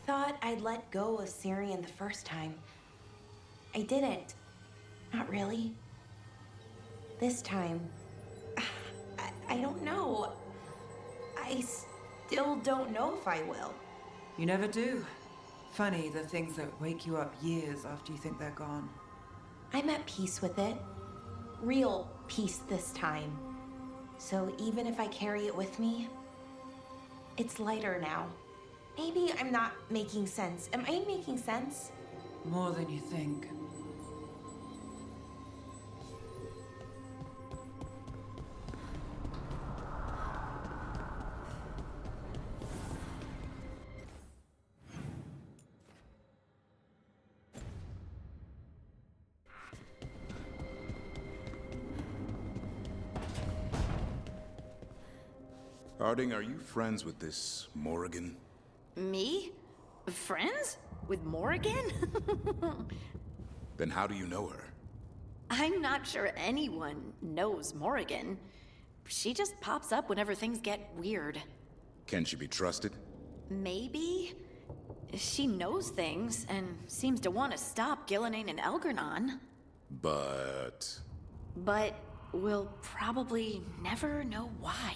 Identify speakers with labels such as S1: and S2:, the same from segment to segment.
S1: thought I'd let go of Syrian the first time. I didn't. Not really. This time, I don't know. I still don't know if I will.
S2: You never do. Funny, the things that wake you up years after you think they're gone.
S1: I'm at peace with it. Real peace this time. So even if I carry it with me, it's lighter now. Maybe I'm not making sense. Am I making sense?
S2: More than you think.
S3: Harding, are you friends with this Morrigan?
S4: Me? Friends? With Morrigan?
S3: Then how do you know her?
S4: I'm not sure anyone knows Morrigan. She just pops up whenever things get weird.
S3: Can she be trusted?
S4: Maybe? She knows things and seems to want to stop Gillenane and Elgernon.
S3: But
S4: we'll probably never know why.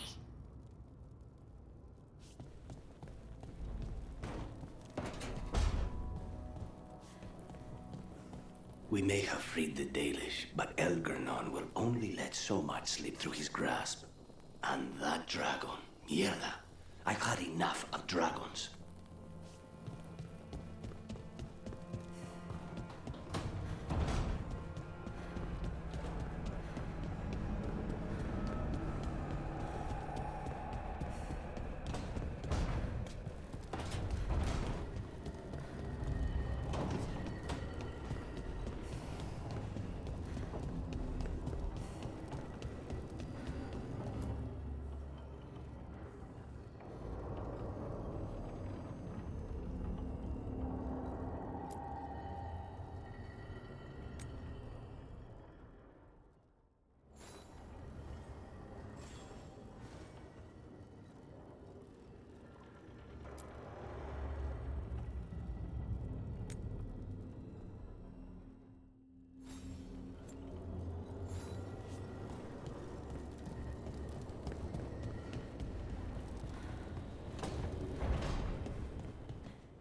S5: We may have freed the Dalish, but Elgernon will only let so much slip through his grasp. And that dragon, mierda. I've had enough of dragons.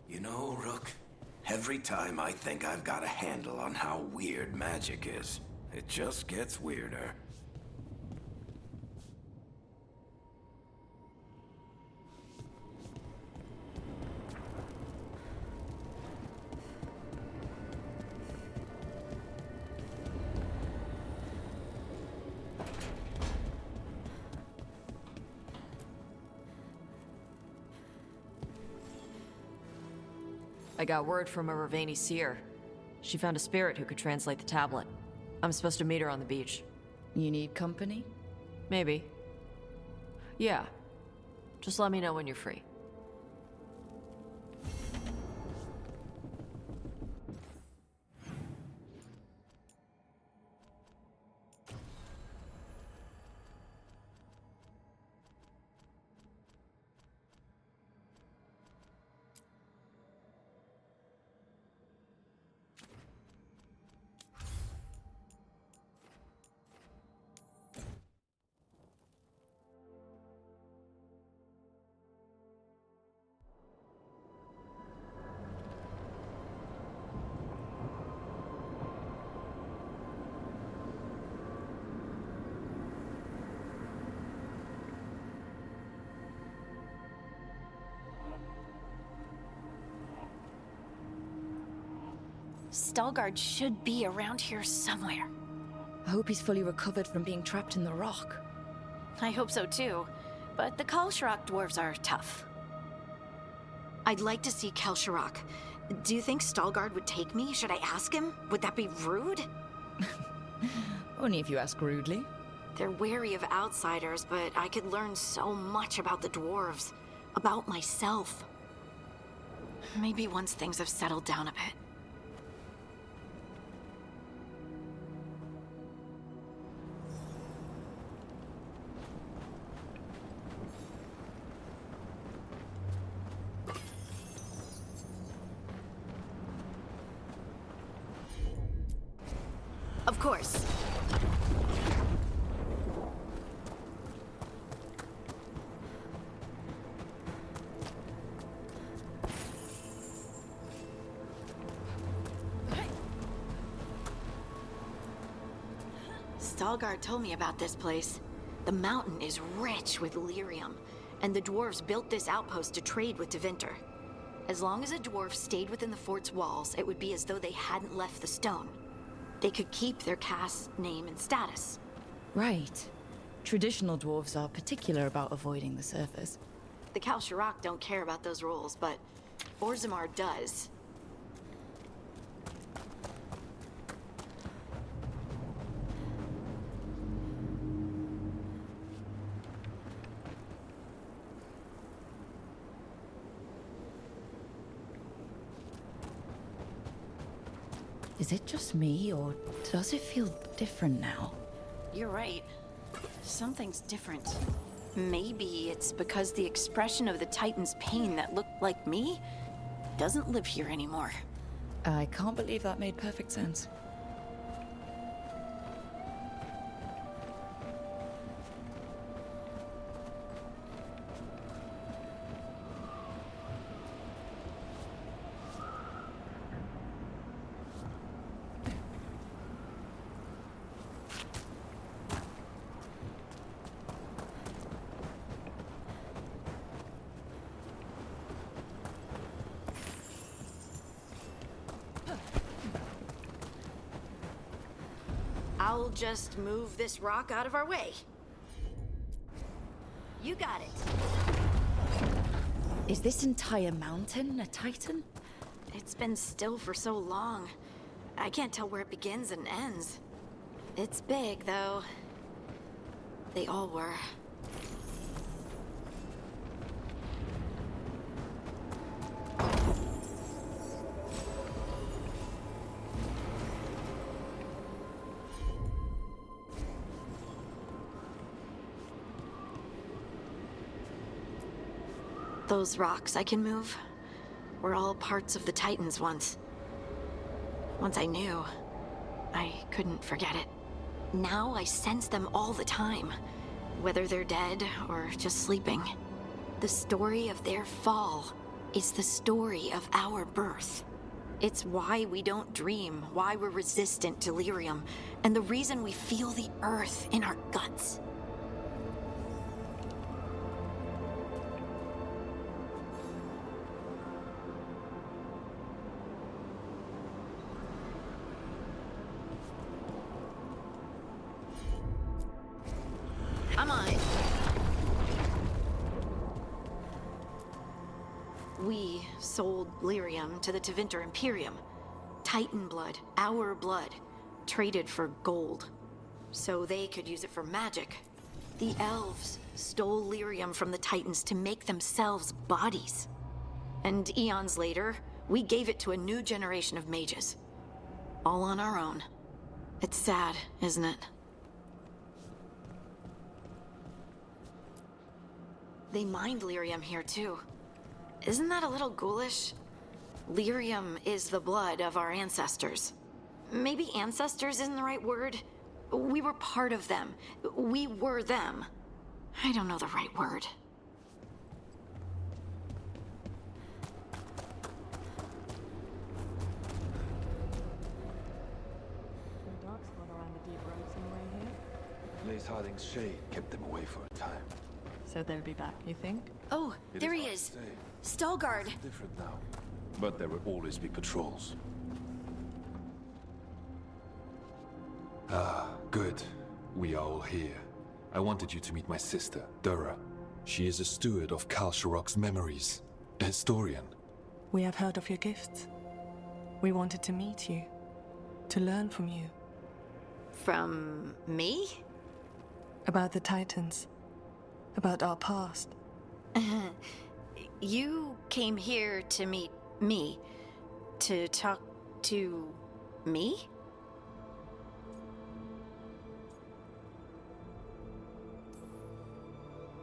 S5: You know, Rook, every time I think I've got a handle on how weird magic is, it just gets weirder.
S6: I got word from a Ravani seer. She found a spirit who could translate the tablet. I'm supposed to meet her on the beach.
S7: You need company?
S6: Maybe. Yeah. Just let me know when you're free.
S4: Stalgard should be around here somewhere.
S7: I hope he's fully recovered from being trapped in the rock.
S4: I hope so too, but the Kalsharak dwarves are tough. I'd like to see Kalsharak. Do you think Stalgard would take me? Should I ask him? Would that be rude?
S7: Only if you ask rudely.
S4: They're wary of outsiders, but I could learn so much about the dwarves. About myself. Maybe once things have settled down a bit. course. Stalgard told me about this place. The mountain is rich with lyrium, and the dwarves built this outpost to trade with Tevinter. As long as a dwarf stayed within the fort's walls, it would be as though they hadn't left the stone. They could keep their caste name and status.
S7: Right. Traditional dwarves are particular about avoiding the surface.
S4: The Kalsharok don't care about those rules, but Orzammar does.
S7: Is it just me, or does it feel different now?
S4: You're right. Something's different. Maybe it's because the expression of the Titan's pain that looked like me doesn't live here anymore.
S7: I can't believe that made perfect sense.
S4: I'll just move this rock out of our way. You got it.
S7: Is this entire mountain a Titan?
S4: It's been still for so long. I can't tell where it begins and ends. It's big, though. They all were. Those rocks I can move were all parts of the Titans once. Once I knew, I couldn't forget it. Now I sense them all the time, whether they're dead or just sleeping. The story of their fall is the story of our birth. It's why we don't dream, why we're resistant to lyrium, and the reason we feel the earth in our guts. I'm on it. We sold lyrium to the Tevinter Imperium. Titan blood, our blood, traded for gold. So they could use it for magic. The elves stole lyrium from the Titans to make themselves bodies. And eons later, we gave it to a new generation of mages. All on our own. It's sad, isn't it? They mined lyrium here, too. Isn't that a little ghoulish? Lyrium is the blood of our ancestors. Maybe ancestors isn't the right word. We were part of them. We were them. I don't know the right word.
S8: Blaze Harding's shade kept them away for a time.
S6: So they'll be back, you think?
S4: Oh,
S8: It
S4: there
S8: is
S4: he
S8: hard
S4: is.
S8: to say.
S4: Stalgard.
S8: It's different now. But there will always be patrols. Ah, good. We are all here. I wanted you to meet my sister, Dura. She is a steward of Kalsharok's memories. A historian.
S9: We have heard of your gifts. We wanted to meet you. To learn from you.
S4: From me?
S9: About the Titans. About our past.
S4: You came here to meet me. To talk to me?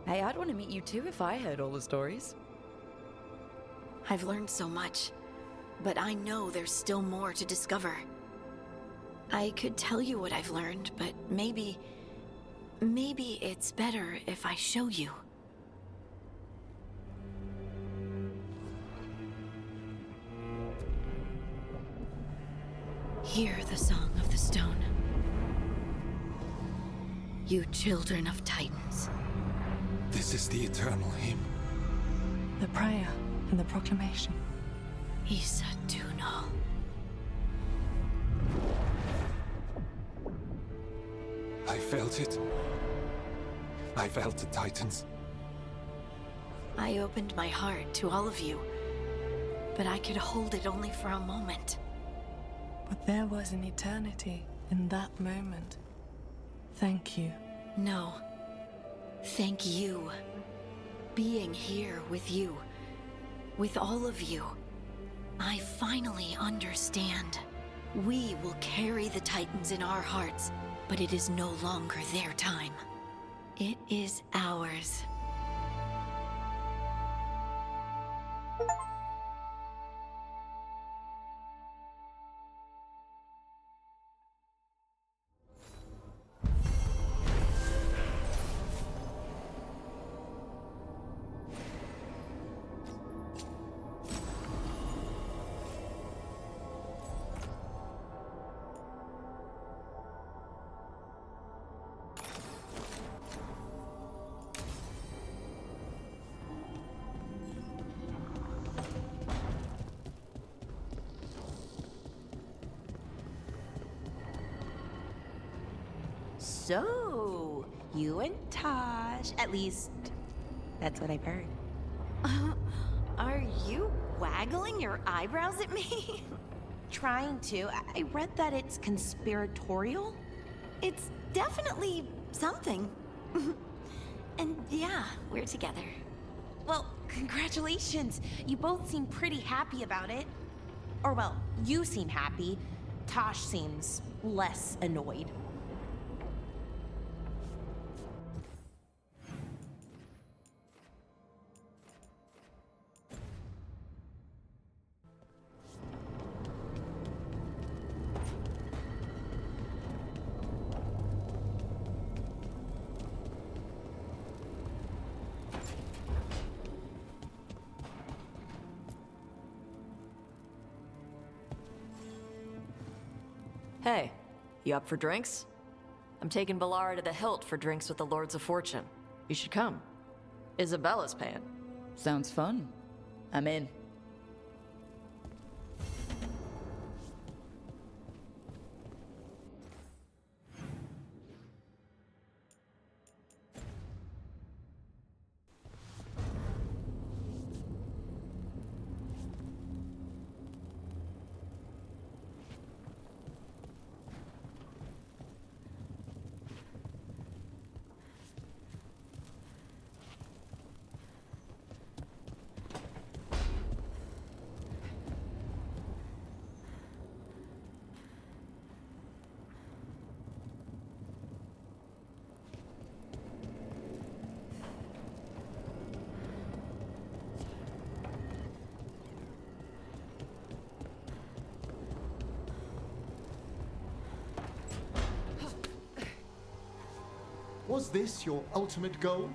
S7: Hey, I'd want to meet you too if I heard all the stories.
S4: I've learned so much, but I know there's still more to discover. I could tell you what I've learned, but maybe it's better if I show you. Hear the song of the stone. You children of Titans.
S8: This is the eternal hymn.
S9: The prayer and the proclamation.
S4: Isa Tunal.
S8: I felt it. I felt the Titans.
S4: I opened my heart to all of you, but I could hold it only for a moment.
S9: But there was an eternity in that moment. Thank you.
S4: No. Thank you. Being here with you, with all of you, I finally understand. We will carry the Titans in our hearts, but it is no longer their time. It is ours.
S1: So, you and Tosh, at least that's what I've heard.
S4: Are you waggling your eyebrows at me?
S1: Trying to. I read that it's conspiratorial.
S4: It's definitely something. And yeah, we're together.
S1: Well, congratulations. You both seem pretty happy about it. Or well, you seem happy. Tosh seems less annoyed.
S6: Hey, you up for drinks? I'm taking Valara to the Hilt for drinks with the Lords of Fortune. You should come. Isabella's paying.
S7: Sounds fun. I'm in.
S10: Was this your ultimate goal?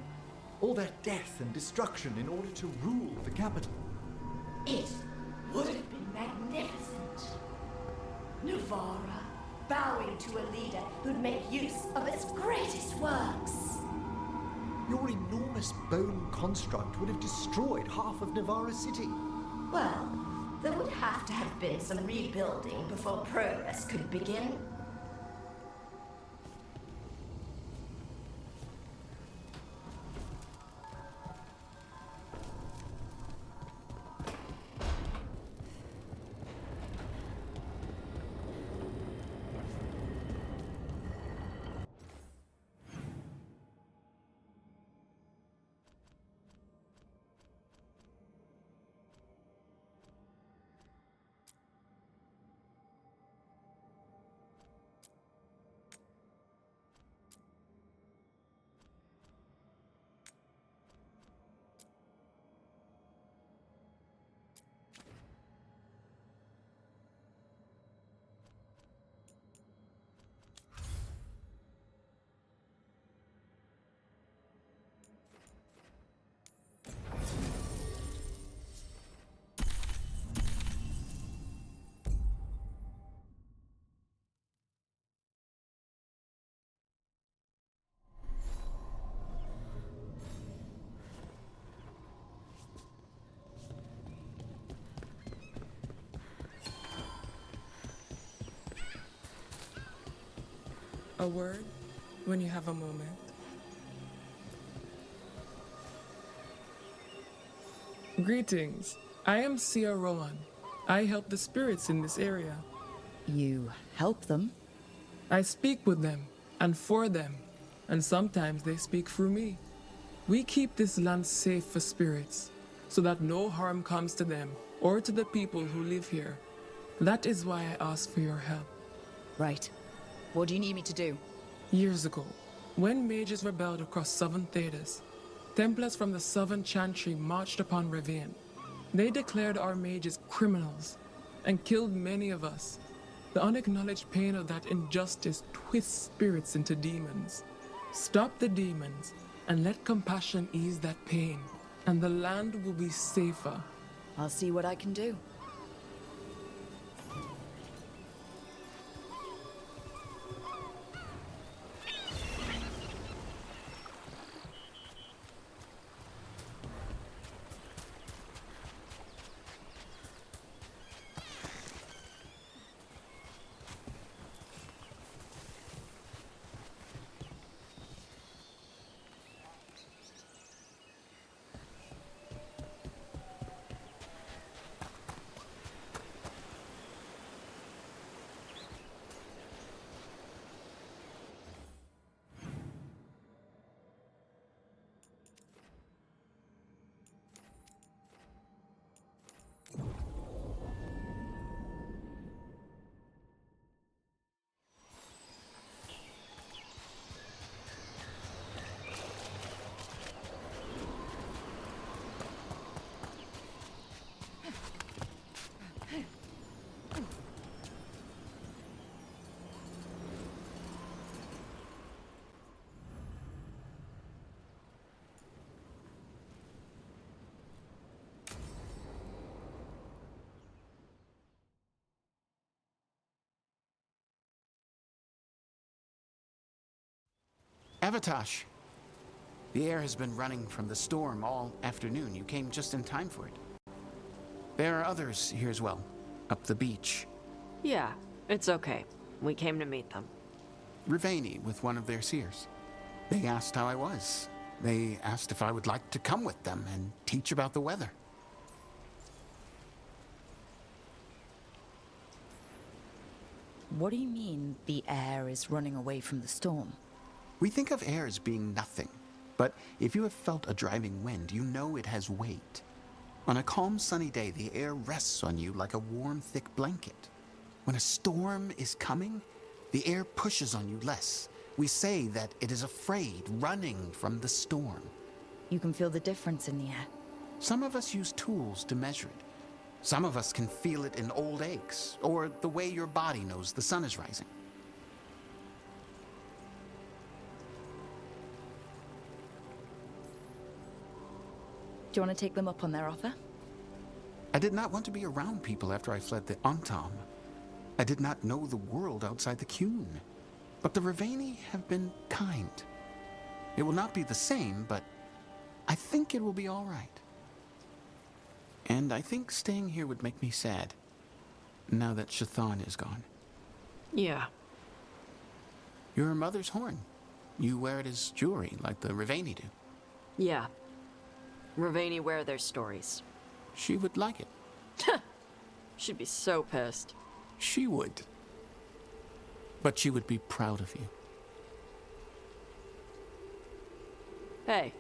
S10: All that death and destruction in order to rule the capital?
S11: It would have been magnificent. Navara, bowing to a leader who'd make use of its greatest works.
S10: Your enormous bone construct would have destroyed half of Navara City.
S11: Well, there would have to have been some rebuilding before progress could begin.
S12: A word when you have a moment. Greetings. I am Zea Mercar. I help the spirits in this area.
S7: You help them?
S12: I speak with them and for them, and sometimes they speak through me. We keep this land safe for spirits, so that no harm comes to them or to the people who live here. That is why I ask for your help.
S7: Right. What do you need me to do?
S12: Years ago, when mages rebelled across southern Thedas, Templars from the southern Chantry marched upon Ravine. They declared our mages criminals and killed many of us. The unacknowledged pain of that injustice twists spirits into demons. Stop the demons and let compassion ease that pain, and the land will be safer.
S7: I'll see what I can do.
S13: Avatosh! The air has been running from the storm all afternoon. You came just in time for it. There are others here as well, up the beach.
S6: Yeah, it's okay. We came to meet them.
S13: Rivaini with one of their seers. They asked how I was. They asked if I would like to come with them and teach about the weather.
S7: What do you mean the air is running away from the storm?
S13: We think of air as being nothing, but if you have felt a driving wind, you know it has weight. On a calm, sunny day, the air rests on you like a warm, thick blanket. When a storm is coming, the air pushes on you less. We say that it is afraid, running from the storm.
S7: You can feel the difference in the air.
S13: Some of us use tools to measure it. Some of us can feel it in old aches, or the way your body knows the sun is rising.
S7: Do you want to take them up on their offer?
S13: I did not want to be around people after I fled the Antam. I did not know the world outside the Qun. But the Rivaini have been kind. It will not be the same, but I think it will be all right. And I think staying here would make me sad, now that Chthon is gone.
S6: Yeah.
S13: Your mother's horn. You wear it as jewelry, like the Rivaini do.
S6: Yeah. Rivaini wear their stories.
S13: She would like it.
S6: She'd be so pissed.
S13: She would. But she would be proud of you.
S6: Hey,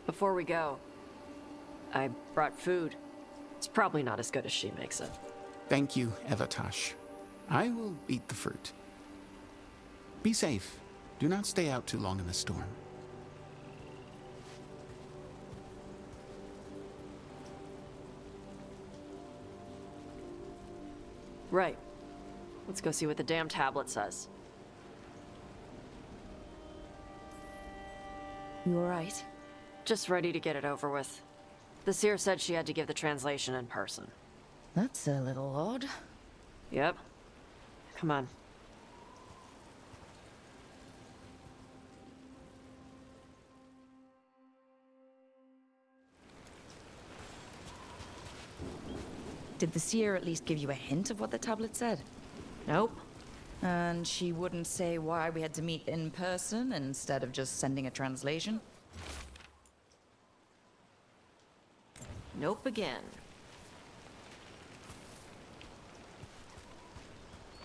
S6: before we go, I brought food. It's probably not as good as she makes it.
S13: Thank you, Avatosh. I will eat the fruit. Be safe. Do not stay out too long in the storm.
S6: Right. Let's go see what the damn tablet says.
S7: You alright?
S6: Just ready to get it over with. The seer said she had to give the translation in person.
S7: That's a little odd.
S6: Yep. Come on.
S7: Did the seer at least give you a hint of what the tablet said?
S6: Nope.
S7: And she wouldn't say why we had to meet in person instead of just sending a translation?
S6: Nope again.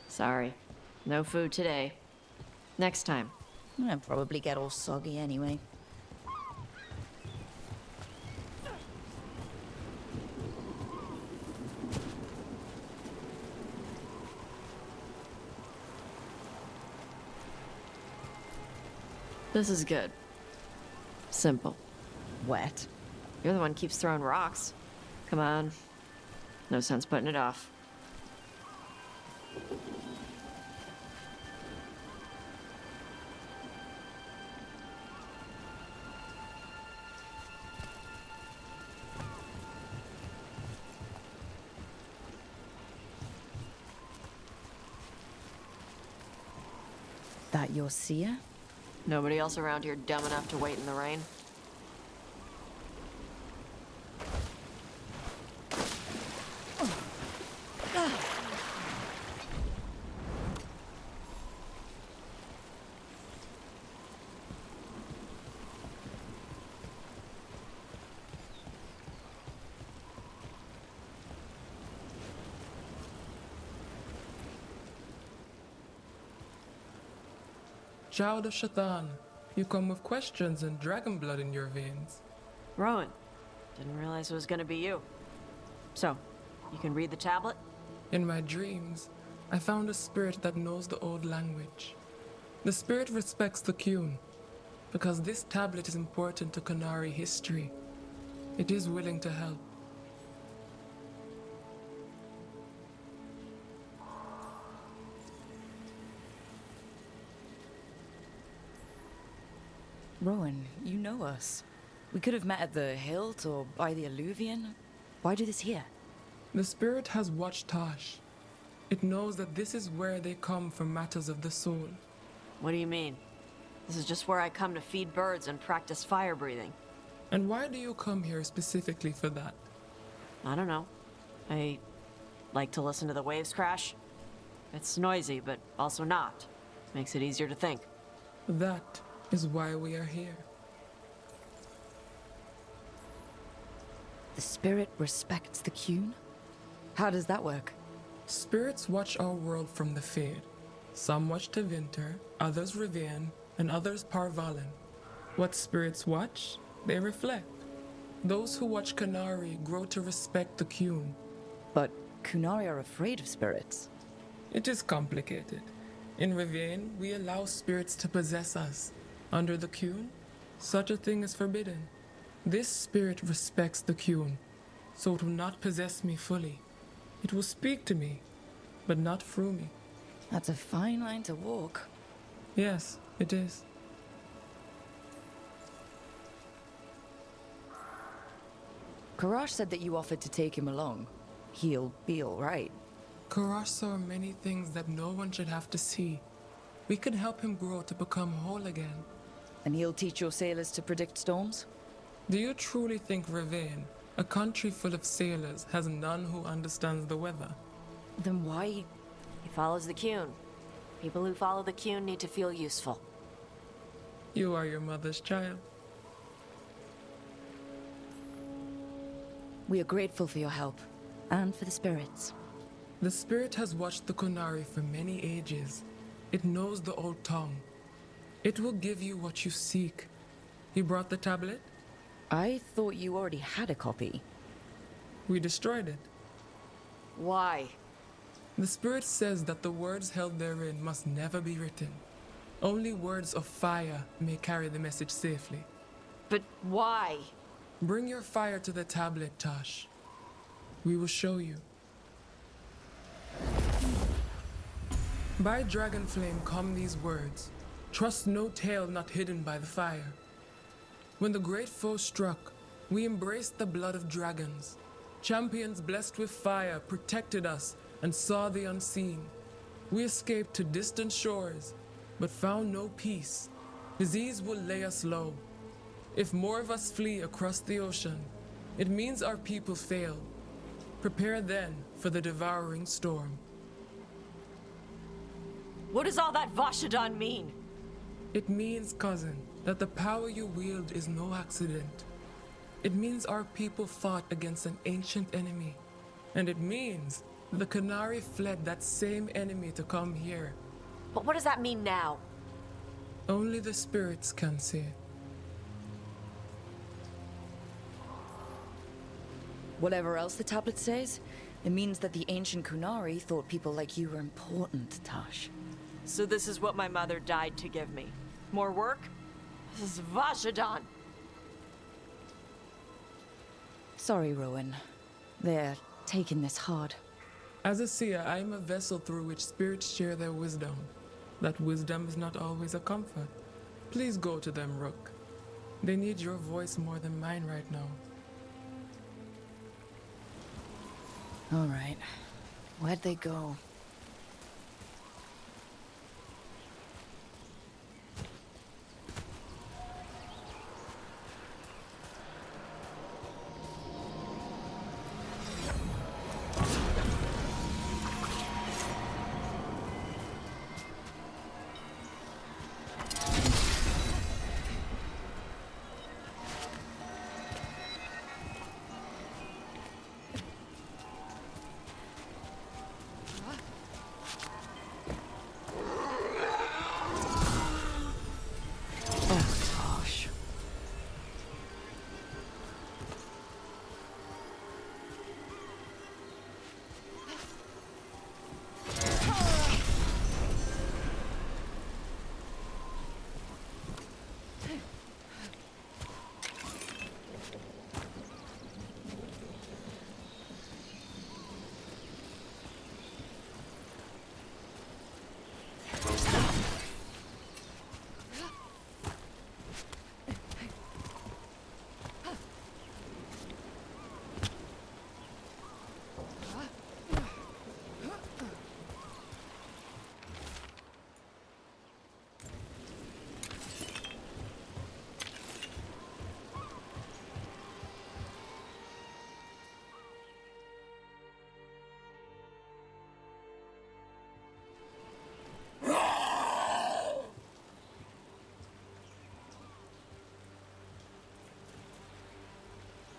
S6: Sorry. No food today. Next time.
S7: I'll probably get all soggy anyway.
S6: This is good. Simple.
S7: Wet.
S6: You're the one who keeps throwing rocks. Come on. No sense putting it off.
S7: That your Zea?
S6: Nobody else around here dumb enough to wait in the rain?
S12: Child of Shaitan, you come with questions and dragon blood in your veins.
S6: Rowan. Didn't realize it was gonna be you. So, you can read the tablet?
S12: In my dreams, I found a spirit that knows the old language. The spirit respects the Qun, because this tablet is important to Qunari history. It is willing to help.
S7: Rowan, you know us. We could have met at the hilt or by the alluvion. Why do this here?
S12: The spirit has watched Tosh. It knows that this is where they come for matters of the soul.
S6: What do you mean? This is just where I come to feed birds and practice fire breathing.
S12: And why do you come here specifically for that?
S6: I don't know. I like to listen to the waves crash. It's noisy, but also not. Makes it easier to think.
S12: That is why we are here.
S7: The spirit respects the Qun? How does that work?
S12: Spirits watch our world from the Fade. Some watch Tevinter, others Rivian, and others Parvalen. What spirits watch, they reflect. Those who watch Qunari grow to respect the Qun.
S7: But Qunari are afraid of spirits.
S12: It is complicated. In Rivian, we allow spirits to possess us. Under the Qun, such a thing is forbidden. This spirit respects the Qun, so it will not possess me fully. It will speak to me, but not through me.
S7: That's a fine line to walk.
S12: Yes, it is.
S7: Karash said that you offered to take him along. He'll be all right.
S12: Karash saw many things that no one should have to see. We could help him grow to become whole again.
S7: And he'll teach your sailors to predict storms?
S12: Do you truly think Rivain, a country full of sailors, has none who understands the weather?
S7: Then why?
S6: He follows the Qun. People who follow the Qun need to feel useful.
S12: You are your mother's child.
S7: We are grateful for your help, and for the spirits.
S12: The spirit has watched the Qunari for many ages. It knows the old tongue. It will give you what you seek. You brought the tablet?
S7: I thought you already had a copy.
S12: We destroyed it.
S6: Why?
S12: The spirit says that the words held therein must never be written. Only words of fire may carry the message safely.
S6: But why?
S12: Bring your fire to the tablet, Tosh. We will show you. By dragon flame come these words. Trust no tale not hidden by the fire. When the great foe struck, we embraced the blood of dragons. Champions blessed with fire protected us and saw the unseen. We escaped to distant shores, but found no peace. Disease will lay us low. If more of us flee across the ocean, it means our people failed. Prepare then for the devouring storm.
S6: What does all that Vashadan mean?
S12: It means, cousin, that the power you wield is no accident. It means our people fought against an ancient enemy. And it means the Qunari fled that same enemy to come here.
S6: But what does that mean now?
S12: Only the spirits can see.
S7: Whatever else the tablet says, it means that the ancient Qunari thought people like you were important, Tash.
S6: So this is what my mother died to give me. More work? This is Vashadan.
S7: Sorry, Rowan. They're taking this hard.
S12: As a seer, I am a vessel through which spirits share their wisdom. That wisdom is not always a comfort. Please go to them, Rook. They need your voice more than mine right now.
S7: All right. Where'd they go?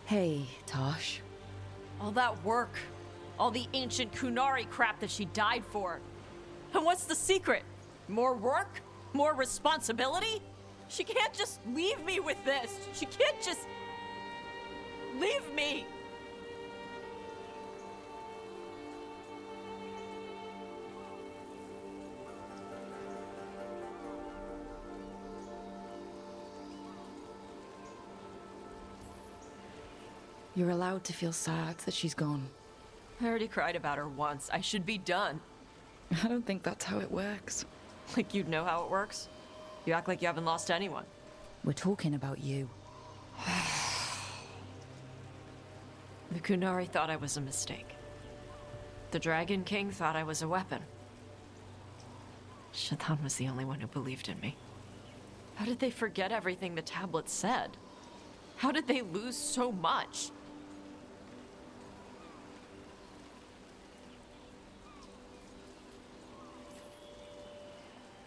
S7: Hey, Tosh.
S6: All that work. All the ancient Qunari crap that she died for. And what's the secret? More work? More responsibility? She can't just leave me with this. She can't just... leave me.
S7: You're allowed to feel sad that she's gone.
S6: I already cried about her once. I should be done.
S7: I don't think that's how it works.
S6: Like you'd know how it works? You act like you haven't lost anyone.
S7: We're talking about you.
S6: The Qunari thought I was a mistake. The Dragon King thought I was a weapon. Shaitan was the only one who believed in me. How did they forget everything the tablet said? How did they lose so much?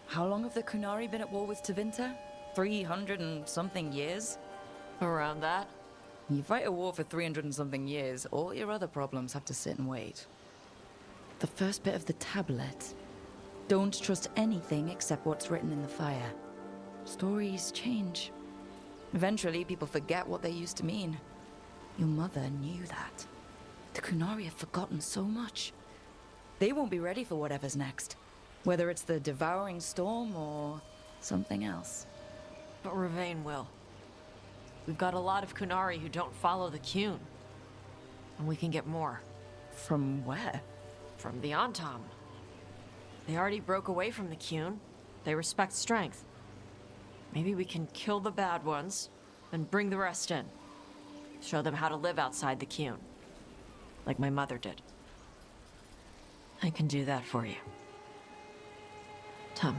S7: How long have the Qunari been at war with Tevinter? 300 and something years?
S6: Around that.
S7: You fight a war for 300 and something years, all your other problems have to sit and wait. The first bit of the tablet. Don't trust anything except what's written in the fire. Stories change. Eventually, people forget what they used to mean. Your mother knew that. The Qunari have forgotten so much. They won't be ready for whatever's next. Whether it's the devouring storm or something else.
S6: But Ravain will. We've got a lot of Qunari who don't follow the Qun. And we can get more.
S7: From where?
S6: From the Antam. They already broke away from the Qun. They respect strength. Maybe we can kill the bad ones, and bring the rest in. Show them how to live outside the Qun. Like my mother did. I can do that for you. Tom.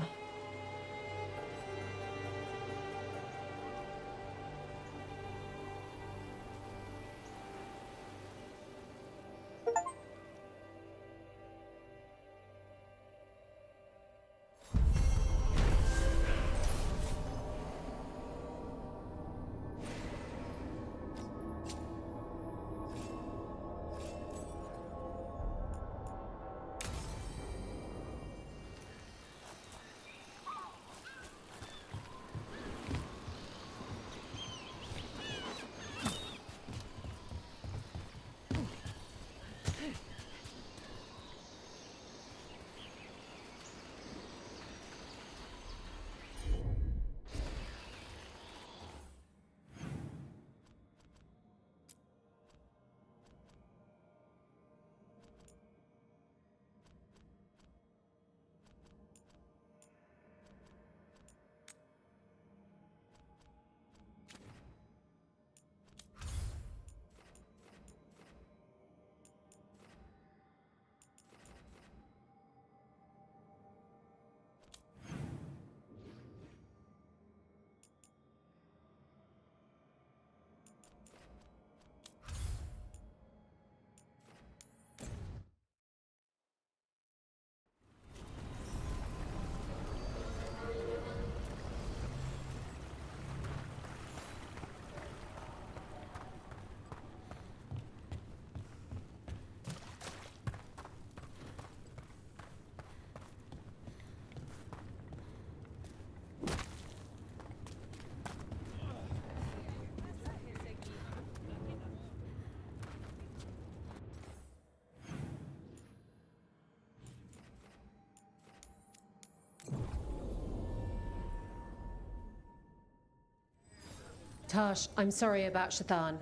S14: Tash, I'm sorry about Shathan.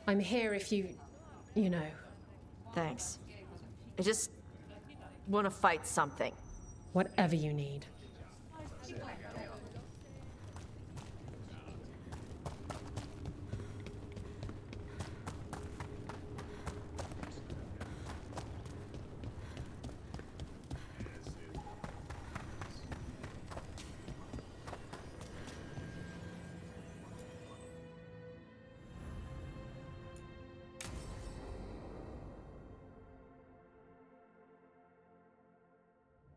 S14: I'm here if you know.
S6: Thanks. I just want to fight something.
S14: Whatever you need.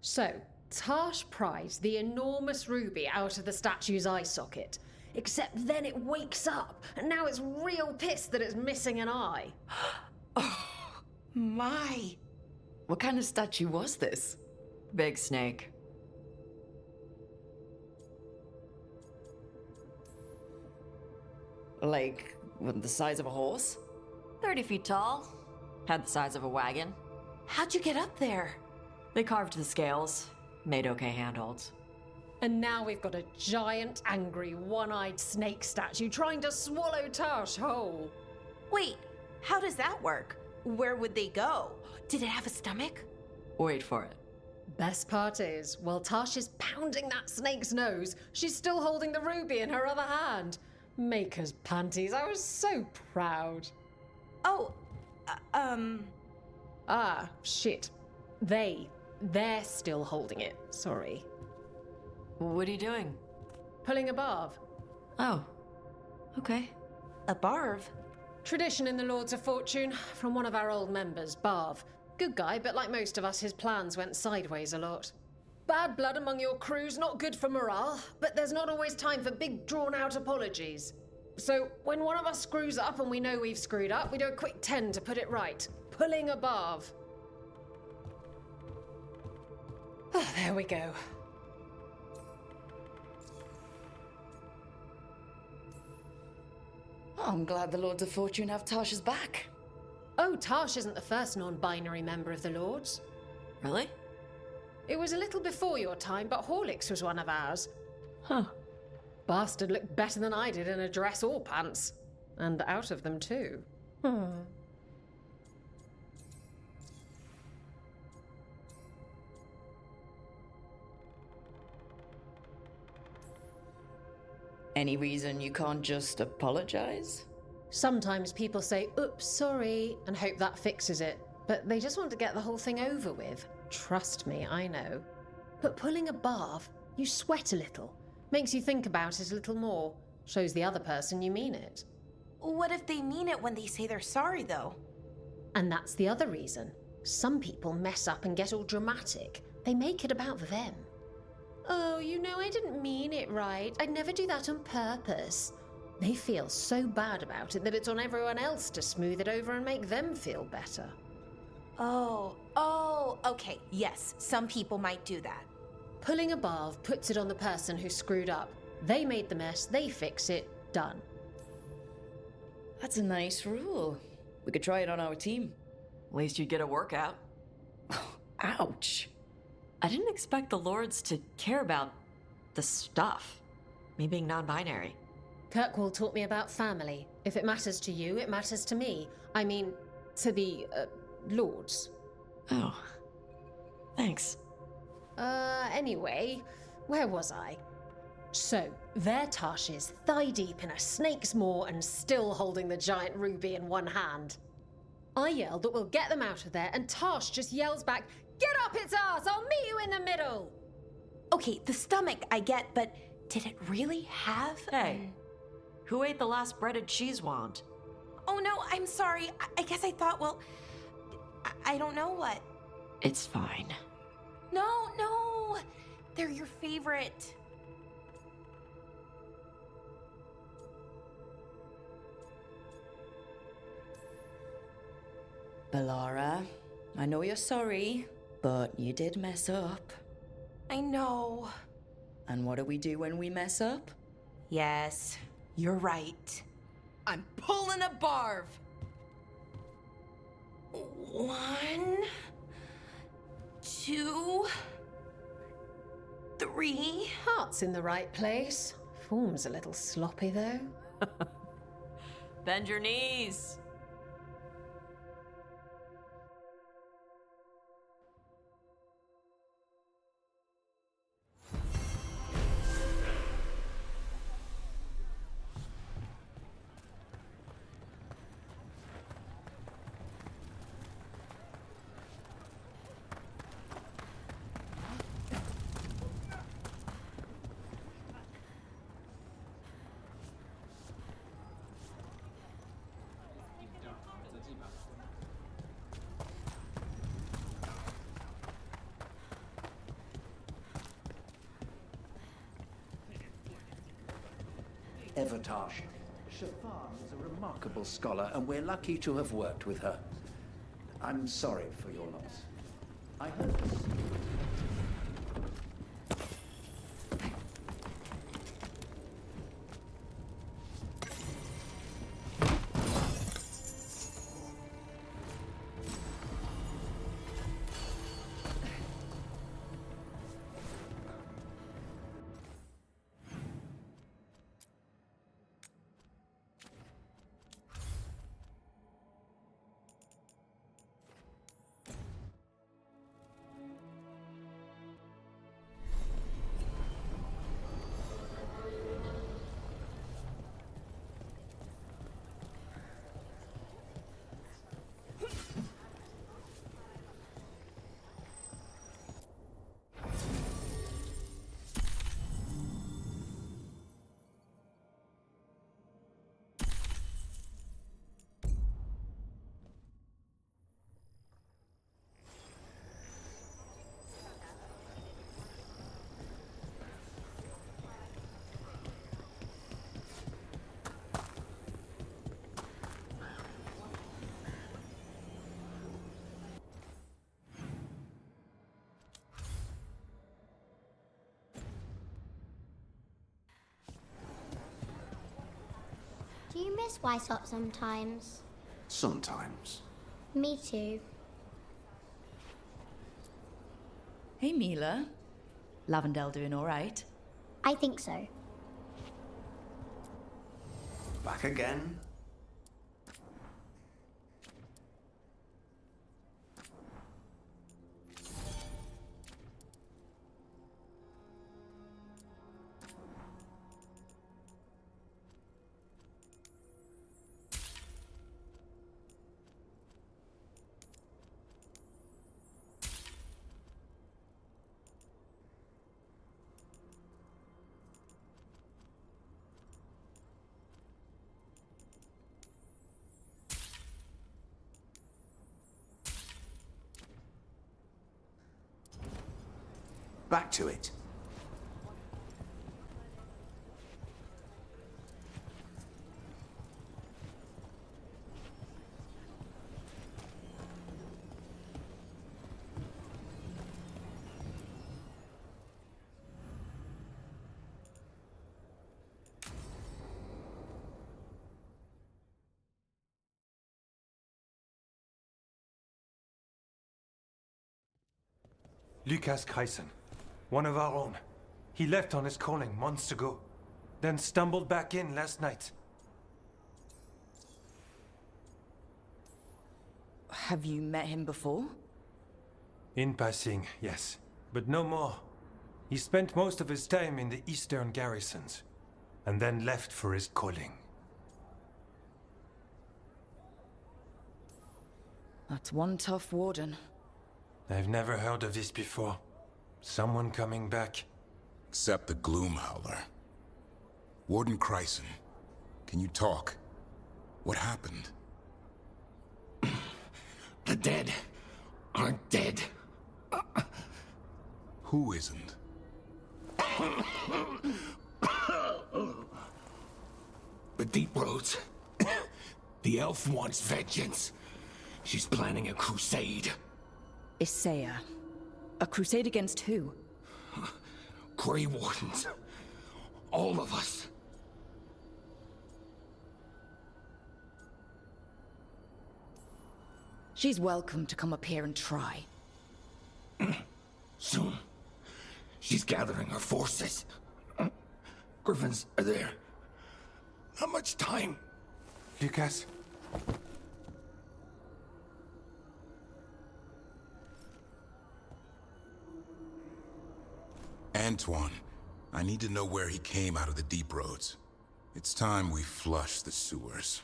S14: So, Tash prized the enormous ruby out of the statue's eye socket. Except then it wakes up, and now it's real pissed that it's missing an eye.
S6: Oh, my.
S7: What kind of statue was this?
S6: Big snake.
S7: Like, the size of a horse?
S6: 30 feet tall. Had the size of a wagon.
S1: How'd you get up there?
S6: They carved the scales. Made okay handholds.
S14: And now we've got a giant, angry, one-eyed snake statue trying to swallow Tash whole.
S1: Wait, how does that work? Where would they go? Did it have a stomach?
S6: Wait for it.
S14: Best part is, while Tash is pounding that snake's nose, she's still holding the ruby in her other hand. Maker's panties, I was so proud.
S1: Oh,
S14: Ah, shit. They're still holding it, sorry.
S6: What are you doing?
S14: Pulling a barb.
S6: Oh, okay.
S1: A barb?
S14: Tradition in the Lords of Fortune, from one of our old members, Barv. Good guy, but like most of us, his plans went sideways a lot. Bad blood among your crews, not good for morale, but there's not always time for big, drawn-out apologies. So, when one of us screws up and we know we've screwed up, we do a quick 10 to put it right. Pulling a Barv. Oh, there we go.
S7: Oh, I'm glad the Lords of Fortune have Tasha's back.
S14: Oh, Tash isn't the first non-binary member of the Lords.
S6: Really?
S14: It was a little before your time, but Horlicks was one of ours.
S6: Huh.
S14: Bastard looked better than I did in a dress or pants. And out of them, too.
S7: Any reason you can't just apologize?
S14: Sometimes people say, oops, sorry, and hope that fixes it. But they just want to get the whole thing over with. Trust me, I know. But pulling a barb, you sweat a little. Makes you think about it a little more. Shows the other person you mean it.
S1: What if they mean it when they say they're sorry, though?
S14: And that's the other reason. Some people mess up and get all dramatic. They make it about them. Oh, you know, I didn't mean it right. I'd never do that on purpose. They feel so bad about it that it's on everyone else to smooth it over and make them feel better.
S1: Oh, okay. Yes, some people might do that.
S14: Pulling a barb puts it on the person who screwed up. They made the mess, they fix it, done.
S7: That's a nice rule. We could try it on our team.
S6: At least you'd get a workout.
S7: Ouch.
S6: I didn't expect the Lords to care about the stuff. Me being non-binary.
S14: Kirkwall taught me about family. If it matters to you, it matters to me. I mean, to the, Lords.
S6: Oh. Thanks.
S14: Anyway, where was I? So, there Tash is, thigh-deep in a snake's maw and still holding the giant ruby in one hand. I yelled that we'll get them out of there, and Tash just yells back, "Get up its ass! I'll meet you in the middle!"
S1: Okay, the stomach I get, but did it really have...
S6: Hey, who ate the last breaded cheese wand?
S1: Oh no, I'm sorry. I guess I thought, well... I don't know what.
S6: It's fine.
S1: No! They're your favorite.
S7: Bellara, I know you're sorry, but you did mess up.
S1: I know.
S7: And what do we do when we mess up?
S1: Yes, you're right.
S6: I'm pulling a barb.
S1: 1, 2, 3.
S14: Heart's in the right place. Form's a little sloppy, though.
S6: Bend your knees.
S5: Evertage. Shafan is a remarkable scholar, and we're lucky to have worked with her. I'm sorry for your loss. I heard this.
S15: Do you miss Wysop sometimes?
S5: Sometimes.
S15: Me too.
S7: Hey, Mila. Lavendel doing all right?
S15: I think so.
S5: Back again? Back to it.
S16: Lucas Kreisen, one of our own. He left on his calling months ago, then stumbled back in last night.
S7: Have you met him before?
S16: In passing, yes, but no more. He spent most of his time in the eastern garrisons, and then left for his calling.
S7: That's one tough warden.
S16: I've never heard of this before. Someone coming back.
S3: Except the Gloom Howler. Warden Kreisen, can you talk? What happened?
S5: The dead aren't dead.
S3: Who isn't?
S5: The Deep Roads. The elf wants vengeance. She's planning a crusade.
S7: Zea. A crusade against who?
S5: Grey Wardens. All of us.
S7: She's welcome to come up here and try.
S5: Soon. She's gathering her forces. Griffins are there. How much time?
S16: Lucas?
S3: Antoine, I need to know where he came out of the deep roads. It's time we flush the sewers.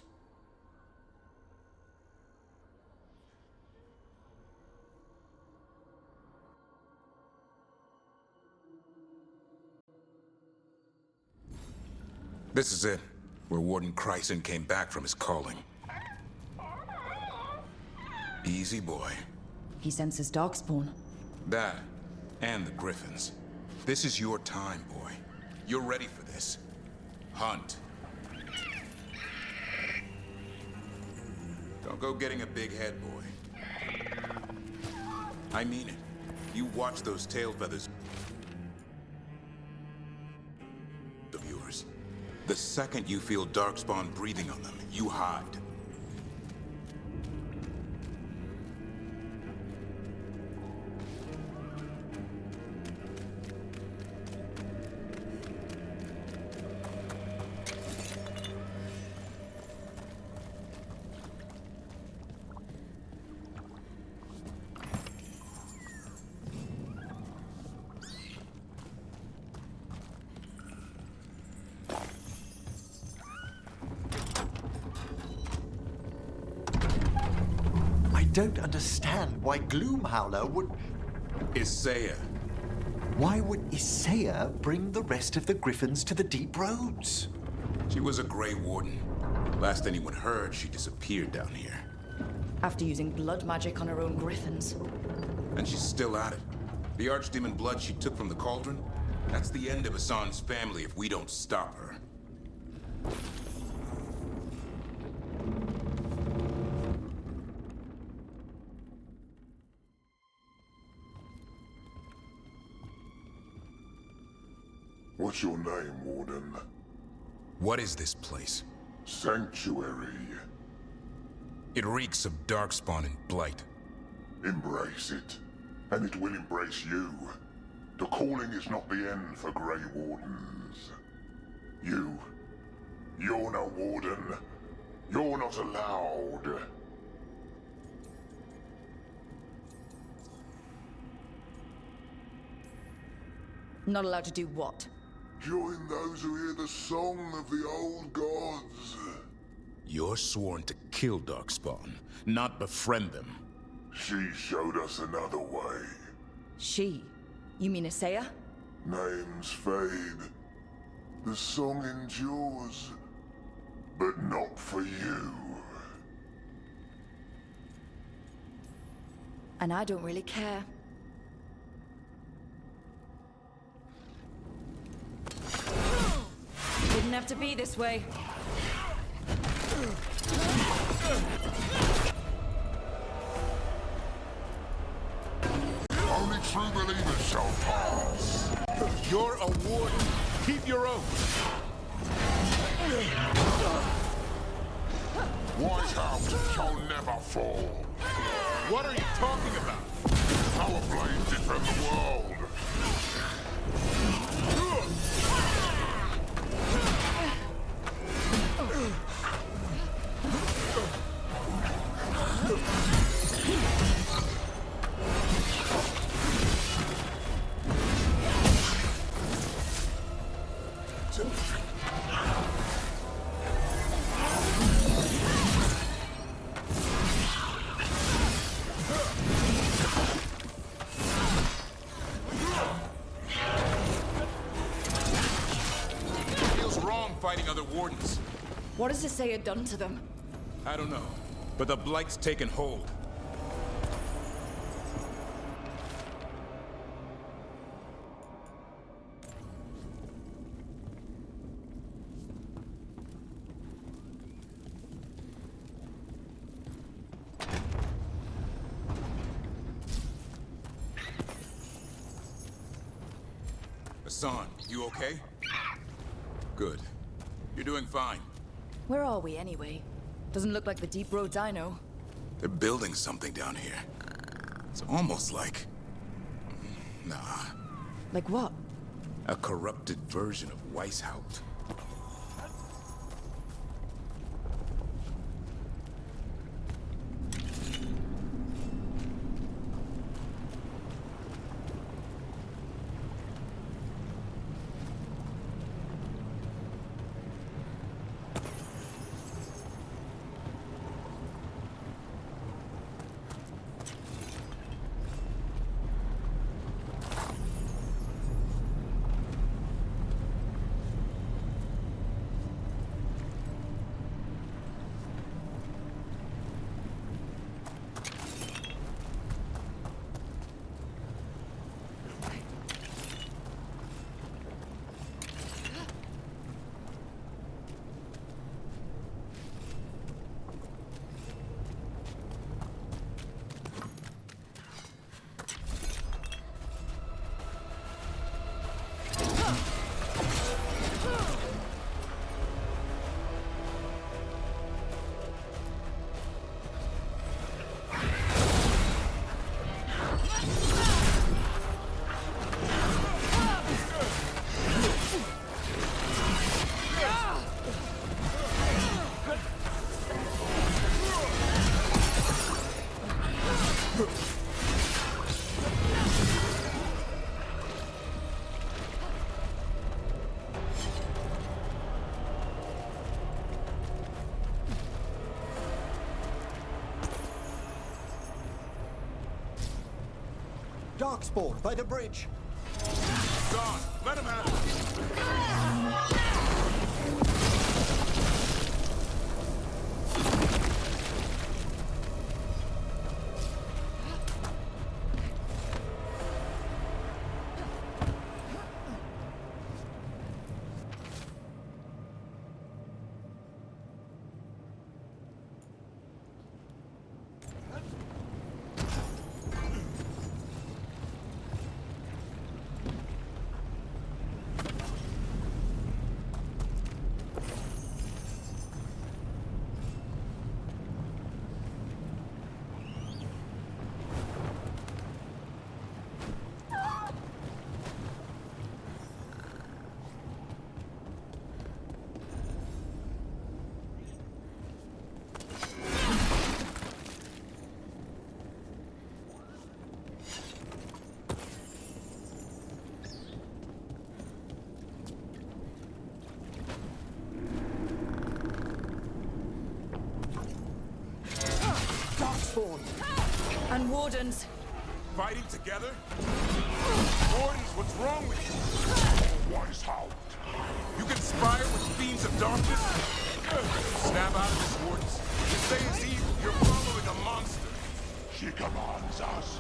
S3: This is it, where Warden Chryson came back from his calling. Easy, boy.
S7: He senses darkspawn.
S3: That, and the Griffins. This is your time, boy. You're ready for this. Hunt. Don't go getting a big head, boy. I mean it. You watch those tail feathers of yours. The second you feel Darkspawn breathing on them, you hide.
S10: I don't understand why Gloomhowler would...
S3: Zea.
S10: Why would Zea bring the rest of the Griffins to the deep roads?
S3: She was a Grey Warden. Last anyone heard, she disappeared down here.
S7: After using blood magic on her own Griffins.
S3: And she's still at it. The Archdemon blood she took from the cauldron? That's the end of Hassan's family if we don't stop her.
S17: What's your name, Warden?
S3: What is this place?
S17: Sanctuary.
S3: It reeks of Darkspawn and Blight.
S17: Embrace it, and it will embrace you. The calling is not the end for Grey Wardens. You're no Warden. You're not allowed.
S7: Not allowed to do what?
S17: Join those who hear the song of the old gods.
S3: You're sworn to kill Darkspawn, not befriend them.
S17: She showed us another way.
S7: She? You mean Zea?
S17: Names fade. The song endures. But not for you.
S7: And I don't really care. Didn't have to be this way.
S17: Only true believers shall pass.
S3: You're a warden. Keep your oath.
S17: White House shall never fall.
S3: What are you talking about?
S17: Our blades defend the world.
S3: Fighting other wardens.
S7: What has Zea done to them?
S3: I don't know, but the Blight's taken hold. Hassan, you okay? Good. You're doing fine.
S7: Where are we, anyway? Doesn't look like the deep roads I know.
S3: They're building something down here. It's almost like... Nah.
S7: Like what?
S3: A corrupted version of Weishaupt.
S10: Darkspawn by the bridge.
S3: Gone. Let him have it.
S7: And wardens.
S3: Fighting together? Wardens, what's wrong with you? Weishaupt. You conspire with fiends of darkness? Snap out of this, Wardens. You say it's evil. You're following a monster.
S17: She commands us.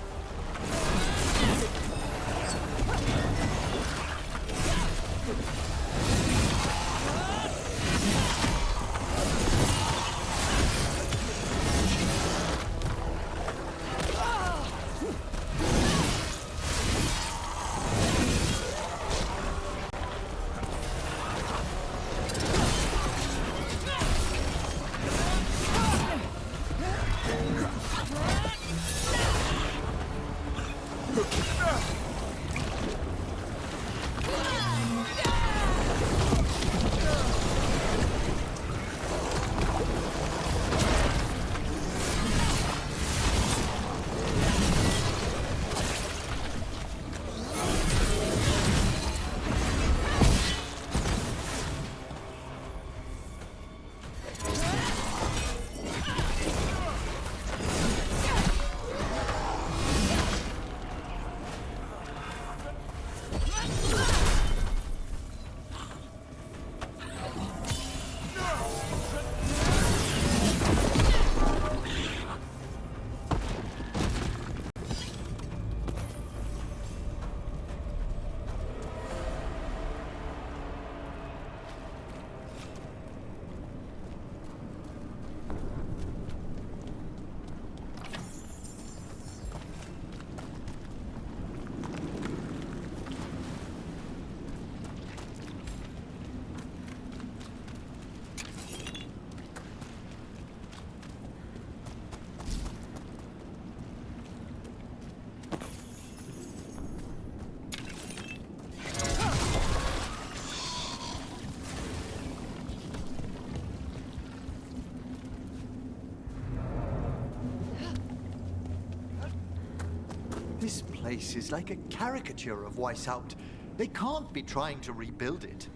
S10: This place is like a caricature of Weishaupt. They can't be trying to rebuild it.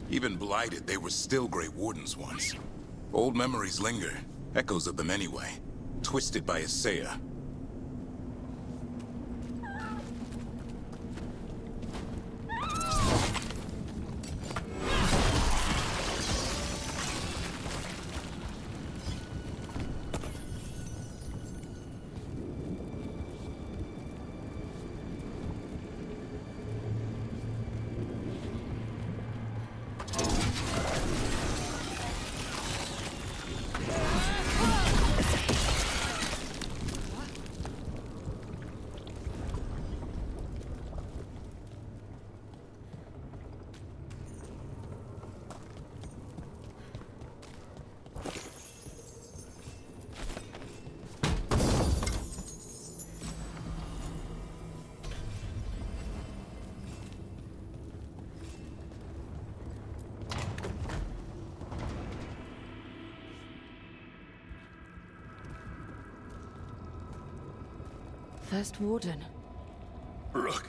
S3: Even blighted, they were still Grey Wardens once. Old memories linger, echoes of them anyway. Twisted by a Zea.
S7: First Warden.
S18: Rook.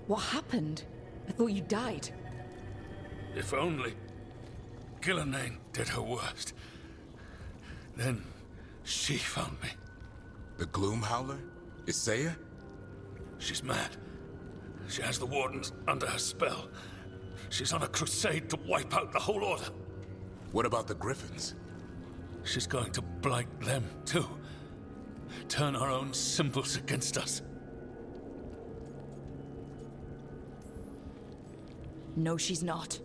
S7: What happened? I thought you died.
S18: If only Gillenane did her worst. Then she found me.
S3: The Gloom Howler? Is Zea?
S18: She's mad. She has the Wardens under her spell. She's on a crusade to wipe out the whole Order.
S3: What about the Griffins?
S18: She's going to blight them, too. Turn our own symbols against us.
S7: No, she's not.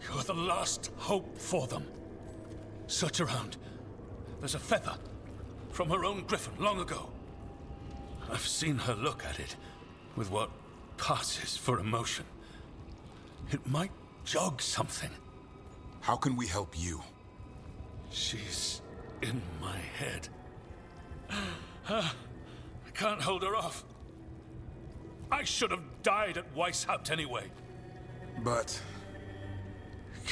S18: You're the last hope for them. Search around. There's a feather from her own griffin long ago. I've seen her look at it with what passes for emotion. It might jog something.
S3: How can we help you?
S18: She's in my head. I can't hold her off. I should have died at Weishaupt anyway.
S3: But...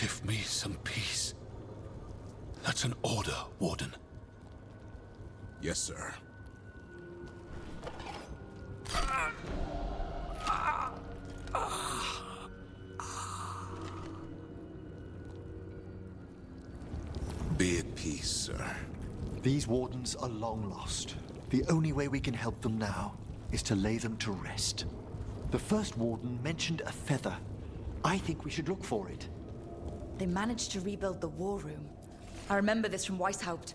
S18: Give me some peace. That's an order, Warden.
S3: Yes, sir. Be at peace, sir.
S10: These wardens are long lost. The only way we can help them now is to lay them to rest. The first warden mentioned a feather. I think we should look for it.
S7: They managed to rebuild the war room. I remember this from Weishaupt.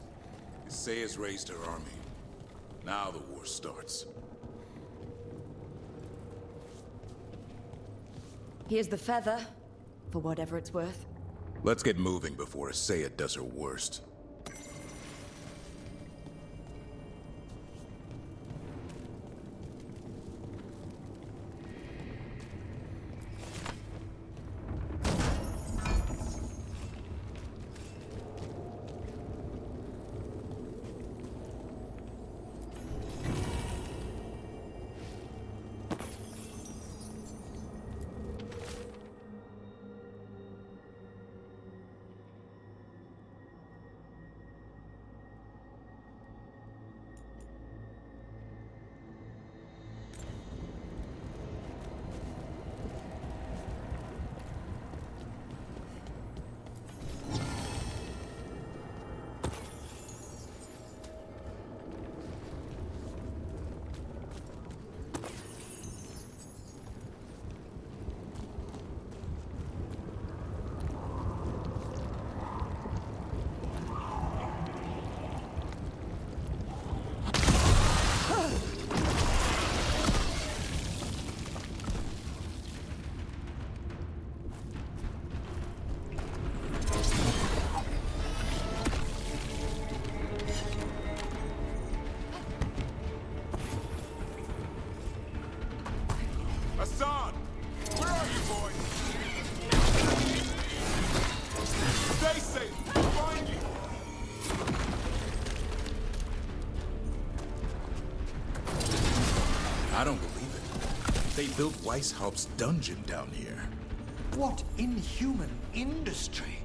S3: Zea's raised her army. Now the war starts.
S7: Here's the feather, for whatever it's worth.
S3: Let's get moving before Zea does her worst. Hassan! Where are you, boy? Stay safe! We'll find you! I don't believe it. They built Weishaupt's dungeon down here.
S10: What inhuman industry!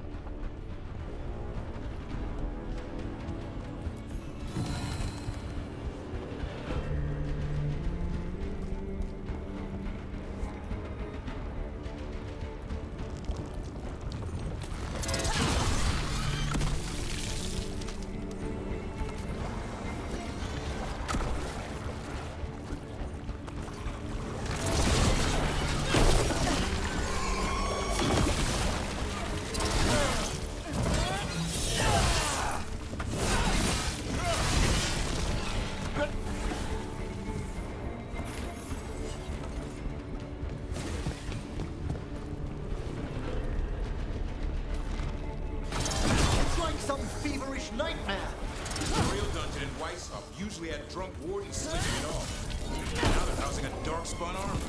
S3: Usually had drunk wardens sleeping it off. Now they're housing a dark-spun army.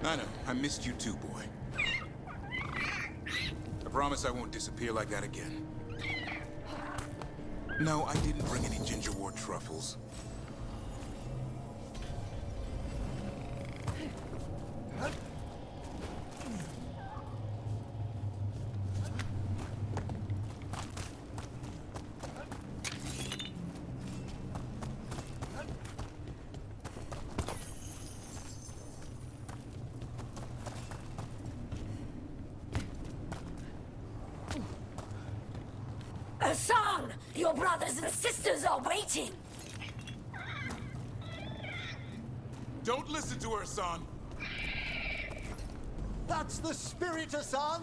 S3: I know. I missed you too, boy. I promise I won't disappear like that again. No, I didn't bring any gingerwort truffles.
S11: Hassan! Your brothers and sisters are waiting!
S3: Don't listen to her, son!
S10: That's the spirit, Hassan!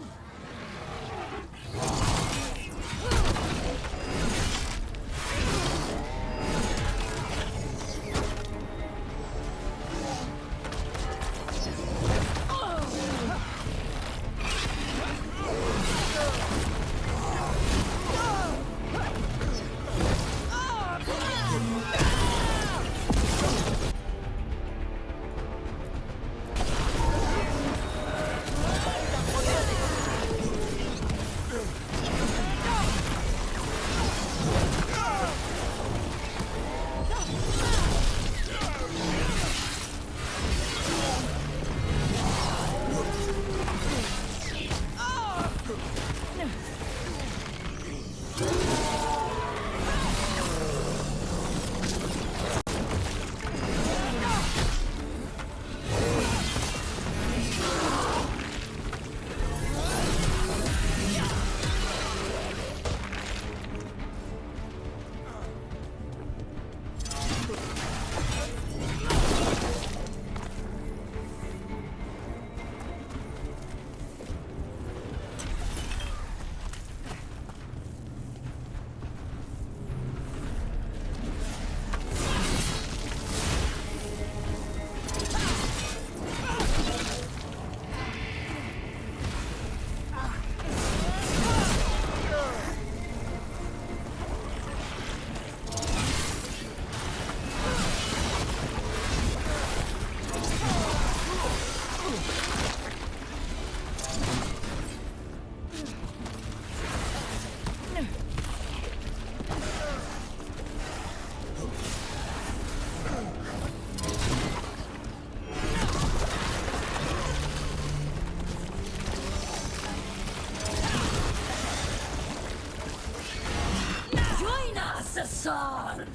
S11: Hassan!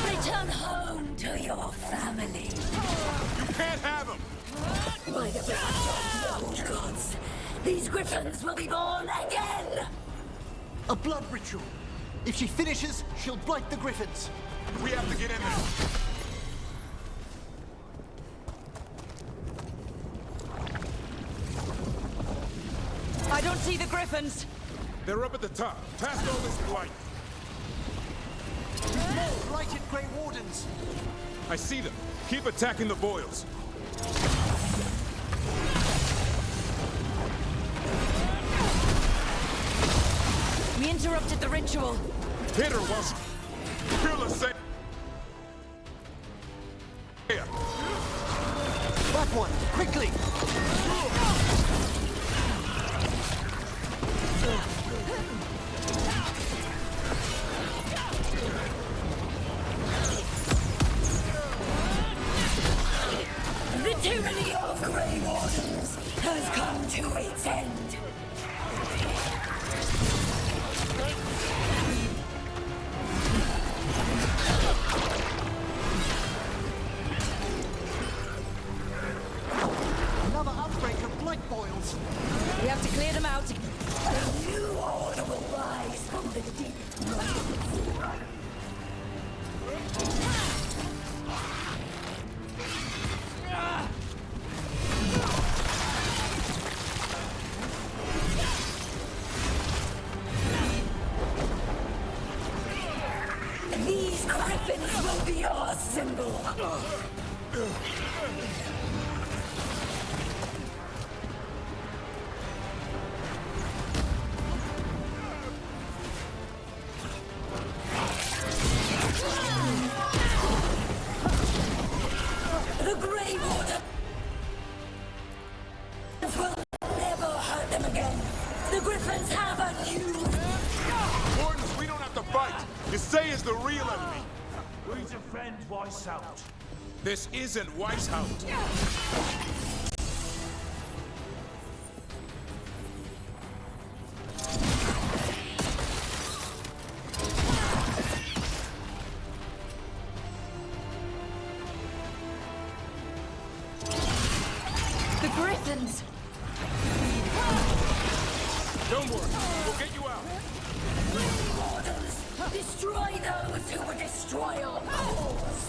S11: Return home to your family.
S3: You can't have him!
S11: By the blood of the old gods, these griffins will be born again!
S10: A blood ritual. If she finishes, she'll blight the griffins.
S3: We have to get in there.
S6: I don't see the griffins.
S3: They're up at the top, past all this blight.
S10: More blighted Grey Wardens.
S3: I see them. Keep attacking the boils.
S6: We interrupted the ritual.
S3: Hit her while she... Kill her, say...
S10: That one, quickly!
S11: The tyranny of Grey Wardens has come to its end.
S10: Another outbreak of blight boils.
S6: We have to clear them out.
S11: A new order will rise from the deep. These griffins will be our symbol. The Grey Warden.
S18: Weishaupt.
S3: This isn't Weishaupt.
S7: The Griffins!
S3: Don't worry, we'll get you out.
S11: Destroy those who would destroy our cause!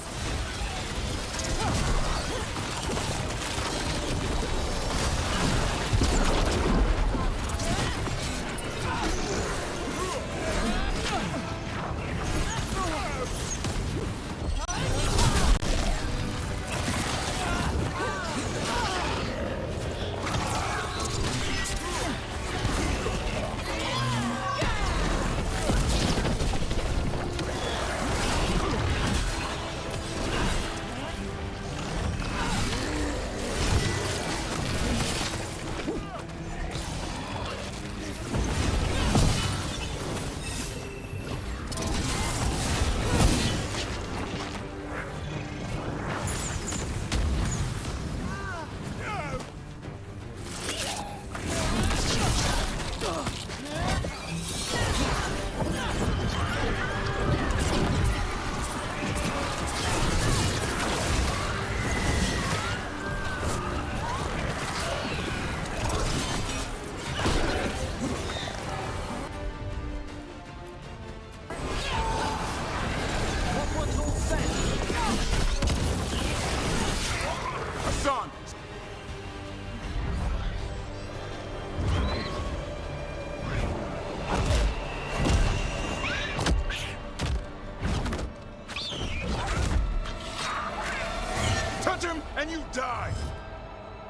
S3: And you die!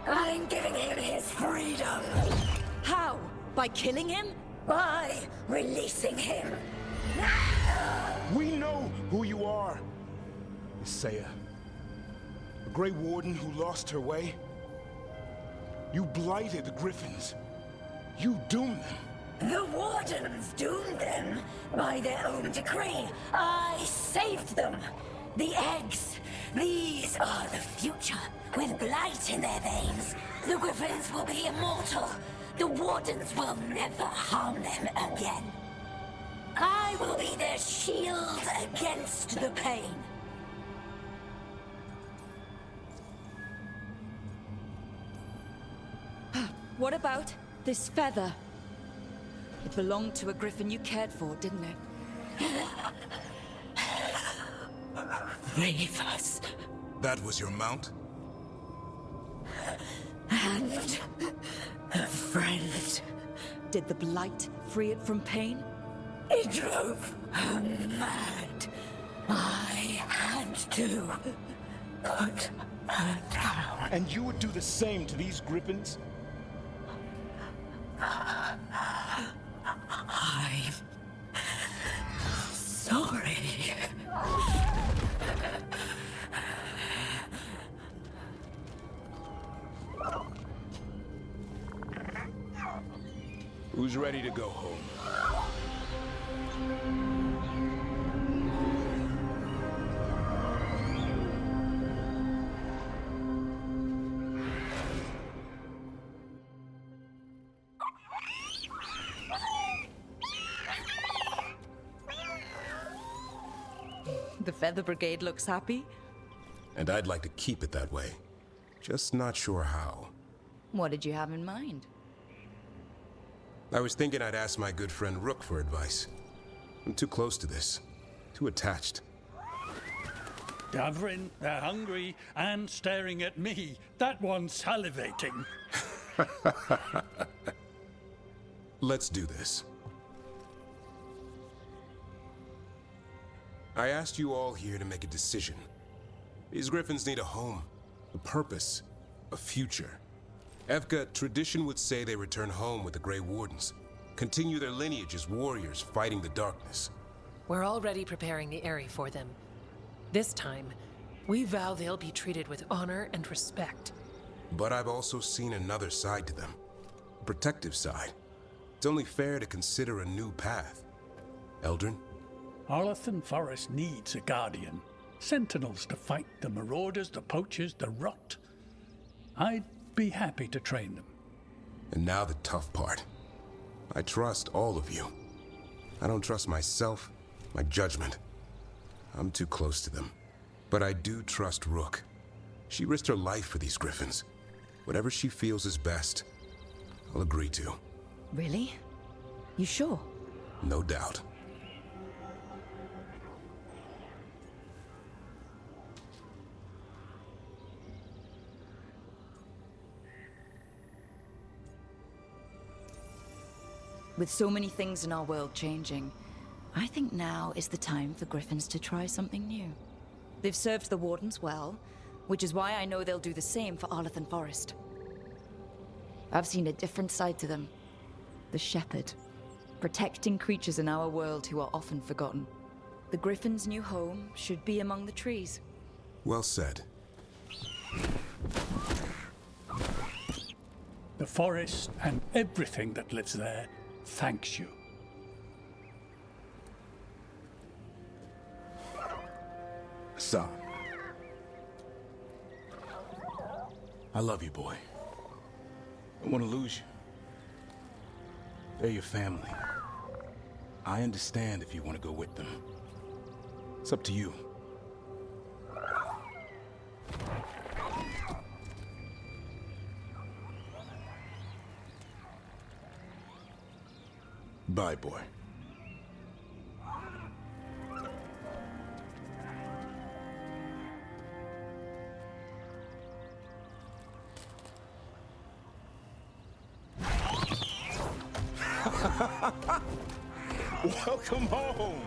S11: I'm giving him his freedom.
S7: How? By killing him?
S11: By releasing him.
S19: We know who you are. Zea. A Grey Warden who lost her way. You blighted the Griffins. You doomed them.
S11: The Wardens doomed them by their own decree. I saved them. The eggs. These are the future. With blight in their veins, the Griffins will be immortal. The Wardens will never harm them again. I will be their shield against the pain.
S7: What about this feather? It belonged to a Griffin you cared for, didn't it?
S11: Reavers.
S3: That was your mount?
S11: And a friend.
S7: Did the blight free it from pain?
S11: It drove her mad. I had to put her down.
S19: And you would do the same to these Griffins?
S11: I'm sorry.
S19: Who's ready to go home?
S7: The Feather Brigade looks happy.
S3: And I'd like to keep it that way. Just not sure how.
S7: What did you have in mind?
S3: I was thinking I'd ask my good friend Rook for advice. I'm too close to this. Too attached.
S18: Davrin, they're hungry and staring at me. That one's salivating.
S3: Let's do this. I asked you all here to make a decision. These Griffins need a home, a purpose, a future. Evka, tradition would say they return home with the Grey Wardens, continue their lineage as warriors fighting the darkness.
S20: We're already preparing the Eyrie for them. This time, we vow they'll be treated with honor and respect.
S3: But I've also seen another side to them, a protective side. It's only fair to consider a new path. Eldrin?
S18: Arlathan Forest needs a guardian.
S21: Sentinels to fight the marauders, the poachers, the rot. I'd be happy to train them.
S22: And now the tough part. I trust all of you. I don't trust myself, my judgment. I'm too close to them. But I do trust Rook. She risked her life for these griffins. Whatever she feels is best, I'll agree to.
S7: Really? You sure?
S22: No doubt.
S7: With so many things in our world changing, I think now is the time for griffins to try something new. They've served the Wardens well, which is why I know they'll do the same for Arlathan Forest. I've seen a different side to them. The Shepherd. Protecting creatures in our world who are often forgotten. The Griffin's new home should be among the trees.
S22: Well said.
S21: The forest and everything that lives there thanks you.
S19: Son. I love you, boy. I want to lose you. They're your family. I understand if you want to go with them. It's up to you. Bye, boy. Welcome home.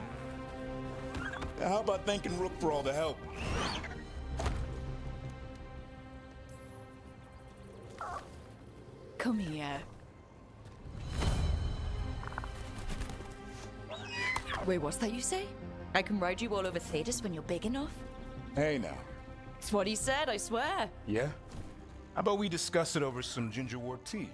S19: How about thanking Rook for all the help?
S7: Come here. Wait, what's that you say? I can ride you all over Thetis when you're big enough?
S19: Hey now.
S7: It's what he said, I swear.
S19: Yeah? How about we discuss it over some gingerwort tea?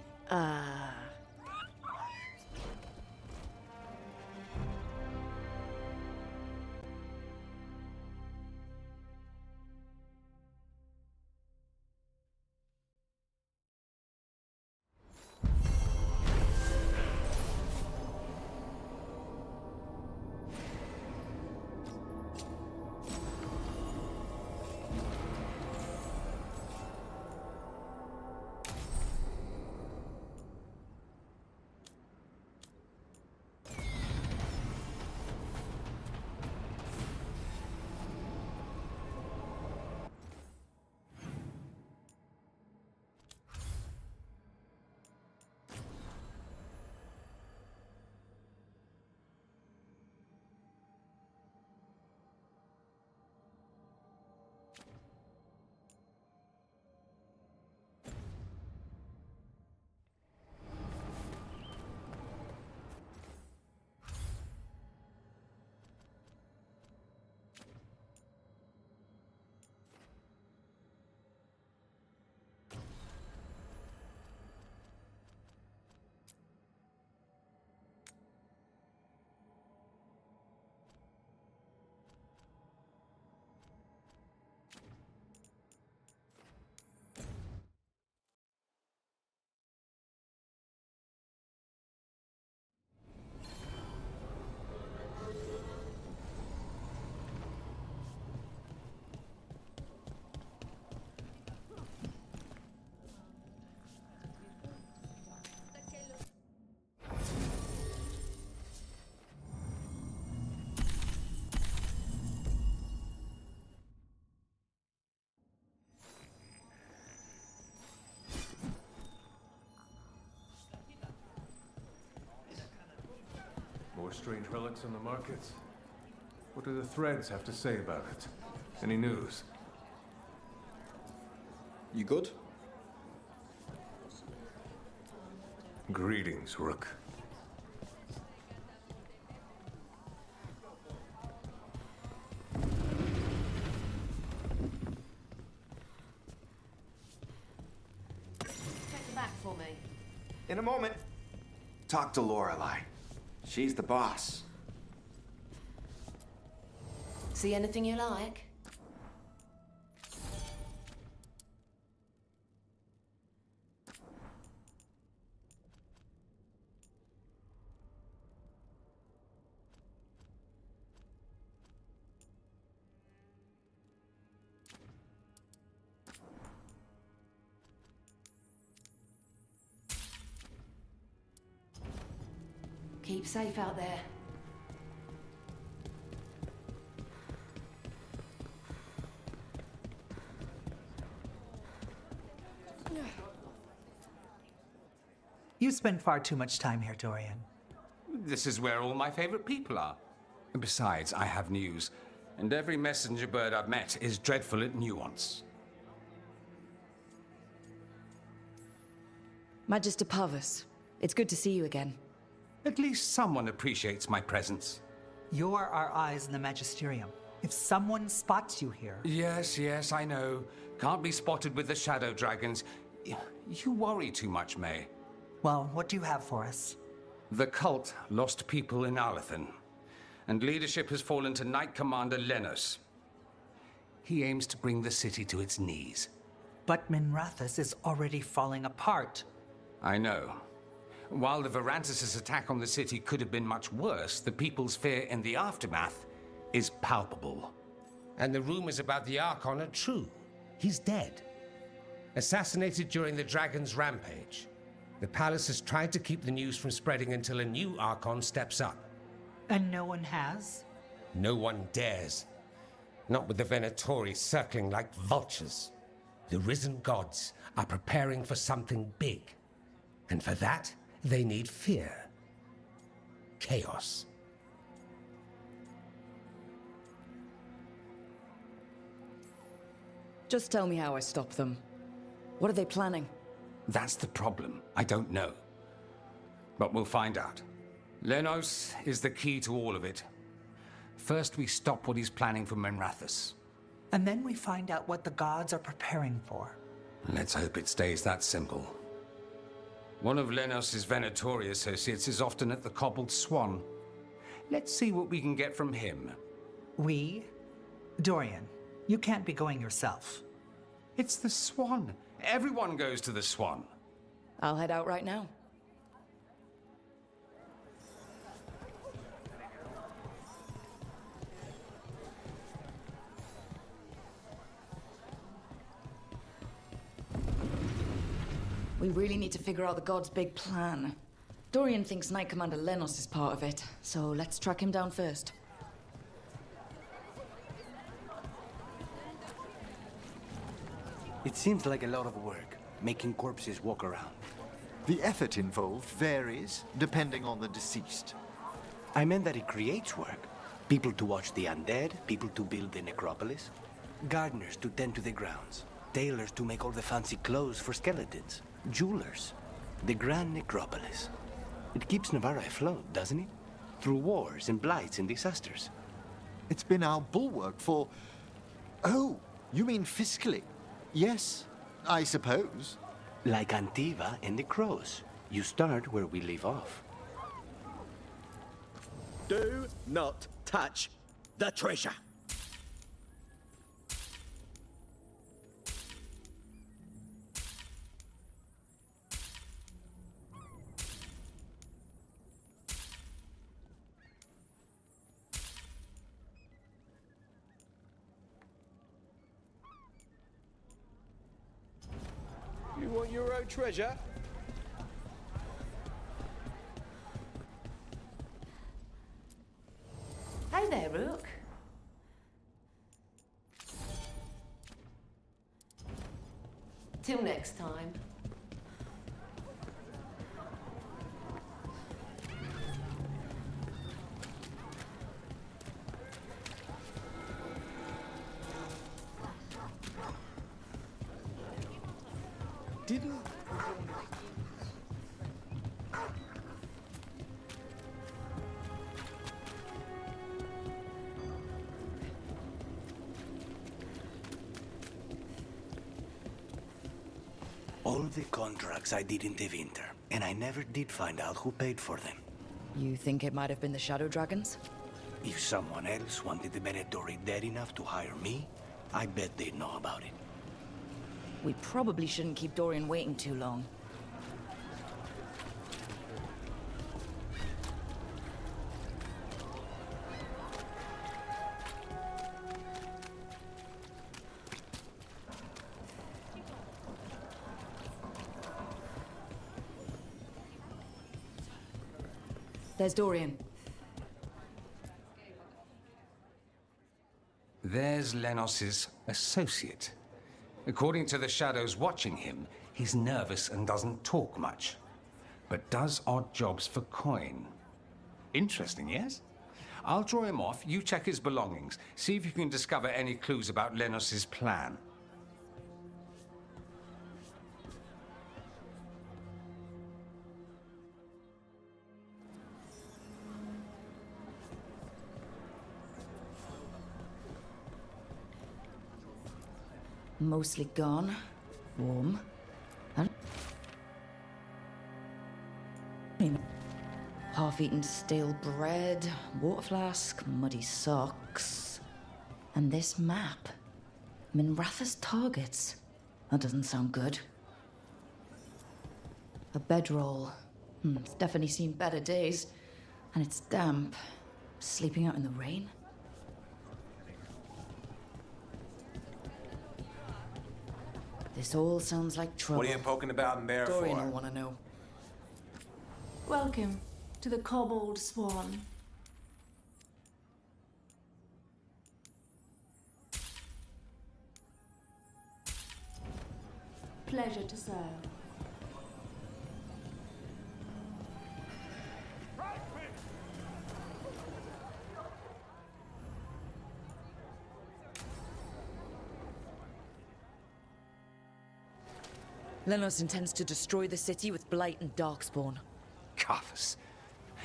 S16: More strange relics on the markets? What do the threads have to say about it? Any news?
S23: You good?
S16: Greetings, Rook.
S6: Check the back for me.
S23: In a moment. Talk to Lorelei. She's the boss.
S20: See anything you like?
S2: Keep safe out there.
S8: You spend far too much time here, Dorian.
S9: This is where all my favorite people are. And besides, I have news. And every messenger bird I've met is dreadful at nuance.
S7: Magister Parvus, it's good to see you again.
S9: At least someone appreciates my presence.
S8: You're our eyes in the Magisterium. If someone spots you here...
S9: Yes, I know. Can't be spotted with the shadow dragons. You worry too much, May.
S8: Well, what do you have for us?
S9: The cult lost people in Alathan, and leadership has fallen to Knight Commander Lenos. He aims to bring the city to its knees.
S8: But Minrathous is already falling apart.
S9: I know. While the Varantis' attack on the city could have been much worse, the people's fear in the aftermath is palpable.
S24: And the rumors about the Archon are true. He's dead. Assassinated during the Dragon's rampage. The palace has tried to keep the news from spreading until a new Archon steps up.
S8: And no one has?
S24: No one dares. Not with the Venatori circling like vultures. The risen gods are preparing for something big. And for that, they need fear. Chaos.
S7: Just tell me how I stop them. What are they planning?
S9: That's the problem. I don't know. But we'll find out. Lenos is the key to all of it. First, we stop what he's planning for Minrathous.
S8: And then we find out what the gods are preparing for.
S9: Let's hope it stays that simple. One of Lenos' Venatori associates is often at the Cobbled Swan. Let's see what we can get from him.
S8: We? Dorian, you can't be going yourself.
S9: It's the Swan. Everyone goes to the Swan.
S7: I'll head out right now. We really need to figure out the god's big plan. Dorian thinks Knight Commander Lenos is part of it, so let's track him down first.
S5: It seems like a lot of work, making corpses walk around.
S10: The effort involved varies, depending on the deceased.
S5: I meant that it creates work. People to watch the undead, people to build the necropolis, gardeners to tend to the grounds, tailors to make all the fancy clothes for skeletons, jewelers, the grand necropolis. It keeps Navarra afloat, doesn't it? Through wars and blights and disasters.
S10: It's been our bulwark for... Oh, you mean fiscally? Yes, I suppose.
S5: Like Antiva and the Crows. You start where we leave off.
S25: Do not touch the treasure. You want your own treasure?
S2: Hey there, Rook. Till next time.
S25: Didn't...
S5: All the contracts I did in the winter, and I never did find out who paid for them.
S7: You think it might have been the Shadow Dragons?
S5: If someone else wanted the Venatori dead enough to hire me, I bet they'd know about it.
S7: We probably shouldn't keep Dorian waiting too long. There's Dorian.
S9: There's Lenos's associate. According to the shadows watching him, he's nervous and doesn't talk much, but does odd jobs for coin. Interesting, yes? I'll draw him off, you check his belongings, see if you can discover any clues about Lenos's plan.
S7: Mostly gone. Warm. Half-eaten stale bread, water flask, muddy socks. And this map. Minratha's targets. That doesn't sound good. A bedroll. It's definitely seen better days. And it's damp. Sleeping out in the rain. This all sounds like trouble.
S1: What are you poking about in there
S7: Dorian
S1: for?
S7: will want to know.
S2: Welcome to the Cobbled Swan. Pleasure to serve.
S7: Lenos intends to destroy the city with Blight and Darkspawn.
S9: Carthus.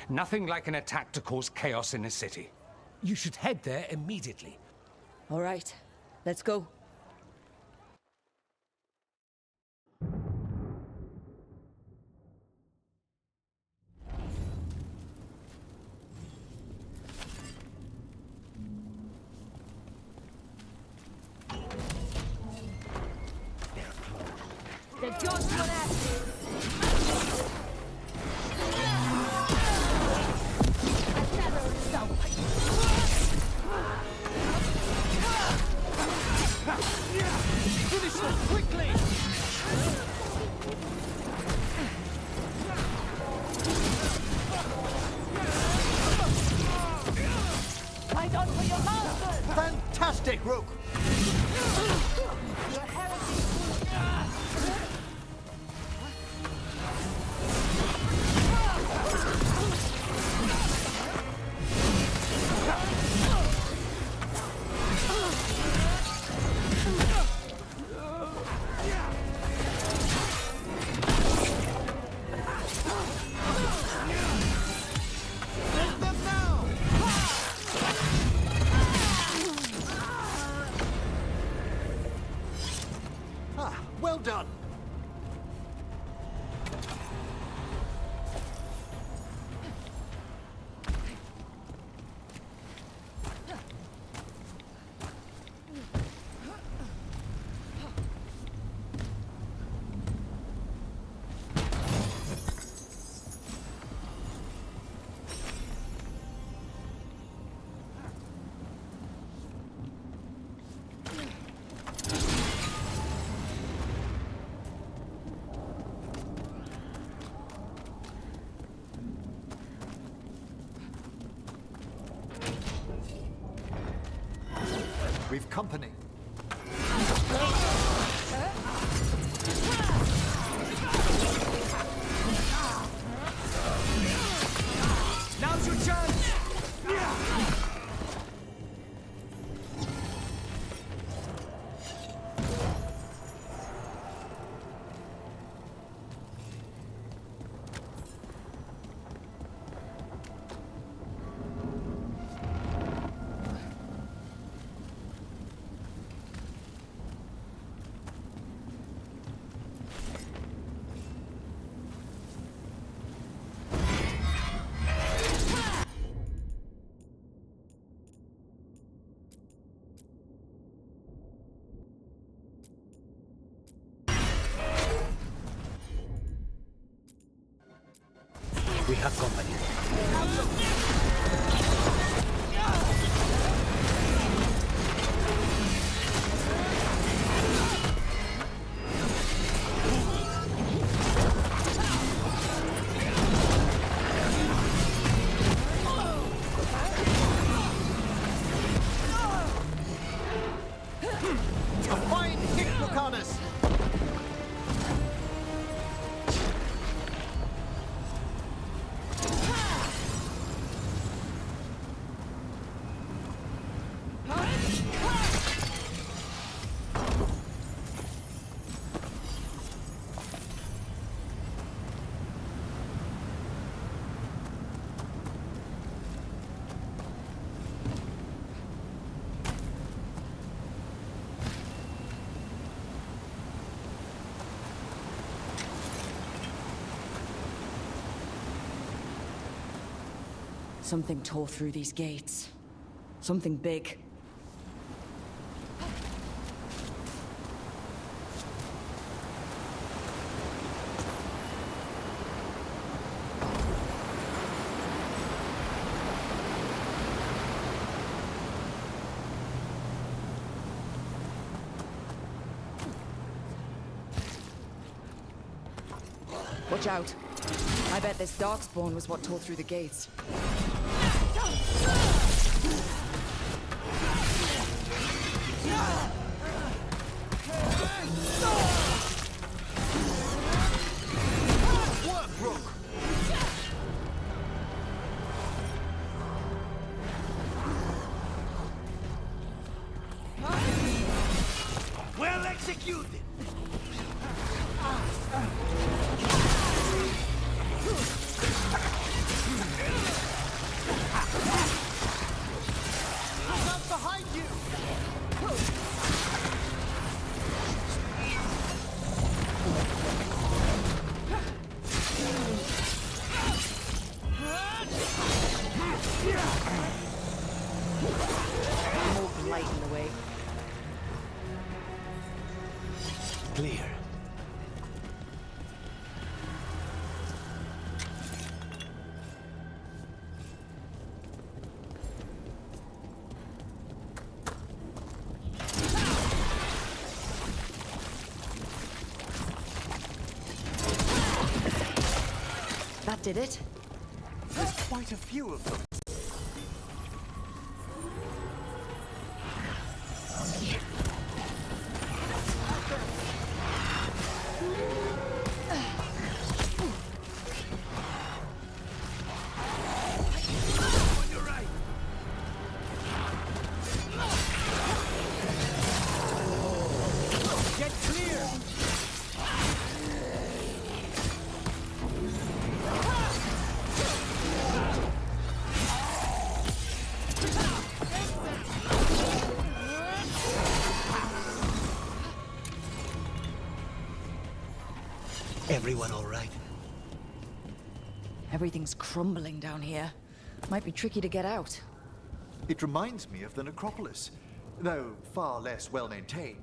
S9: Nothing like an attack to cause chaos in a city.
S24: You should head there immediately.
S7: All right, let's go.
S11: The gods will ask you. Finish them quickly! Fight on for your master!
S10: Fantastic, Rook!
S11: Your heresy!
S10: Well done! We've company.
S11: Now's your chance!
S5: We have company.
S7: Something tore through these gates. Something big. Watch out. I bet this darkspawn was what tore through the gates.
S25: Work, Rook! Well executed! Not behind you!
S7: More blight in the way.
S5: Clear.
S7: That did it.
S10: There's quite a few of them.
S25: Get clear!
S5: Everyone all right?
S7: Everything's crumbling down here. Might be tricky to get out.
S10: It reminds me of the necropolis, though far less well-maintained.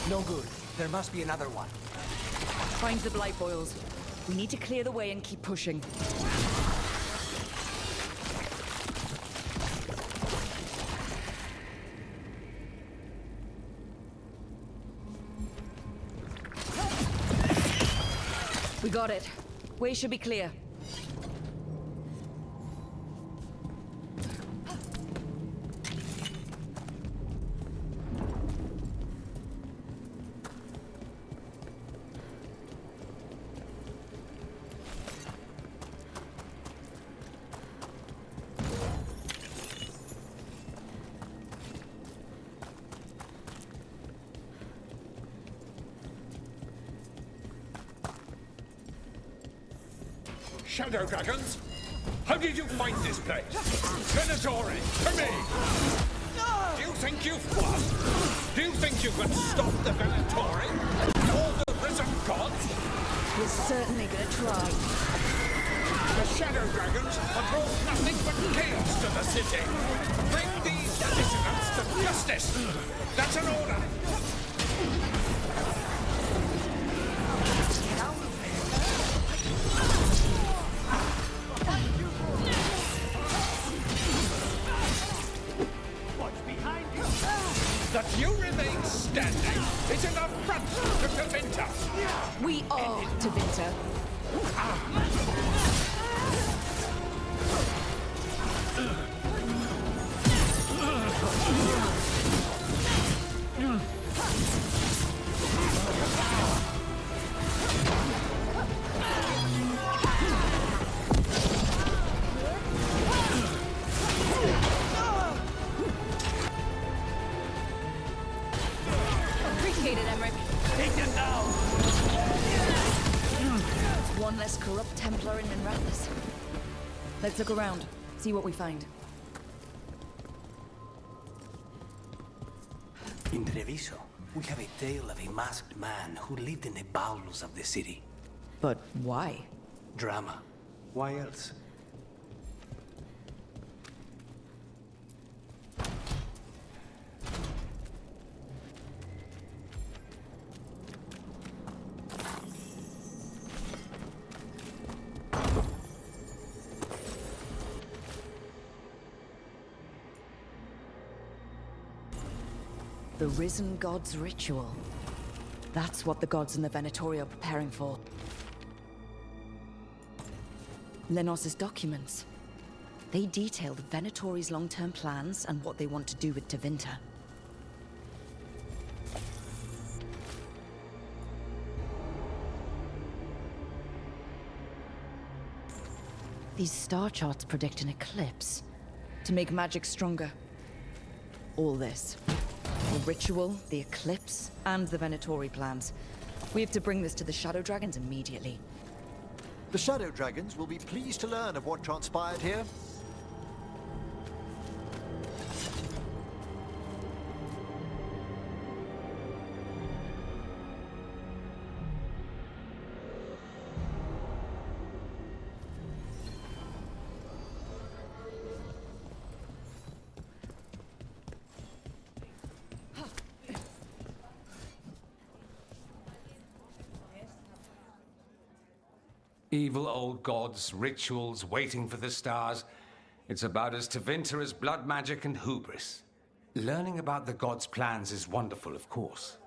S5: No good. There must be another one.
S7: Find the blight boils. We need to clear the way and keep pushing. We got it. Way should be clear.
S18: Shadow dragons? How did you find this place? Venatori, to me! Do you think you've won? Do you think you can stop the Venatori? Or the risen gods?
S7: We're certainly gonna try.
S18: The Shadow Dragons have brought nothing but chaos to the city. Bring these dissidents to justice. That's an order. That you remain standing is an affront to Tevinter.
S7: We are Tevinter. Appreciate it, Emmerich.
S25: Take it now!
S7: It's one less corrupt Templar in Minrathis. Let's look around, see what we find.
S5: Intreviso. We have a tale of a masked man who lived in the bowels of the city.
S7: But why?
S5: Drama. Why else?
S7: The Risen God's ritual. That's what the gods in the Venatori are preparing for. Lenos's documents. They detail the Venatori's long-term plans and what they want to do with Tevinter. These star charts predict an eclipse to make magic stronger. All this. The ritual, the eclipse, and the Venatori plans. We have to bring this to the Shadow Dragons immediately.
S10: The Shadow Dragons will be pleased to learn of what transpired here.
S9: Evil old gods, rituals, waiting for the stars. It's about as Tevinter as blood magic and hubris. Learning about the gods' plans is wonderful, of course.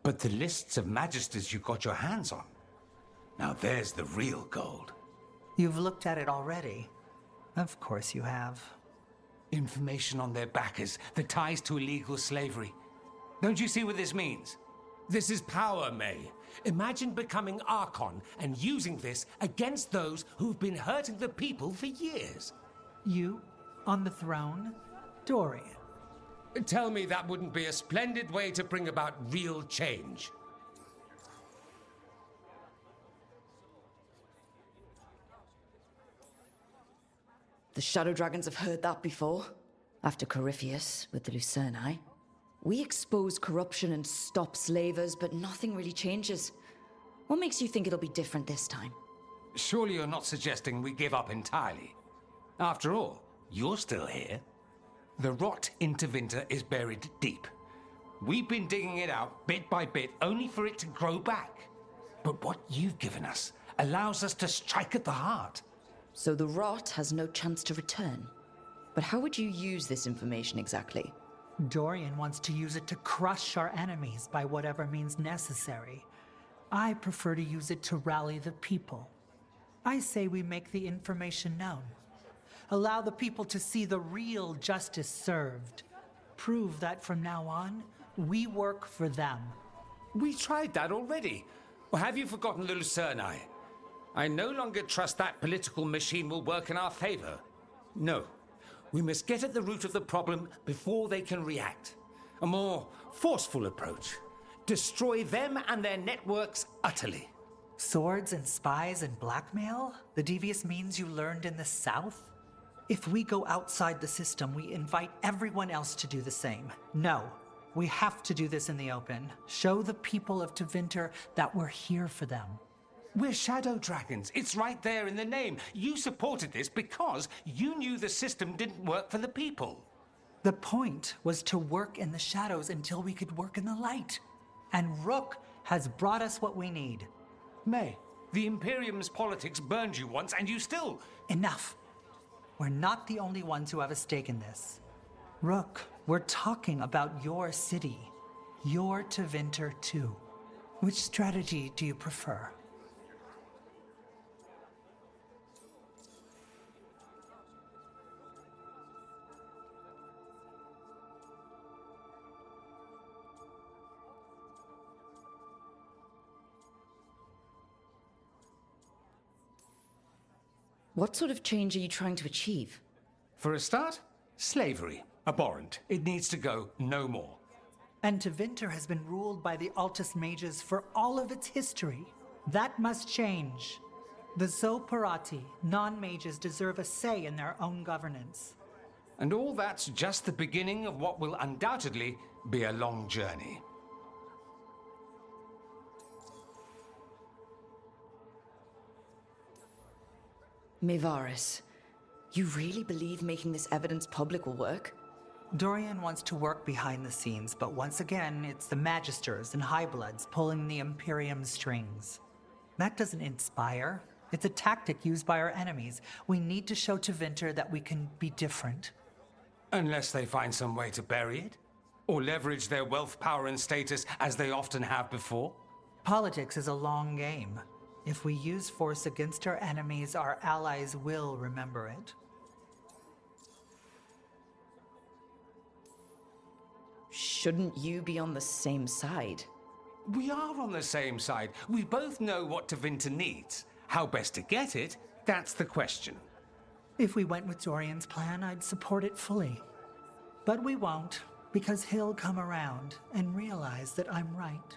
S9: But the lists of magisters you got your hands on, now there's the real gold.
S8: You've looked at it already. Of course you have.
S9: Information on their backers, the ties to illegal slavery. Don't you see what this means?
S24: This is power, May. Imagine becoming Archon and using this against those who've been hurting the people for years.
S8: You, on the throne? Dorian.
S24: Tell me that wouldn't be a splendid way to bring about real change.
S7: The Shadow Dragons have heard that before. After Corypheus, with the Lucerni. We expose corruption and stop slavers, but nothing really changes. What makes you think it'll be different this time?
S9: Surely you're not suggesting we give up entirely. After all, you're still here. The rot in Tevinter is buried deep. We've been digging it out bit by bit, only for it to grow back. But what you've given us allows us to strike at the heart.
S7: So the rot has no chance to return. But how would you use this information exactly?
S8: Dorian wants to use it to crush our enemies by whatever means necessary. I prefer to use it to rally the people. I say we make the information known. Allow the people to see the real justice served. Prove that from now on, we work for them.
S9: We tried that already. Or have you forgotten the Lucerni? I no longer trust that political machine will work in our favor. No. We must get at the root of the problem before they can react. A more forceful approach. Destroy them and their networks utterly.
S8: Swords and spies and blackmail? The devious means you learned in the South? If we go outside the system, we invite everyone else to do the same. No, we have to do this in the open. Show the people of Tevinter that we're here for them.
S9: We're Shadow Dragons. It's right there in the name. You supported this because you knew the system didn't work for the people.
S8: The point was to work in the shadows until we could work in the light. And Rook has brought us what we need.
S9: May, the Imperium's politics burned you once and you still...
S8: Enough. We're not the only ones who have a stake in this. Rook, we're talking about your city. Your Tevinter too. Which strategy do you prefer?
S7: What sort of change are you trying to achieve?
S9: For a start, slavery. Abhorrent. It needs to go no more.
S8: And Tevinter has been ruled by the Altus Mages for all of its history. That must change. The Zoparati, non-mages, deserve a say in their own governance.
S9: And all that's just the beginning of what will undoubtedly be a long journey.
S7: Mevaris, you really believe making this evidence public will work?
S8: Dorian wants to work behind the scenes, but once again, it's the Magisters and Highbloods pulling the Imperium's strings. That doesn't inspire. It's a tactic used by our enemies. We need to show to Winter that we can be different.
S9: Unless they find some way to bury it? Or leverage their wealth, power, and status as they often have before?
S8: Politics is a long game. If we use force against our enemies, our allies will remember it.
S7: Shouldn't you be on the same side?
S9: We are on the same side. We both know what Tevinter needs. How best to get it, that's the question.
S8: If we went with Dorian's plan, I'd support it fully. But we won't, because he'll come around and realize that I'm right.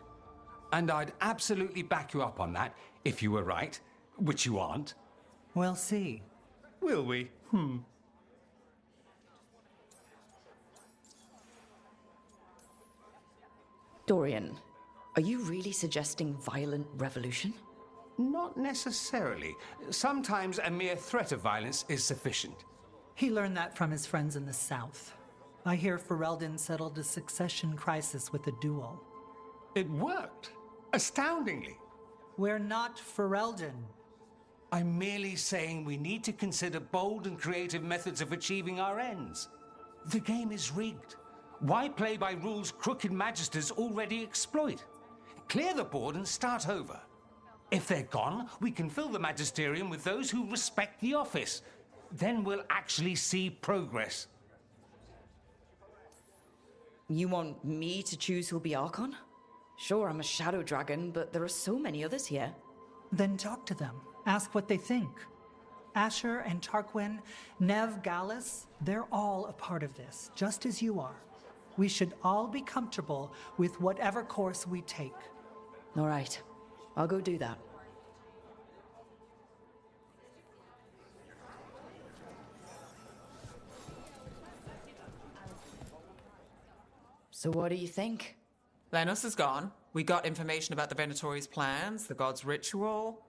S9: And I'd absolutely back you up on that, if you were right, which you aren't.
S8: We'll see.
S9: Will we?
S7: Dorian, are you really suggesting violent revolution?
S9: Not necessarily. Sometimes a mere threat of violence is sufficient.
S8: He learned that from his friends in the south. I hear Ferelden settled a succession crisis with a duel.
S9: It worked. Astoundingly.
S8: We're not Ferelden.
S9: I'm merely saying we need to consider bold and creative methods of achieving our ends. The game is rigged. Why play by rules crooked magisters already exploit? Clear the board and start over. If they're gone, we can fill the magisterium with those who respect the office. Then we'll actually see progress.
S7: You want me to choose who'll be Archon? Sure, I'm a shadow dragon, but there are so many others here.
S8: Then talk to them. Ask what they think. Asher and Tarquin, Nev, Gallus, they're all a part of this, just as you are. We should all be comfortable with whatever course we take.
S7: All right. I'll go do that. So what do you think?
S1: Lenos is gone. We got information about the Venatori's plans, the god's ritual.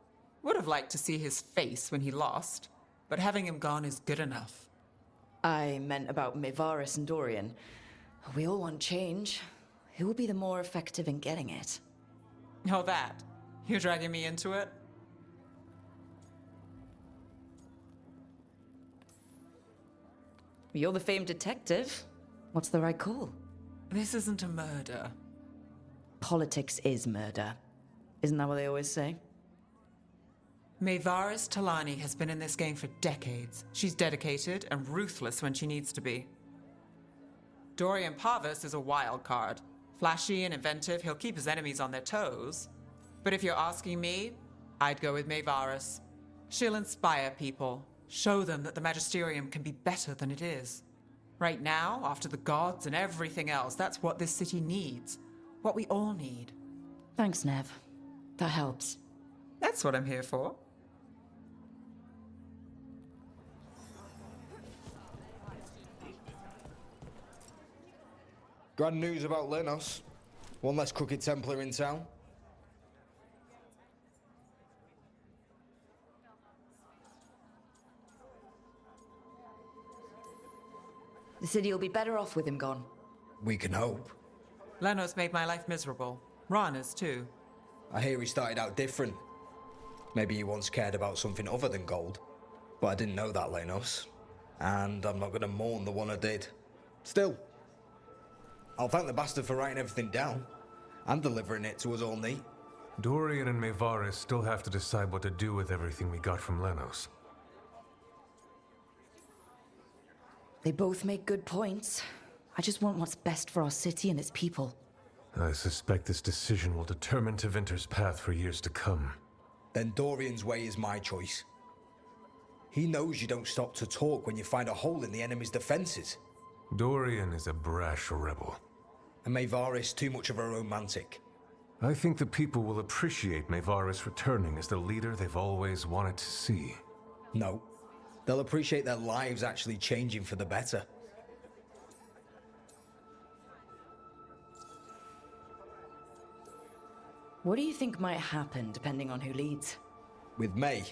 S1: Would have liked to see his face when he lost, but having him gone is good enough.
S7: I meant about Mevaris and Dorian. We all want change. Who will be the more effective in getting it?
S1: Oh, that. You're dragging me into it?
S7: You're the famed detective. What's the right call?
S1: This isn't a murder.
S7: Politics is murder. Isn't that what they always say?
S1: Mevaris Talani has been in this game for decades. She's dedicated and ruthless when she needs to be. Dorian Parvis is a wild card. Flashy and inventive, he'll keep his enemies on their toes. But if you're asking me, I'd go with Mevaris. She'll inspire people, show them that the Magisterium can be better than it is. Right now, after the gods and everything else, that's what this city needs. What we all need.
S7: Thanks, Nev. That helps.
S1: That's what I'm here for.
S4: Grand news about Lenos. One less crooked Templar in town.
S7: The city will be better off with him gone.
S4: We can hope.
S1: Lenos made my life miserable. Rana's too.
S4: I hear he started out different. Maybe he once cared about something other than gold. But I didn't know that, Lenos. And I'm not gonna mourn the one I did. Still, I'll thank the bastard for writing everything down. And delivering it to us all neat.
S16: Dorian and Mevaris still have to decide what to do with everything we got from Lenos.
S7: They both make good points. I just want what's best for our city and its people.
S16: I suspect this decision will determine Tevinter's path for years to come.
S4: Then Dorian's way is my choice. He knows you don't stop to talk when you find a hole in the enemy's defenses.
S16: Dorian is a brash rebel.
S4: And Mevaris too much of a romantic.
S16: I think the people will appreciate Mevaris returning as the leader they've always wanted to see.
S4: No. They'll appreciate their lives actually changing for the better.
S7: What do you think might happen depending on who leads?
S4: With May,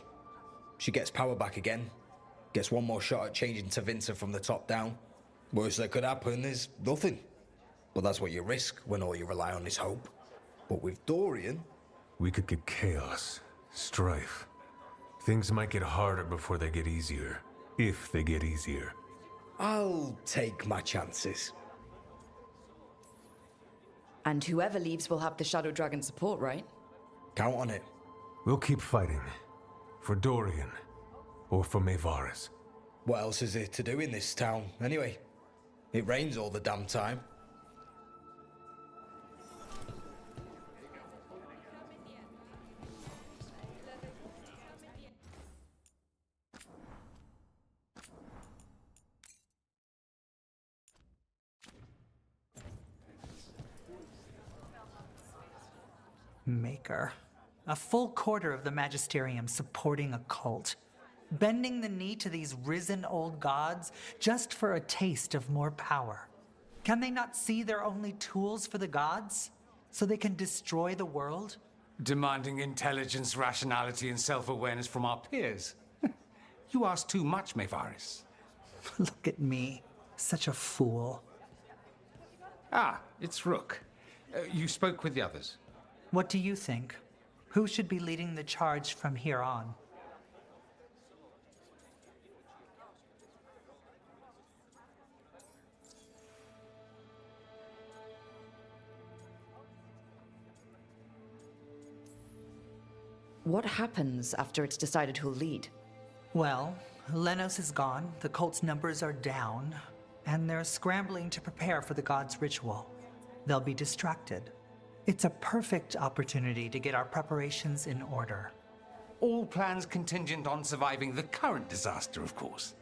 S4: She gets power back again. Gets one more shot at changing Tevinter from the top down. Worst that could happen is nothing. But that's what you risk when all you rely on is hope. But with Dorian...
S16: We could get chaos, strife. Things might get harder before they get easier. If they get easier.
S4: I'll take my chances.
S7: And whoever leaves will have the Shadow Dragon support, right?
S4: Count on it.
S16: We'll keep fighting. For Dorian. Or for Maevaris.
S4: What else is there to do in this town, anyway? It rains all the damn time.
S8: Maker. A full quarter of the Magisterium supporting a cult. Bending the knee to these risen old gods just for a taste of more power. Can they not see they're only tools for the gods? So they can destroy the world?
S9: Demanding intelligence, rationality, and self-awareness from our peers. You ask too much, Maevaris.
S8: Look at me. Such a fool.
S9: Ah, it's Rook. You spoke with the others.
S8: What do you think? Who should be leading the charge from here on?
S7: What happens after it's decided who'll lead?
S8: Well, Lenos is gone, the cult's numbers are down, and they're scrambling to prepare for the god's ritual. They'll be distracted. It's a perfect opportunity to get our preparations in order.
S9: All plans contingent on surviving the current disaster, of course.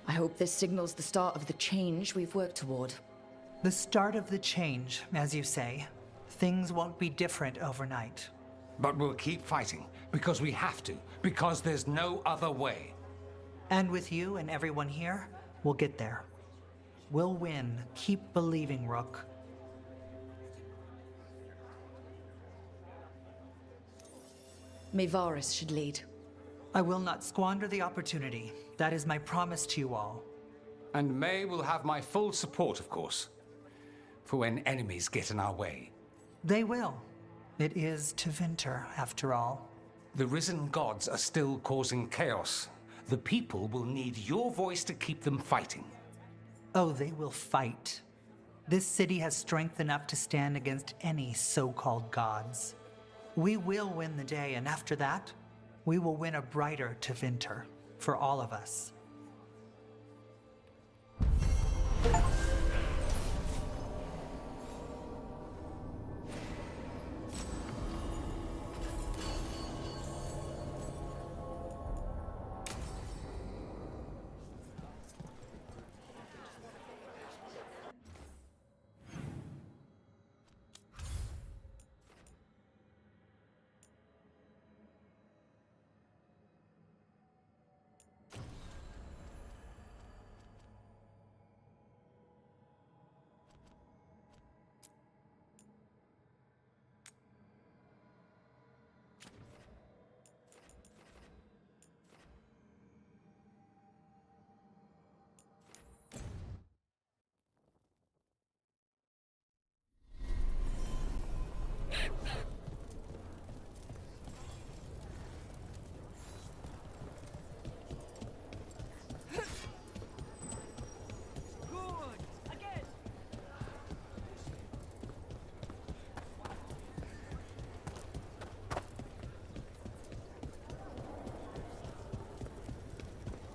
S7: I hope this signals the start of the change we've worked toward.
S8: The start of the change, as you say. Things won't be different overnight.
S9: But we'll keep fighting, because we have to, because there's no other way.
S8: And with you and everyone here, we'll get there. We'll win. Keep believing, Rook.
S7: Maevaris should lead.
S8: I will not squander the opportunity. That is my promise to you all.
S9: And May will have my full support, of course. For when enemies get in our way.
S8: They will. It is Tevinter, after all.
S9: The risen gods are still causing chaos. The people will need your voice to keep them fighting.
S8: Oh, they will fight. This city has strength enough to stand against any so-called gods. We will win the day, and after that, we will win a brighter Tevinter for all of us.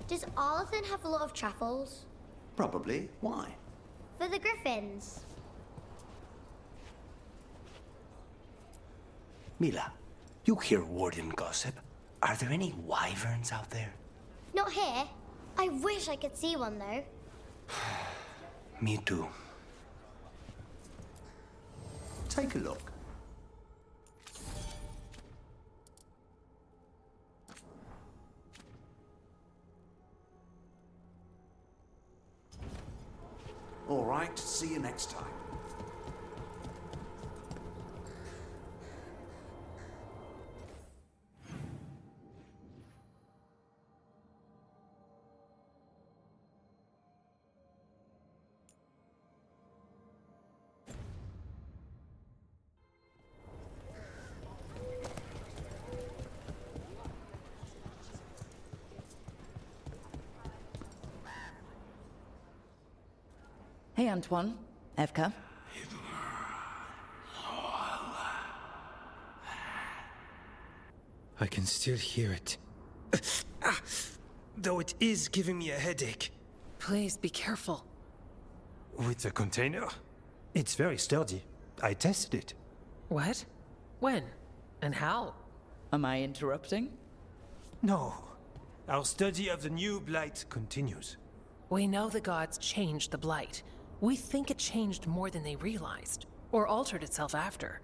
S12: Does Arlathan have a lot of truffles?
S23: Probably. Why?
S12: For the griffins.
S5: Mila, you hear warden gossip. Are there any wyverns out there?
S12: Not here. I wish I could see one, though.
S5: Me too.
S23: Take a look. All right, see you next time.
S7: Hey, Antoine. Evka.
S3: I can still hear it. Though it is giving me a headache.
S20: Please be careful.
S16: With the container? It's very sturdy. I tested it.
S20: What? When? And how?
S7: Am I interrupting?
S16: No. Our study of the new Blight continues.
S20: We know the gods changed the Blight. We think it changed more than they realized, or altered itself after.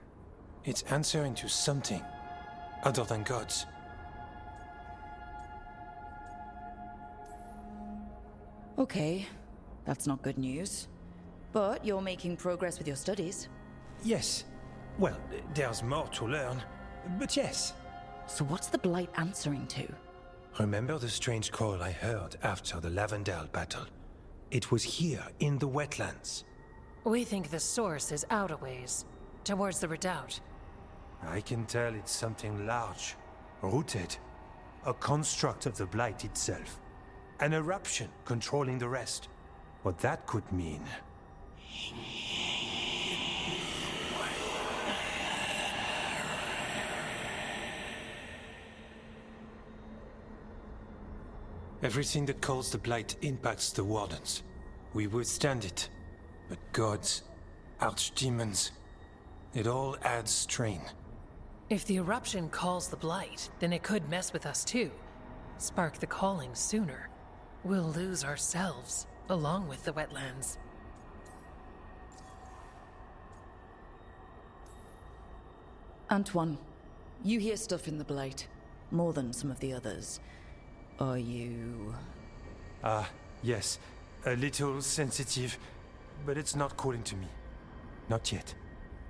S16: It's answering to something other than gods.
S7: Okay, that's not good news. But you're making progress with your studies.
S16: Yes. Well, there's more to learn, but yes.
S7: So what's the Blight answering to?
S16: Remember the strange call I heard after the Lavendale battle? It was here, in the wetlands.
S20: We think the source is out a ways, towards the redoubt.
S16: I can tell it's something large, rooted. A construct of the Blight itself. An eruption controlling the rest. What that could mean. Everything that calls the Blight impacts the Wardens. We withstand it. But gods, archdemons, it all adds strain.
S20: If the eruption calls the Blight, then it could mess with us too. Spark the calling sooner. We'll lose ourselves, along with the wetlands.
S7: Antoine, you hear stuff in the Blight. More than some of the others. Are you...
S16: Yes. A little sensitive, but it's not calling to me. Not yet.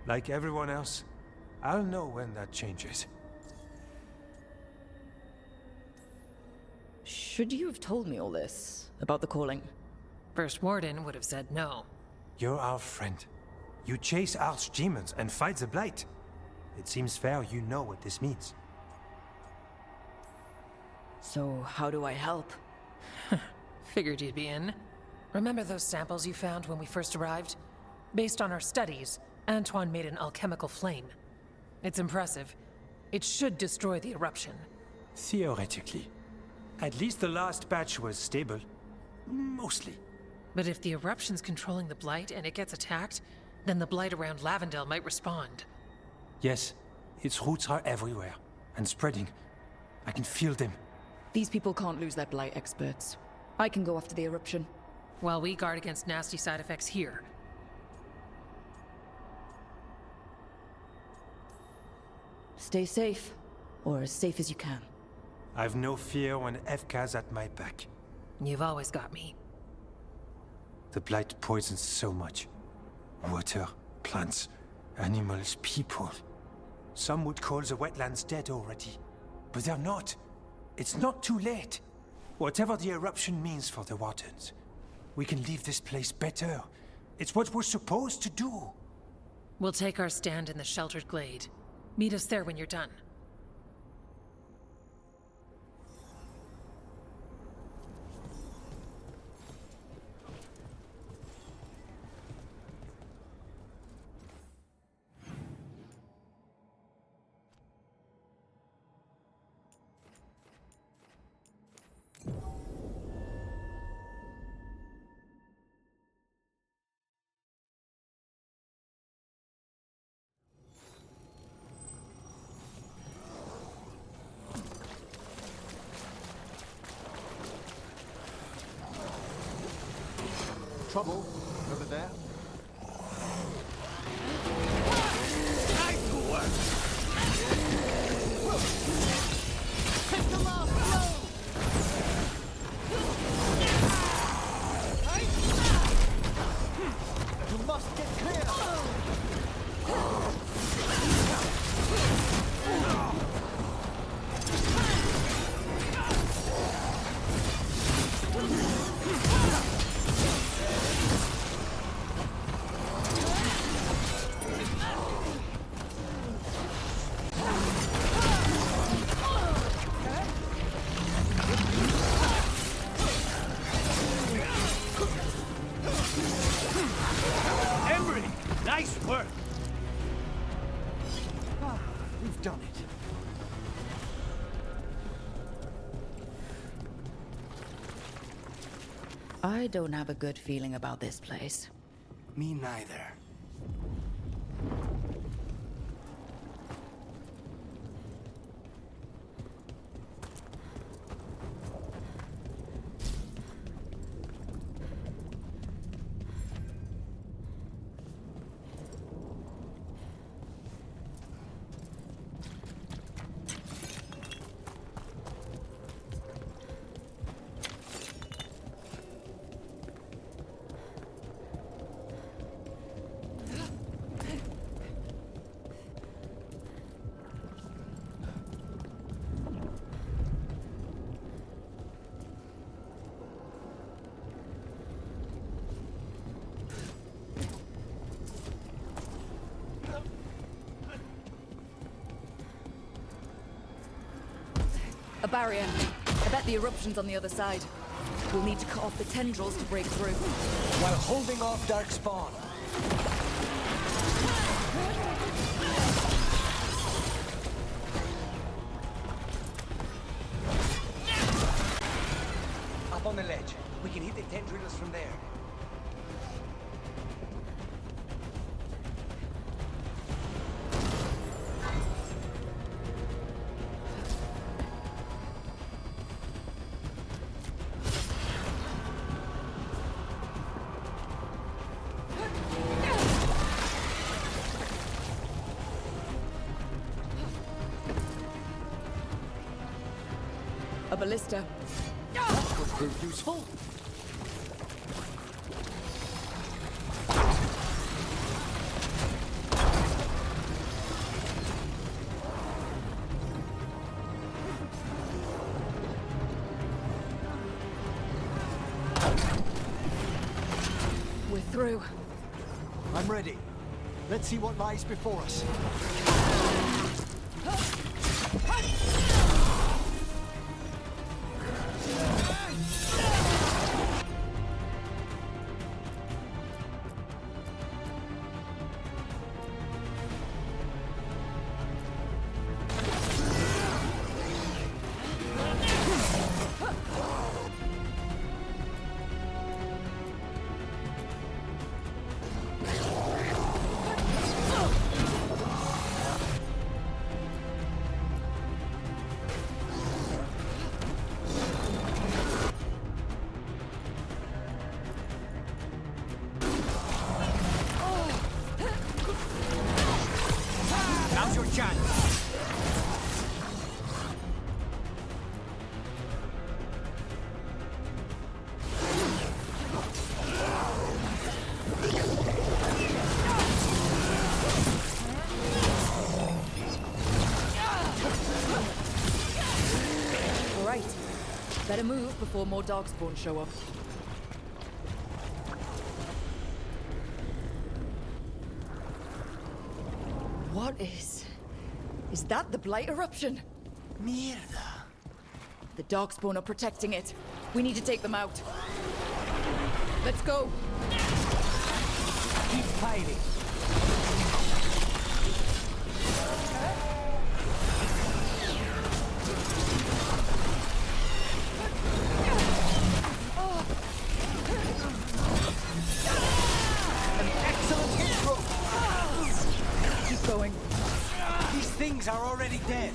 S16: Like everyone else, I'll know when that changes.
S7: Should you have told me all this? About the calling?
S20: First Warden would have said no.
S16: You're our friend. You chase archdemons and fight the Blight. It seems fair you know what this means.
S7: So, how do I help?
S20: Figured you'd be in. Remember those samples you found when we first arrived? Based on our studies, Antoine made an alchemical flame. It's impressive. It should destroy the eruption.
S16: Theoretically. At least the last batch was stable. Mostly.
S20: But if the eruption's controlling the Blight and it gets attacked, then the Blight around Lavendale might respond.
S16: Yes, its roots are everywhere. And spreading. I can feel them.
S7: These people can't lose their Blight experts. I can go after the eruption.
S20: While we guard against nasty side effects here.
S7: Stay safe. Or as safe as you can.
S16: I've no fear when Evka's at my back.
S20: You've always got me.
S16: The Blight poisons so much. Water, plants, animals, people. Some would call the wetlands dead already. But they're not. It's not too late. Whatever the eruption means for the Wardens, we can leave this place better. It's what we're supposed to do.
S20: We'll take our stand in the sheltered glade. Meet us there when you're done.
S10: Trouble over there?
S11: Nice work! Hit the last blow! You must get clear!
S7: I don't have a good feeling about this place.
S5: Me neither.
S7: A barrier. I bet the eruption's on the other side. We'll need to cut off the tendrils to break through.
S5: While holding off Darkspawn. Up on the ledge. We can hit the tendrils from there.
S7: A ballista.
S5: That could prove useful.
S7: We're through.
S10: I'm ready. Let's see what lies before us.
S5: Now's your chance.
S7: All right. Better move before more Darkspawn show up. What is... Is that the Blight eruption?
S5: Mierda.
S7: The Darkspawn are protecting it. We need to take them out. Let's go.
S5: Keep fighting. An excellent hit, Rook.
S7: Keep going.
S5: These things are already dead.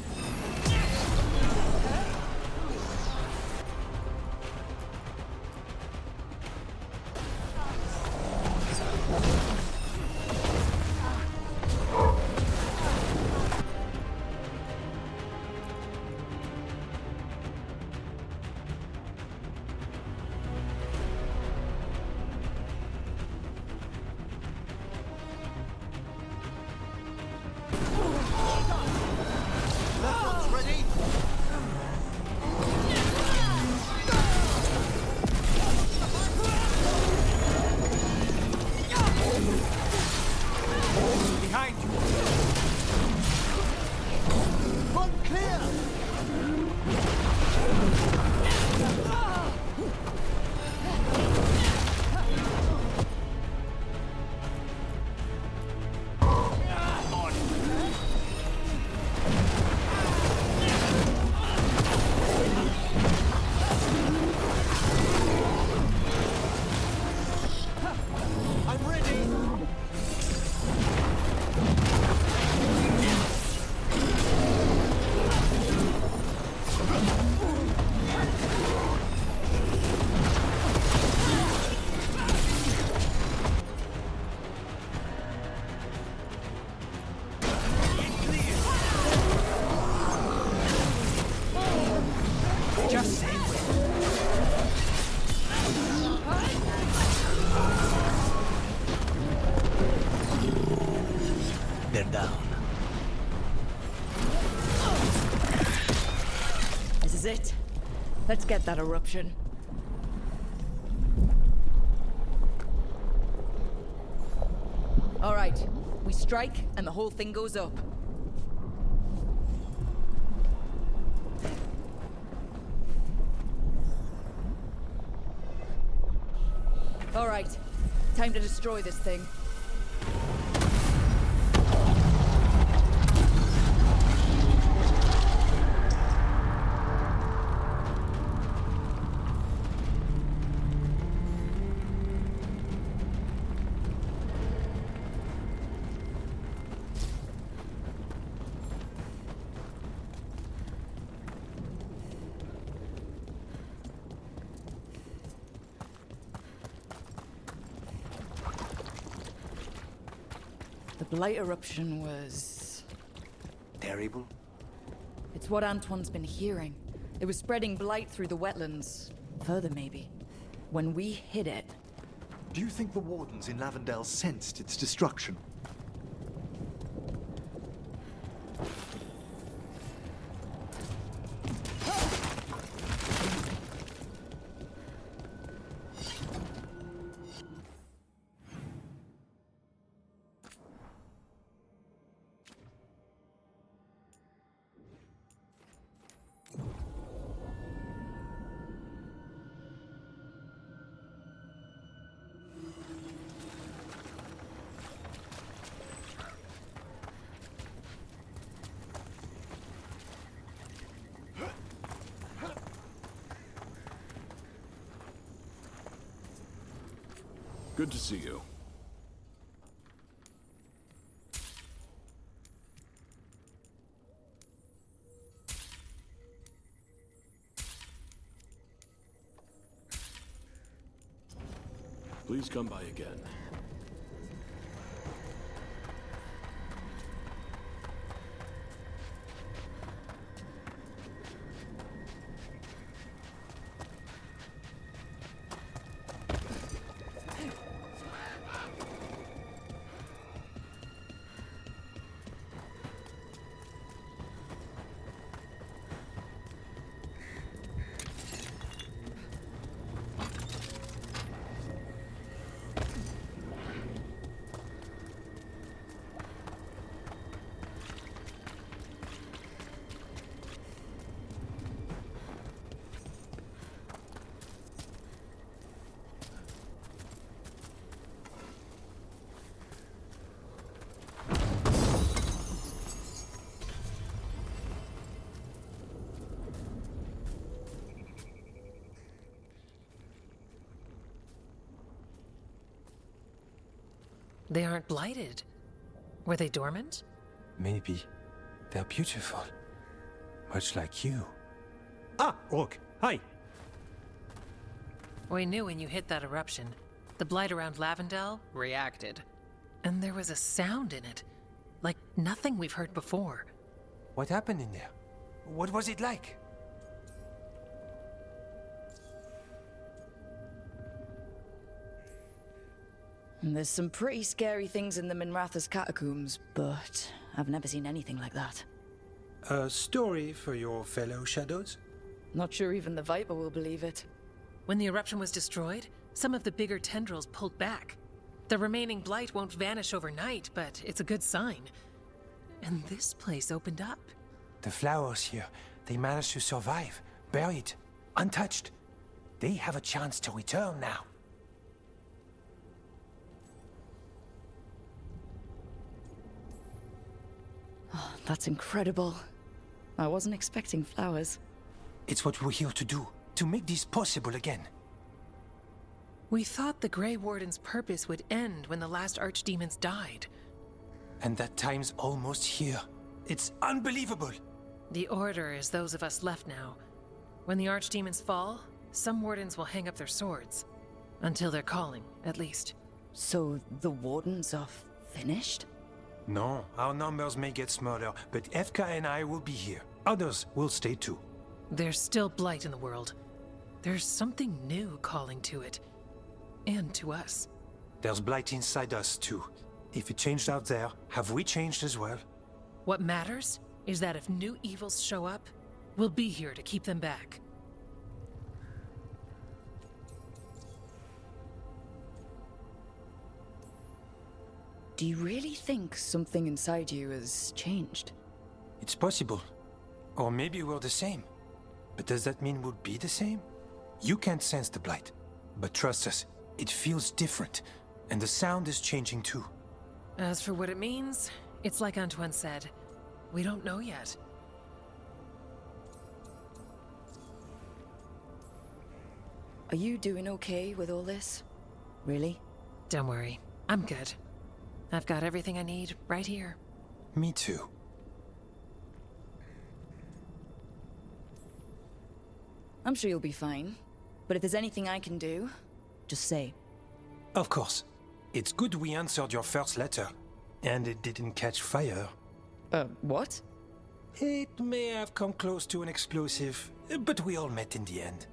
S7: Let's get that eruption. All right, we strike and the whole thing goes up. All right, time to destroy this thing. The Blight eruption was...
S5: terrible?
S7: It's what Antoine's been hearing. It was spreading blight through the wetlands. Further, maybe. When we hit it...
S10: Do you think the Wardens in Lavendale sensed its destruction?
S18: Good to see you. Please come by again.
S20: They aren't blighted. Were they dormant?
S16: Maybe. They're beautiful. Much like you.
S3: Ah, Rook. Hi.
S20: We knew when you hit that eruption. The blight around Lavendale reacted. And there was a sound in it. Like nothing we've heard before.
S16: What happened in there? What was it like?
S7: There's some pretty scary things in the Minratha's catacombs, but I've never seen anything like that.
S16: A story for your fellow shadows?
S7: Not sure even the Viper will believe it.
S20: When the eruption was destroyed, some of the bigger tendrils pulled back. The remaining blight won't vanish overnight, but it's a good sign. And this place opened up.
S16: The flowers here, they managed to survive, buried, untouched. They have a chance to return now.
S7: Oh, that's incredible. I wasn't expecting flowers.
S16: It's what we're here to do, to make this possible again.
S20: We thought the Grey Warden's purpose would end when the last archdemons died.
S16: And that time's almost here. It's unbelievable!
S20: The Order is those of us left now. When the archdemons fall, some wardens will hang up their swords. Until they're calling, at least.
S7: So the Wardens are finished?
S16: No, our numbers may get smaller, but Efka and I will be here. Others will stay too.
S20: There's still blight in the world. There's something new calling to it. And to us.
S16: There's blight inside us too. If it changed out there, have we changed as well?
S20: What matters is that if new evils show up, we'll be here to keep them back.
S7: Do you really think something inside you has changed?
S16: It's possible. Or maybe we're the same. But does that mean we'll be the same? You can't sense the blight. But trust us, it feels different. And the sound is changing too.
S20: As for what it means, it's like Antoine said. We don't know yet.
S7: Are you doing okay with all this? Really?
S20: Don't worry. I'm good. I've got everything I need right here.
S16: Me too.
S7: I'm sure you'll be fine. But if there's anything I can do, just say.
S16: Of course. It's good we answered your first letter. And it didn't catch fire.
S7: What?
S16: It may have come close to an explosive, but we all met in the end.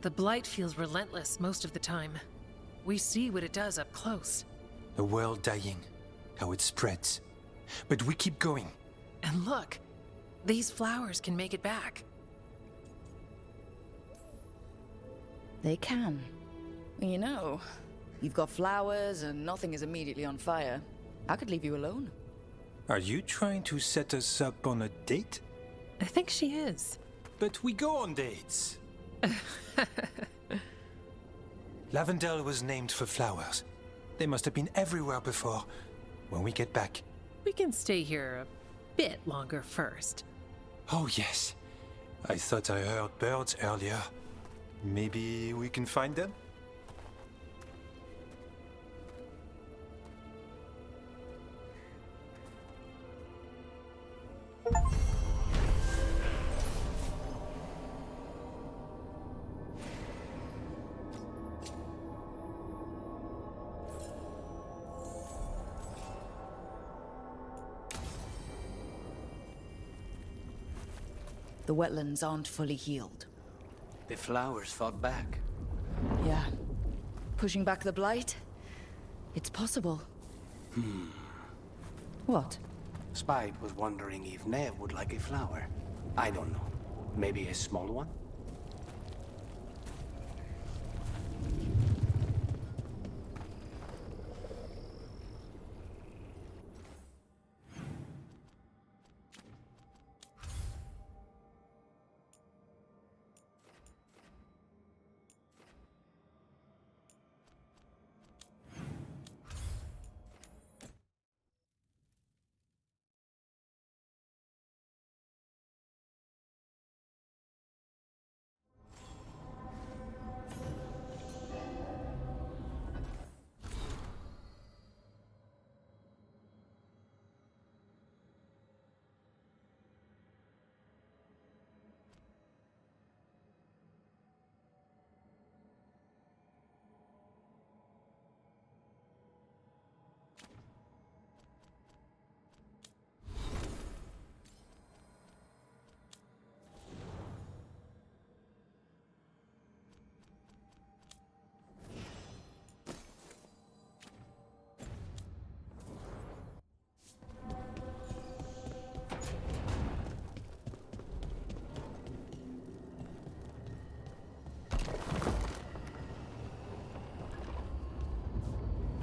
S20: The blight feels relentless most of the time. We see what it does up close.
S16: The world dying, how it spreads. But we keep going.
S20: And look, these flowers can make it back.
S7: They can. You know, you've got flowers and nothing is immediately on fire. I could leave you alone.
S16: Are you trying to set us up on a date?
S20: I think she is.
S16: But we go on dates. Lavendel was named for flowers. They must have been everywhere before. When we get back...
S20: We can stay here a bit longer first.
S16: Oh yes. I thought I heard birds earlier. Maybe we can find them?
S7: The wetlands aren't fully healed.
S5: The flowers fought back.
S7: Yeah. Pushing back the blight? It's possible. What?
S5: Spike was wondering if Nev would like a flower. I don't know. Maybe a small one?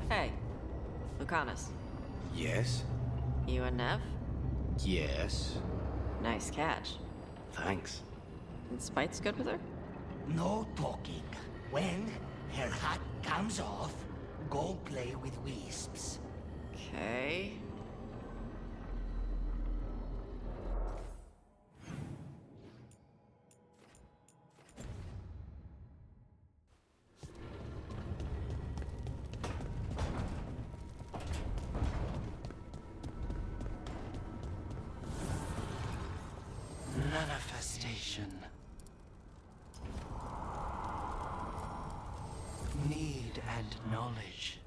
S6: Hey, Lucanus.
S5: Yes?
S6: You and Nev?
S5: Yes.
S6: Nice catch.
S5: Thanks.
S6: And Spite's good with her?
S13: No talking. When her hat comes off, go play with wisps.
S6: Okay.
S5: Manifestation. Need and knowledge.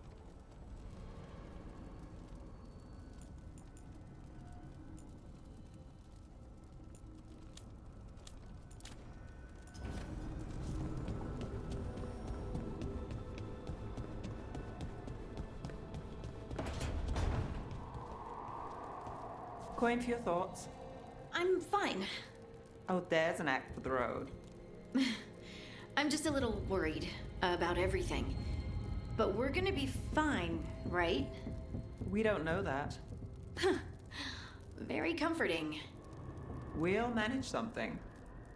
S1: Coin for your thoughts.
S14: I'm fine.
S1: Oh, there's an act for the road.
S14: I'm just a little worried about everything. But we're gonna be fine, right?
S1: We don't know that.
S14: Very comforting.
S1: We'll manage something.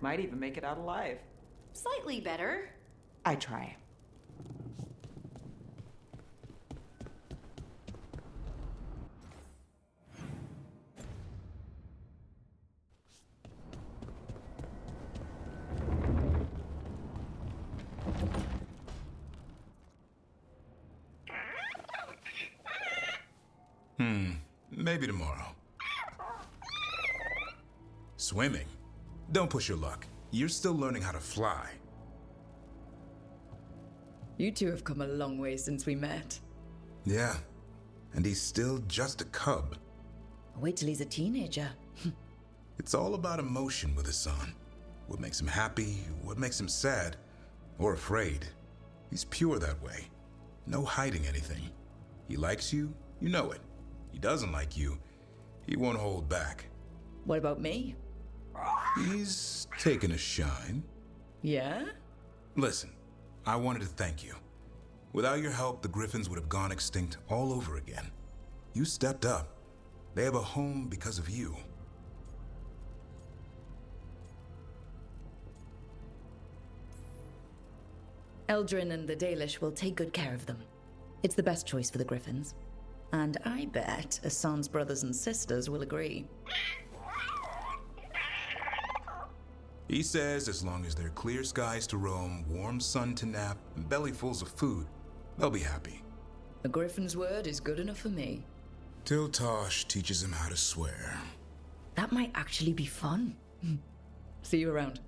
S1: Might even make it out alive.
S14: Slightly better.
S1: I try.
S15: Maybe tomorrow. Swimming? Don't push your luck. You're still learning how to fly.
S7: You two have come a long way since we met.
S15: Yeah, and he's still just a cub.
S7: Wait till he's a teenager.
S15: It's all about emotion with his son. What makes him happy, what makes him sad, or afraid. He's pure that way. No hiding anything. He likes you, you know it. He doesn't like you, he won't hold back.
S7: What about me?
S15: He's taken a shine.
S7: Yeah?
S15: Listen, I wanted to thank you. Without your help, the Griffins would have gone extinct all over again. You stepped up. They have a home because of you.
S7: Eldrin and the Dalish will take good care of them. It's the best choice for the Griffins. And I bet Asan's brothers and sisters will agree.
S15: He says as long as there are clear skies to roam, warm sun to nap, and bellyfuls of food, they'll be happy.
S7: A Griffin's word is good enough for me.
S15: Till Tosh teaches him how to swear.
S7: That might actually be fun. See you around.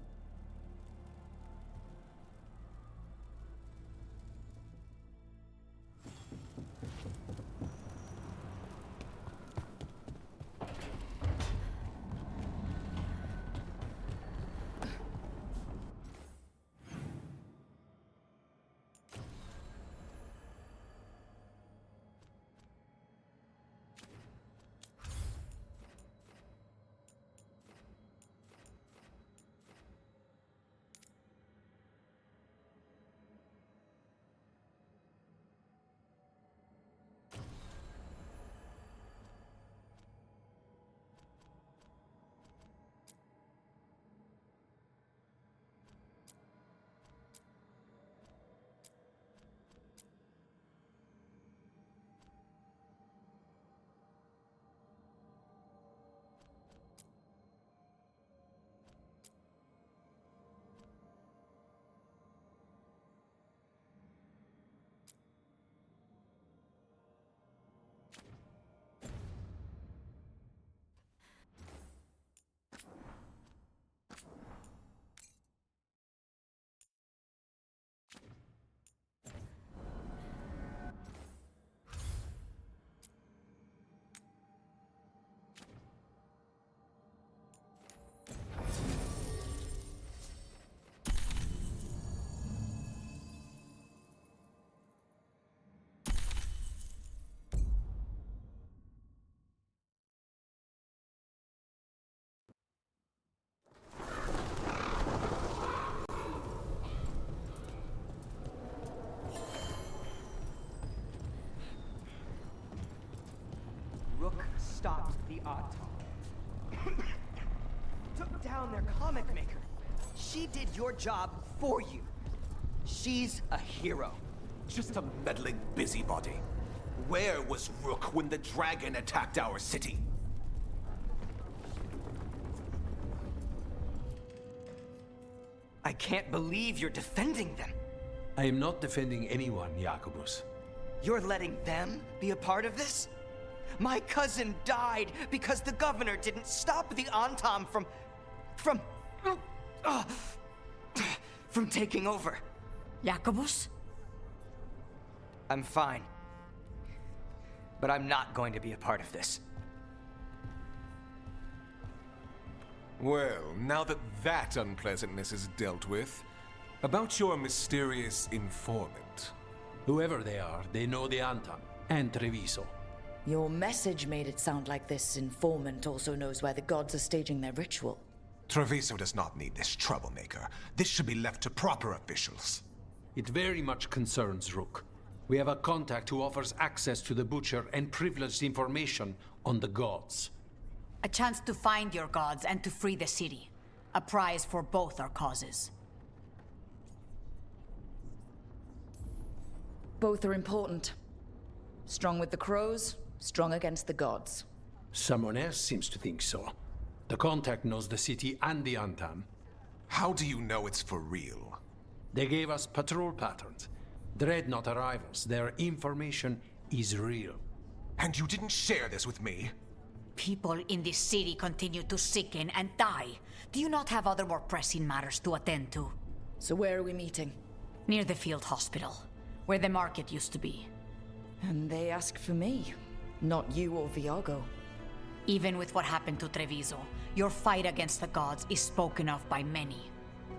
S17: Rook stopped the Autumn. Took down their comic maker. She did your job for you. She's a hero.
S21: Just a meddling busybody. Where was Rook when the dragon attacked our city?
S17: I can't believe you're defending them.
S22: I am not defending anyone, Jacobus.
S17: You're letting them be a part of this? My cousin died because the governor didn't stop the Antam from taking over.
S6: Jacobus?
S17: I'm fine. But I'm not going to be a part of this.
S21: Well, now that that unpleasantness is dealt with, about your mysterious informant.
S22: Whoever they are, they know the Antam and Treviso.
S7: Your message made it sound like this informant also knows where the gods are staging their ritual.
S21: Treviso does not need this troublemaker. This should be left to proper officials.
S22: It very much concerns Rook. We have a contact who offers access to the Butcher and privileged information on the gods.
S2: A chance to find your gods and to free the city. A prize for both our causes.
S7: Both are important. Strong with the crows, strong against the gods.
S22: Someone else seems to think so. The contact knows the city and the Antam.
S21: How do you know it's for real?
S22: They gave us patrol patterns. Dreadnought arrivals. Their information is real.
S21: And you didn't share this with me?
S2: People in this city continue to sicken and die. Do you not have other more pressing matters to attend to?
S7: So where are we meeting?
S2: Near the field hospital, where the market used to be.
S7: And they ask for me, not you or Viago.
S2: Even with what happened to Treviso, your fight against the gods is spoken of by many.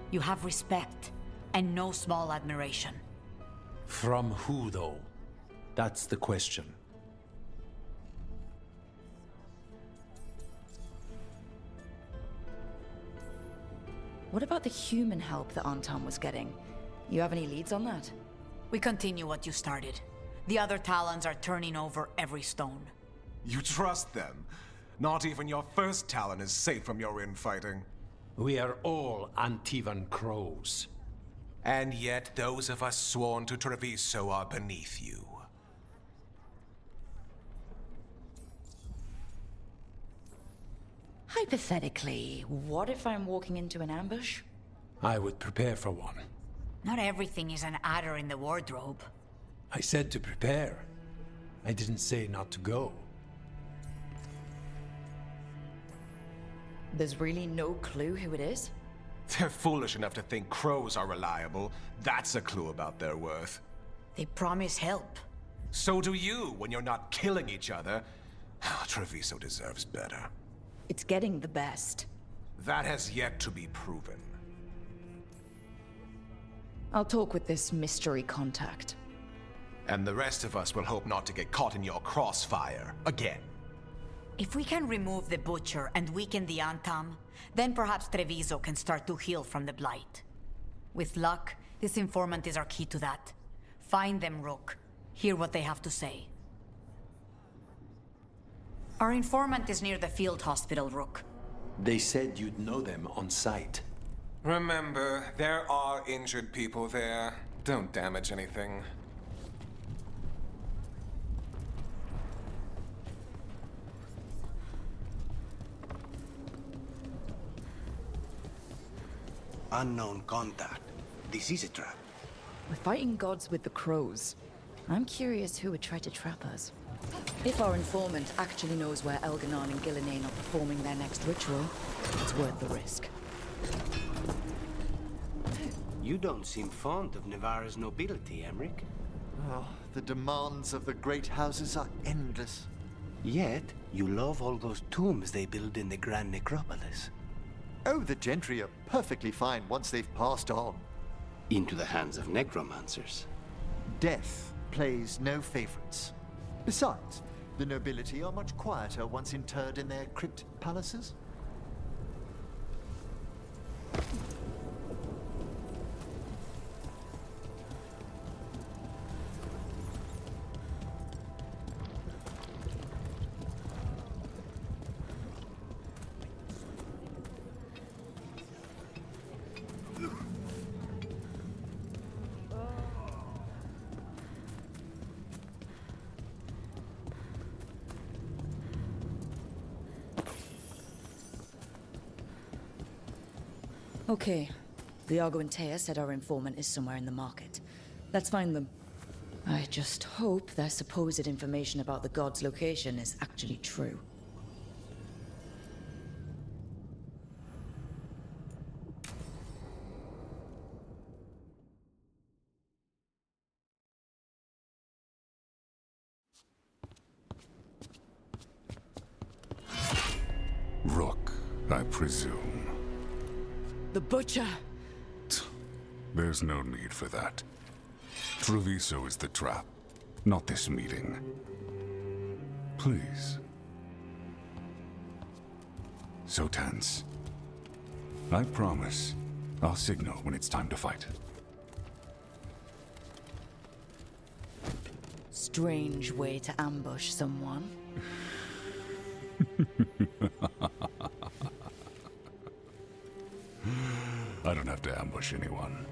S2: You have respect, and no small admiration.
S22: From who, though? That's the question.
S7: What about the human help that Antam was getting? You have any leads on that?
S2: We continue what you started. The other Talons are turning over every stone.
S21: You trust them? Not even your first Talon is safe from your infighting.
S22: We are all Antivan crows.
S21: And yet those of us sworn to Treviso are beneath you.
S7: Hypothetically, what if I'm walking into an ambush?
S22: I would prepare for one.
S2: Not everything is an adder in the wardrobe.
S22: I said to prepare. I didn't say not to go.
S7: There's really no clue who it is?
S21: They're foolish enough to think crows are reliable. That's a clue about their worth.
S2: They promise help.
S21: So do you when you're not killing each other. Treviso deserves better.
S7: It's getting the best.
S21: That has yet to be proven.
S7: I'll talk with this mystery contact.
S21: And the rest of us will hope not to get caught in your crossfire again.
S2: If we can remove the Butcher and weaken the Antam, then perhaps Treviso can start to heal from the Blight. With luck, this informant is our key to that. Find them, Rook. Hear what they have to say. Our informant is near the field hospital, Rook.
S16: They said you'd know them on sight.
S21: Remember, there are injured people there. Don't damage anything.
S5: Unknown contact. This is a trap.
S7: We're fighting gods with the crows. I'm curious who would try to trap us. If our informant actually knows where Elganon and Gillinane are performing their next ritual, it's worth the risk.
S5: You don't seem fond of Navarra's nobility, Emmerich.
S10: Oh, the demands of the great houses are endless.
S5: Yet, you love all those tombs they build in the Grand Necropolis.
S10: Oh, the gentry are perfectly fine once they've passed on.
S5: Into the hands of necromancers.
S10: Death plays no favorites. Besides, the nobility are much quieter once interred in their crypt palaces.
S7: Okay. Viago and Taya said our informant is somewhere in the market. Let's find them. I just hope their supposed information about the god's location is actually true.
S15: Rook, I presume.
S2: The Butcher!
S15: There's no need for that. Treviso is the trap, not this meeting. Please. So tense. I promise, I'll signal when it's time to fight.
S7: strange way to ambush someone.
S4: I don't have to ambush anyone.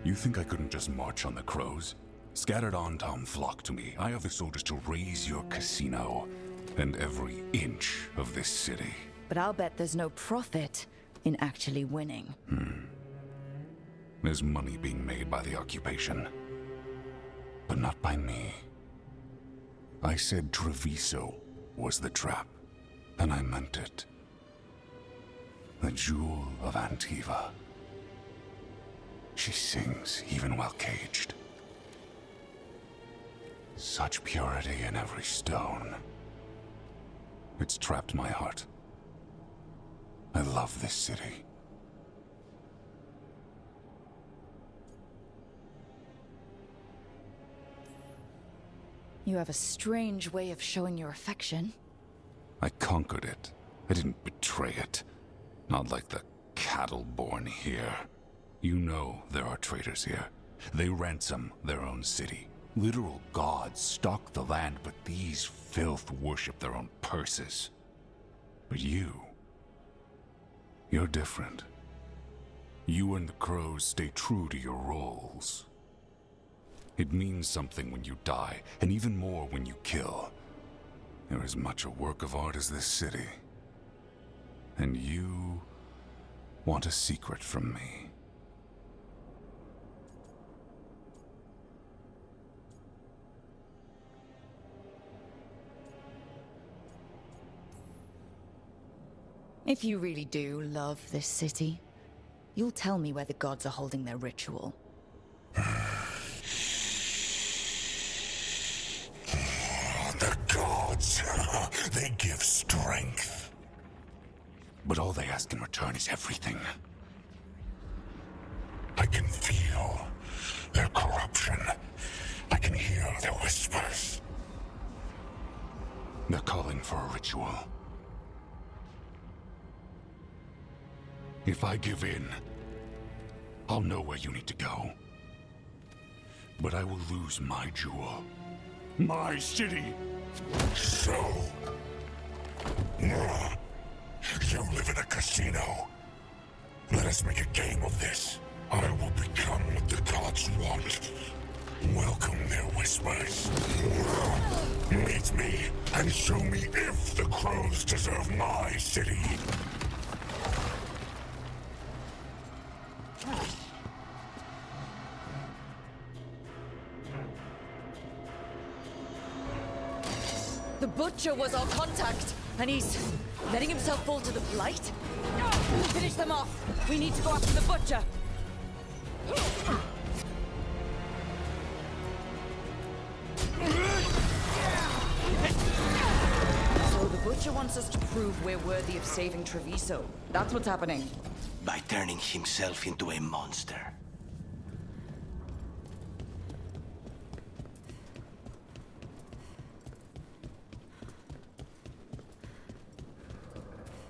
S4: You think I couldn't just march on the crows? Scattered Antom flock to me. I have the soldiers to raise your casino and every inch of this city.
S7: But I'll bet there's no profit in actually winning.
S4: There's money being made by the occupation, but not by me. I said Treviso was the trap, and I meant it. The jewel of Antiva. She sings even while caged. Such purity in every stone. It's trapped my heart. I love this city.
S7: You have a strange way of showing your affection.
S4: I conquered it. I didn't betray it. Not like the cattle born here. You know there are traitors here. They ransom their own city. Literal gods stalk the land, but these filth worship their own purses. But you're different. You and the crows stay true to your roles. It means something when you die, and even more when you kill. You're as much a work of art as this city. And you want a secret from me.
S7: If you really do love this city, you'll tell me where the gods are holding their ritual.
S4: The gods, they give strength. But all they ask in return is everything. I can feel their corruption. I can hear their whispers. They're calling for a ritual. If I give in, I'll know where you need to go. But I will lose my jewel. My city! So... you live in a casino. Let us make a game of this. I will become what the gods want. Welcome their whispers. Meet me and show me if the crows deserve my city.
S7: The Butcher was our contact, and he's letting himself fall to the Blight? Finish them off! We need to go after the Butcher! So the Butcher wants us to prove we're worthy of saving Treviso. That's what's happening.
S5: By turning himself into a monster.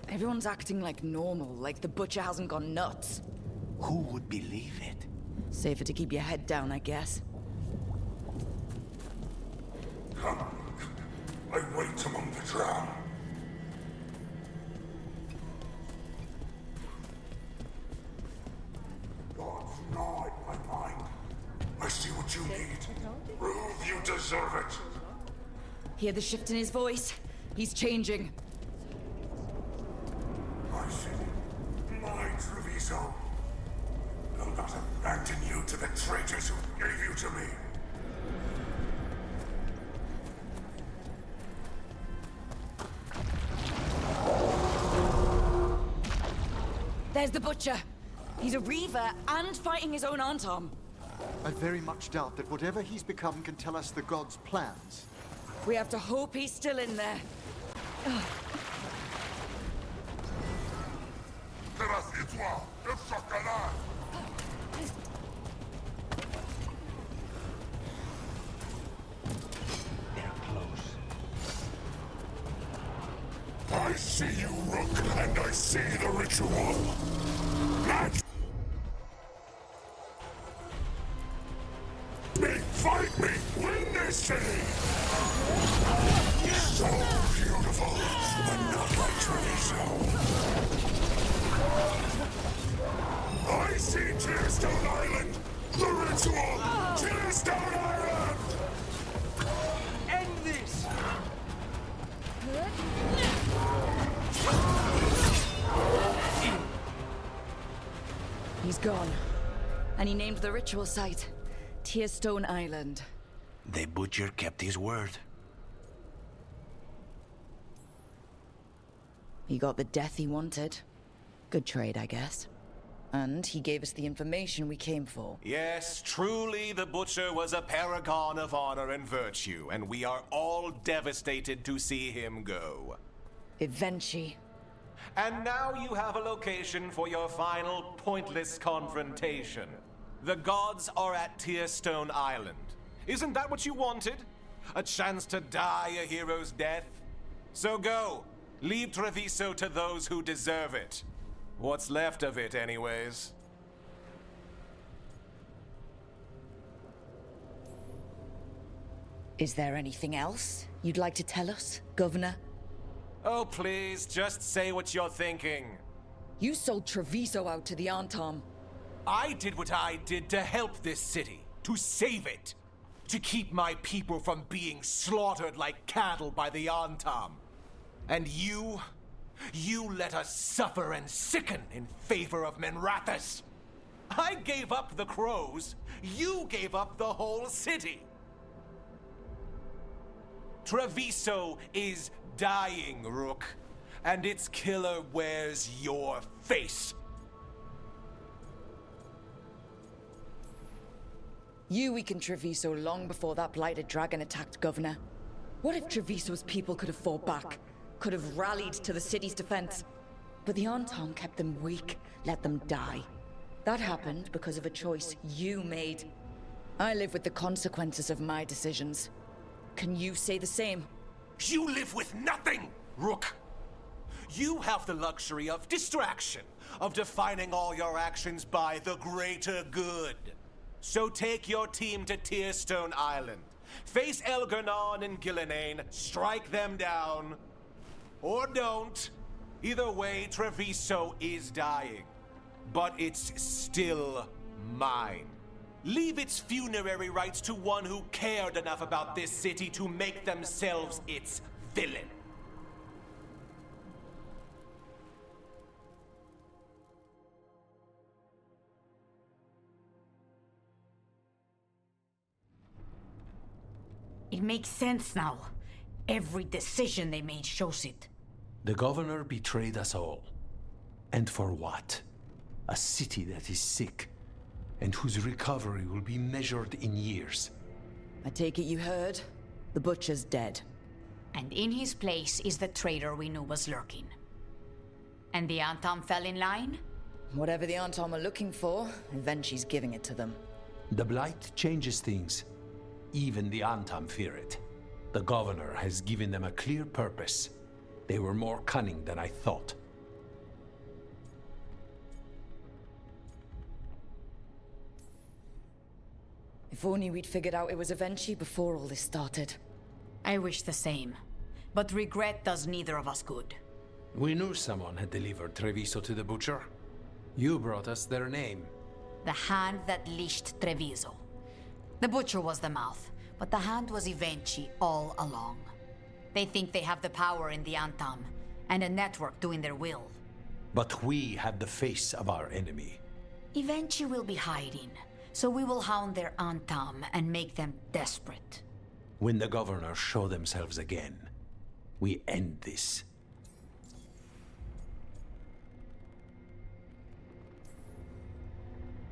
S7: Everyone's acting like normal, like the Butcher hasn't gone nuts.
S5: Who would believe it?
S7: Safer to keep your head down, I guess.
S4: Come. I wait among the drowned. God's gnawing my mind. I see what you need. Prove you deserve it.
S7: Hear the shift in his voice? He's changing.
S4: My city, my Treviso. I'll not abandon you to the traitors who gave you to me.
S7: There's the Butcher. He's a Reaver and fighting his own Antom.
S10: I very much doubt that whatever he's become can tell us the gods' plans.
S7: We have to hope he's still in there.
S4: They're close. I see you, Rook, and I see the ritual. Fight me! Win this city! So beautiful, but not like Treviso. I see Tearstone Island! The ritual! Tearstone Island!
S17: End this!
S7: He's gone. And he named the ritual site Tearstone Island.
S5: The butcher kept his word.
S7: He got the death he wanted. Good trade, I guess. And he gave us the information we came for.
S21: Yes, truly the Butcher was a paragon of honor and virtue, and we are all devastated to see him go.
S7: Eventually.
S21: And now you have a location for your final pointless confrontation. The gods are at Tearstone Island. Isn't that what you wanted? A chance to die a hero's death? So go. Leave Treviso to those who deserve it. What's left of it, anyways.
S7: Is there anything else you'd like to tell us, Governor?
S21: Oh, please, just say what you're thinking.
S7: You sold Treviso out to the Antom.
S21: I did what I did to help this city, to save it, to keep my people from being slaughtered like cattle by the Antom. And you let us suffer and sicken in favor of Minrathous. I gave up the crows, you gave up the whole city. Treviso is dying, Rook, and its killer wears your face.
S7: You weakened Treviso long before that blighted dragon attacked, Governor. What if Treviso's people could have fought back? Could have rallied to the city's defense? But the Antom kept them weak, let them die. That happened because of a choice you made. I live with the consequences of my decisions. Can you say the same?
S21: You live with nothing, Rook! You have the luxury of distraction, of defining all your actions by the greater good. So take your team to Tearstone Island. Face Elgernon and Gillenane, strike them down. Or don't. Either way, Treviso is dying. But it's still mine. Leave its funerary rites to one who cared enough about this city to make themselves its villain.
S2: It makes sense now. Every decision they made shows it.
S22: The governor betrayed us all. And for what? A city that is sick, and whose recovery will be measured in years.
S7: I take it you heard? The Butcher's dead.
S2: And in his place is the traitor we knew was lurking. And the Antom fell in line?
S7: Whatever the Antom are looking for, Eventually's giving it to them.
S22: The Blight changes things. Even the Antom fear it. The governor has given them a clear purpose. They were more cunning than I thought.
S7: If only we'd figured out it was Eventually before all this started.
S2: I wish the same. But regret does neither of us good.
S22: We knew someone had delivered Treviso to the Butcher. You brought us their name.
S2: The hand that leashed Treviso. The Butcher was the mouth, but the hand was Eventually all along. They think they have the power in the Antom, and a network doing their will.
S22: But we have the face of our enemy.
S2: Eventually will be hiding, so we will hound their Antom and make them desperate.
S22: When the governors show themselves again, we end this.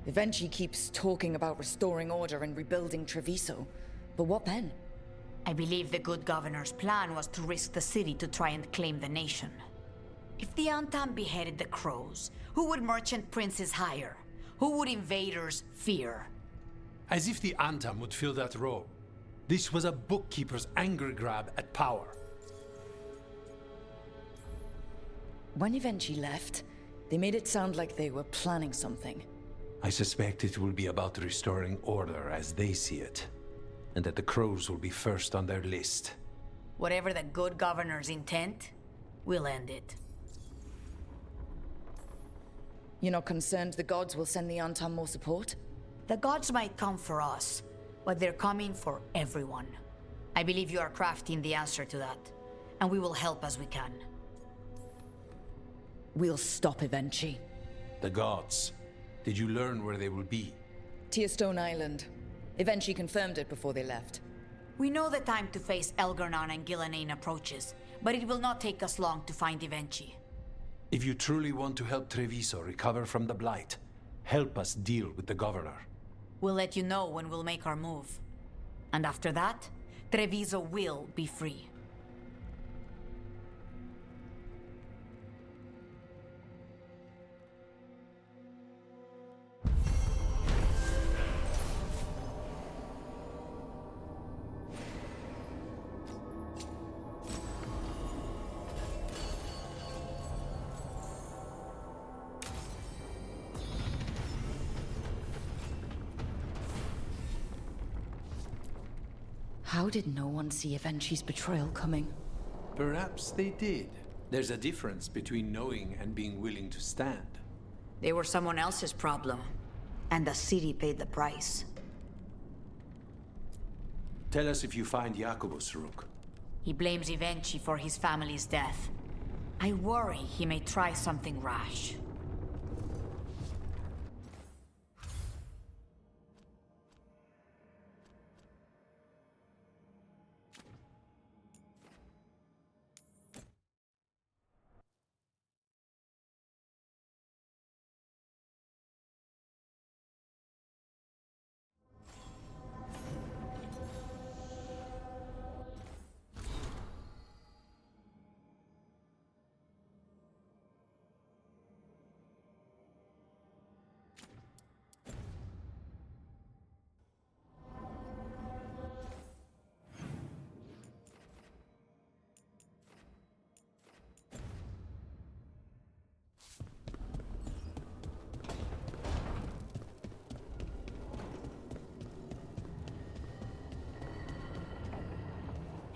S7: Eventually keeps talking about restoring order and rebuilding Treviso. But what then?
S2: I believe the good governor's plan was to risk the city to try and claim the nation. If the Antom beheaded the crows, who would merchant princes hire? Who would invaders fear?
S22: As if the Antom would fill that role. This was a bookkeeper's angry grab at power.
S7: When Eventually left, they made it sound like they were planning something.
S22: I suspect it will be about restoring order as they see it. and that the crows will be first on their list.
S2: Whatever the good governor's intent, we'll end it.
S7: You're not concerned the gods will send the Antam more support?
S2: The gods might come for us, but they're coming for everyone. I believe you are crafting the answer to that, and we will help as we can.
S7: We'll stop Evenchi.
S22: The gods. Did you learn where they will be?
S7: Tearstone Island. Evenchi confirmed it before they left.
S2: We know the time to face Elgar'nan and Gillenane approaches, but it will not take us long to find Evenchi.
S22: If you truly want to help Treviso recover from the Blight, help us deal with the governor.
S2: We'll let you know when we'll make our move. And after that, Treviso will be free.
S7: How did no one see Evenchi's betrayal coming?
S22: Perhaps they did. There's a difference between knowing and being willing to stand.
S2: They were someone else's problem, and the city paid the price.
S22: Tell us if you find Jacobus, Rook.
S2: He blames Evenchi for his family's death. I worry he may try something rash.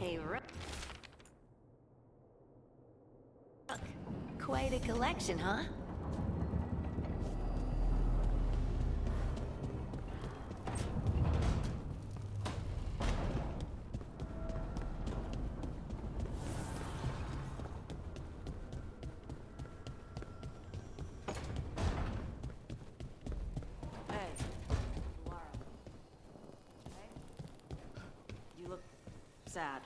S11: Hey, Rook. Quite a collection, huh?
S6: Hey, Lara. Hey? You look sad.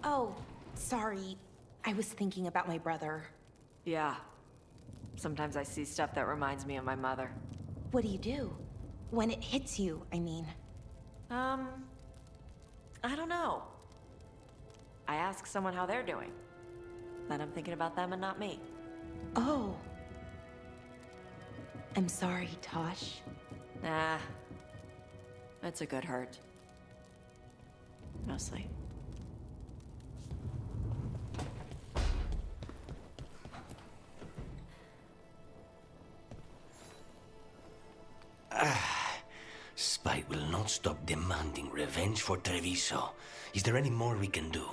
S8: Oh, sorry. I was thinking about my brother.
S6: Yeah. Sometimes I see stuff that reminds me of my mother.
S8: What do you do? When it hits you, I mean.
S6: I don't know. I ask someone how they're doing. Then I'm thinking about them and not me.
S8: Oh. I'm sorry, Tosh.
S6: Nah. It's a good hurt. Mostly.
S5: Spite will not stop demanding revenge for Treviso. Is there any more we can do?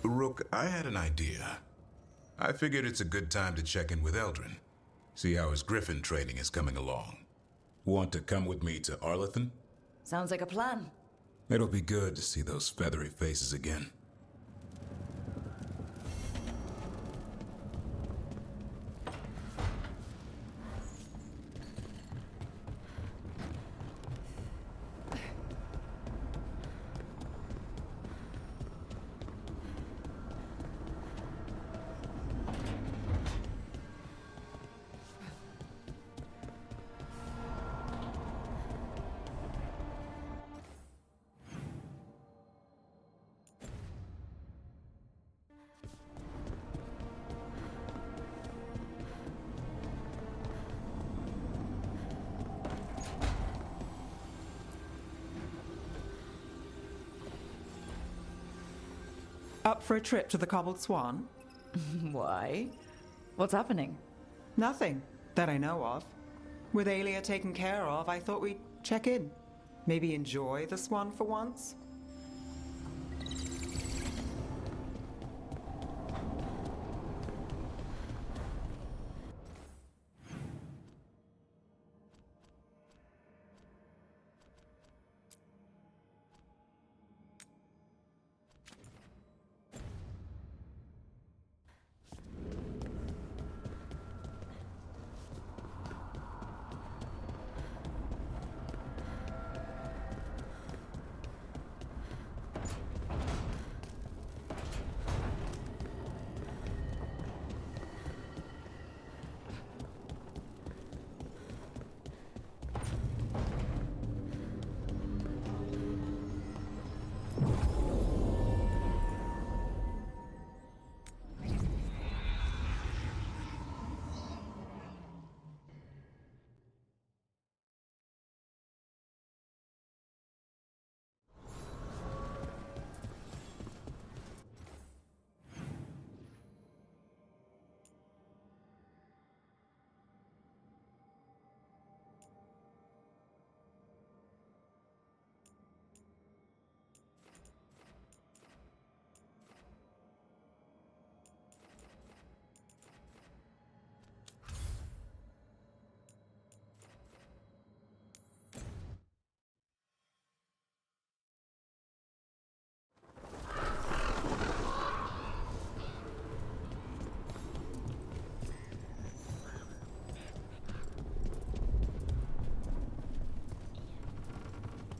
S15: Rook, I had an idea. I figured it's a good time to check in with Eldrin. See how his griffin training is coming along. Want to come with me to Arlathan?
S7: Sounds like a plan.
S15: It'll be good to see those feathery faces again.
S1: Up for a trip to the Cobbled Swan?
S7: Why? What's happening?
S1: Nothing that I know of. With Aelia taken care of, I thought we'd check in. Maybe enjoy the Swan for once?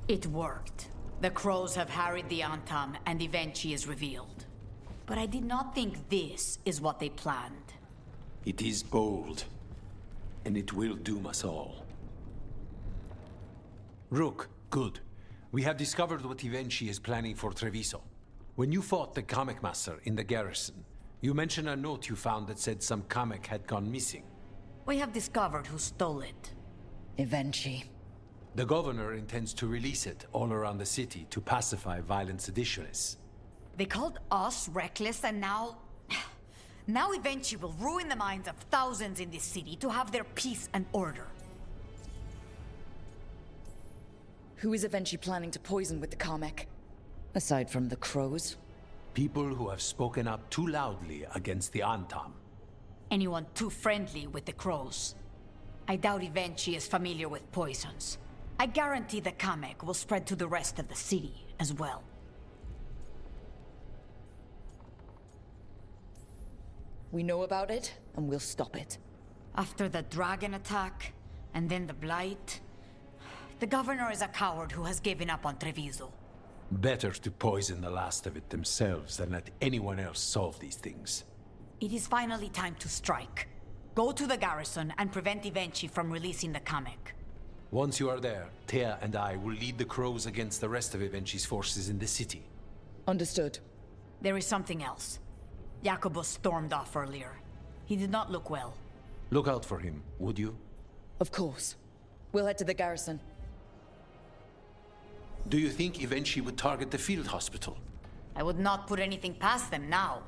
S2: It worked. The crows have harried the Antam, and Evenchi is revealed. But I did not think this is what they planned.
S22: It is bold, and it will doom us all. Rook, good. We have discovered what Evenchi is planning for Treviso. When you fought the Kamek Master in the garrison, you mentioned a note you found that said some Kamek had gone missing.
S2: We have discovered who stole it.
S7: Evenchi.
S22: The governor intends to release it all around the city to pacify violent seditionists.
S2: They called us reckless, and now... Now Evenchi will ruin the minds of thousands in this city to have their peace and order.
S7: Who is Evenchi planning to poison with the Kamek? Aside from the crows?
S22: People who have spoken up too loudly against the Antam.
S2: Anyone too friendly with the crows. I doubt Evenchi is familiar with poisons. I guarantee the Kamek will spread to the rest of the city as well.
S7: We know about it, and we'll stop it.
S2: After the dragon attack, and then the blight... The governor is a coward who has given up on Treviso.
S22: Better to poison the last of it themselves than let anyone else solve these things.
S2: It is finally time to strike. Go to the garrison and prevent Evenchi from releasing the Kamek.
S22: Once you are there, Thea and I will lead the crows against the rest of Evenchi's forces in the city.
S7: Understood.
S2: There is something else. Jacobus stormed off earlier. He did not look well.
S22: Look out for him, would you?
S7: Of course. We'll head to the garrison.
S22: Do you think Evenchi would target the field hospital?
S2: I would not put anything past them now.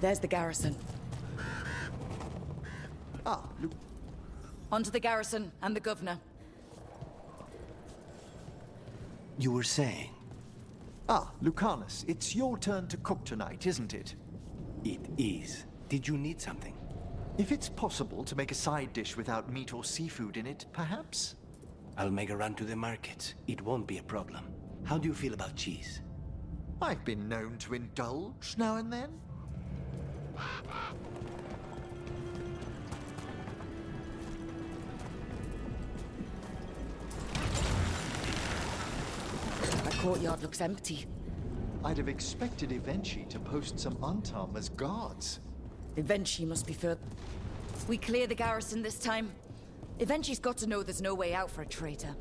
S7: There's the garrison.
S10: Luke.
S7: Onto the garrison and the governor.
S5: You were saying?
S10: Lucanus, it's your turn to cook tonight, isn't it?
S5: It is. Did you need something?
S10: If it's possible to make a side dish without meat or seafood in it, perhaps?
S5: I'll make a run to the markets. It won't be a problem. How do you feel about cheese?
S10: I've been known to indulge now and then.
S7: That courtyard looks empty.
S10: I'd have expected Evenchi to post some Antam as guards.
S7: Evenchi must be further. We clear the garrison this time. Eventually's got to know there's no way out for a traitor.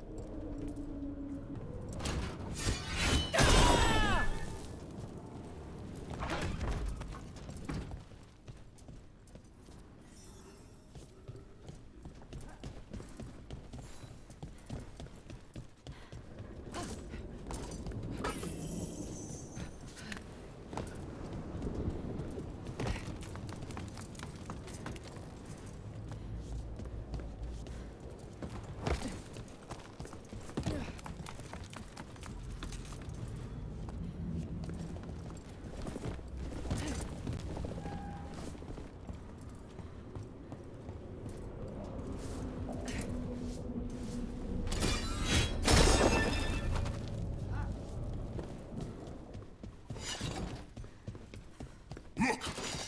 S9: Look!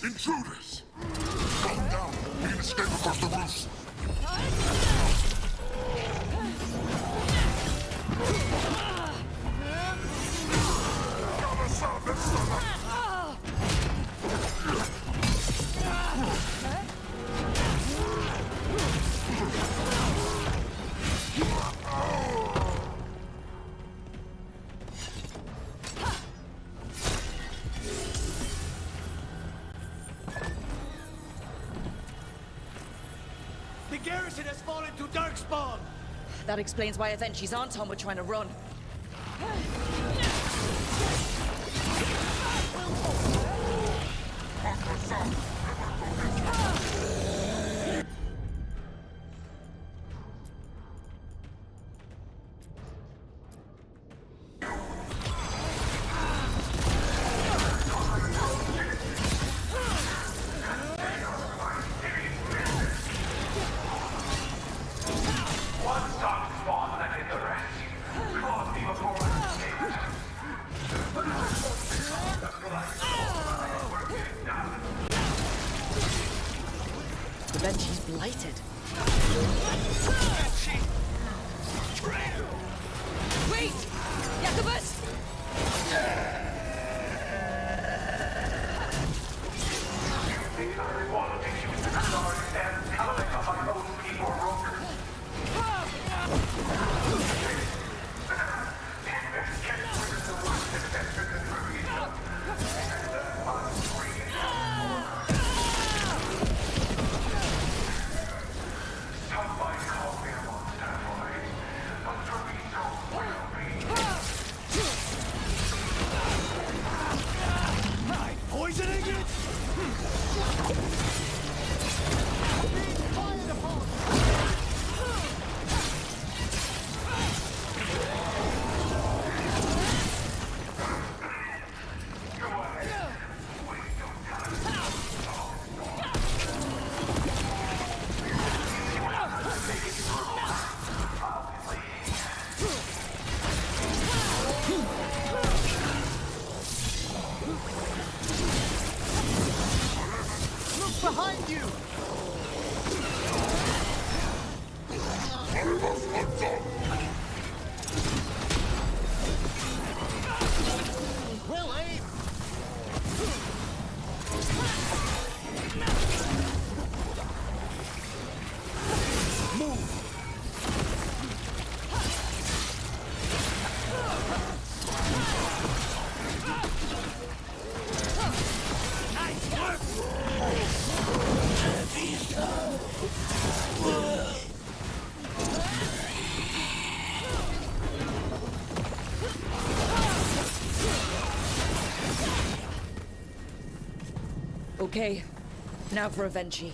S9: Intruders! Calm down! We can escape across the roofs!
S13: The garrison has fallen to Darkspawn!
S7: That explains why Avengers Anton were trying to run. Avengers blighted. Wait! Jacobus!
S13: Poisoning it? Behind you! Well aimed! Move! Nice work!
S7: Okay, now for Avenchi.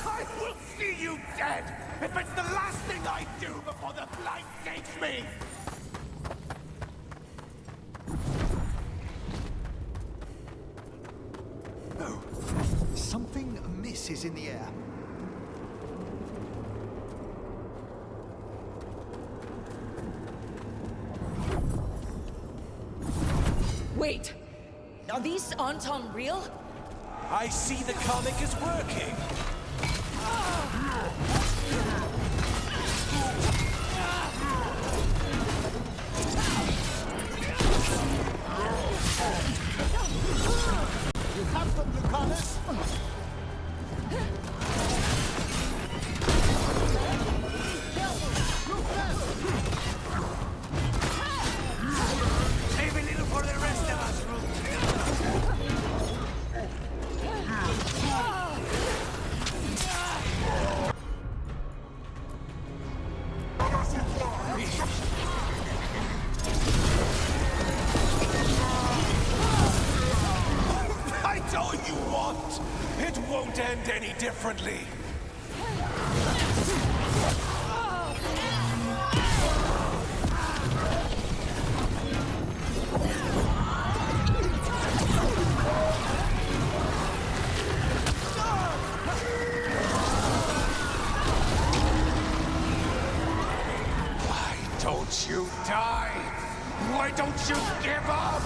S13: I will see you dead if it's the last thing I do before the blight takes me!
S10: Oh, something amiss is in the air.
S7: Wait! Are these Anton real?
S21: I see the comic is working!
S13: You have them, Lucanus!
S21: any differently.
S9: Why don't you die? Why don't you give up?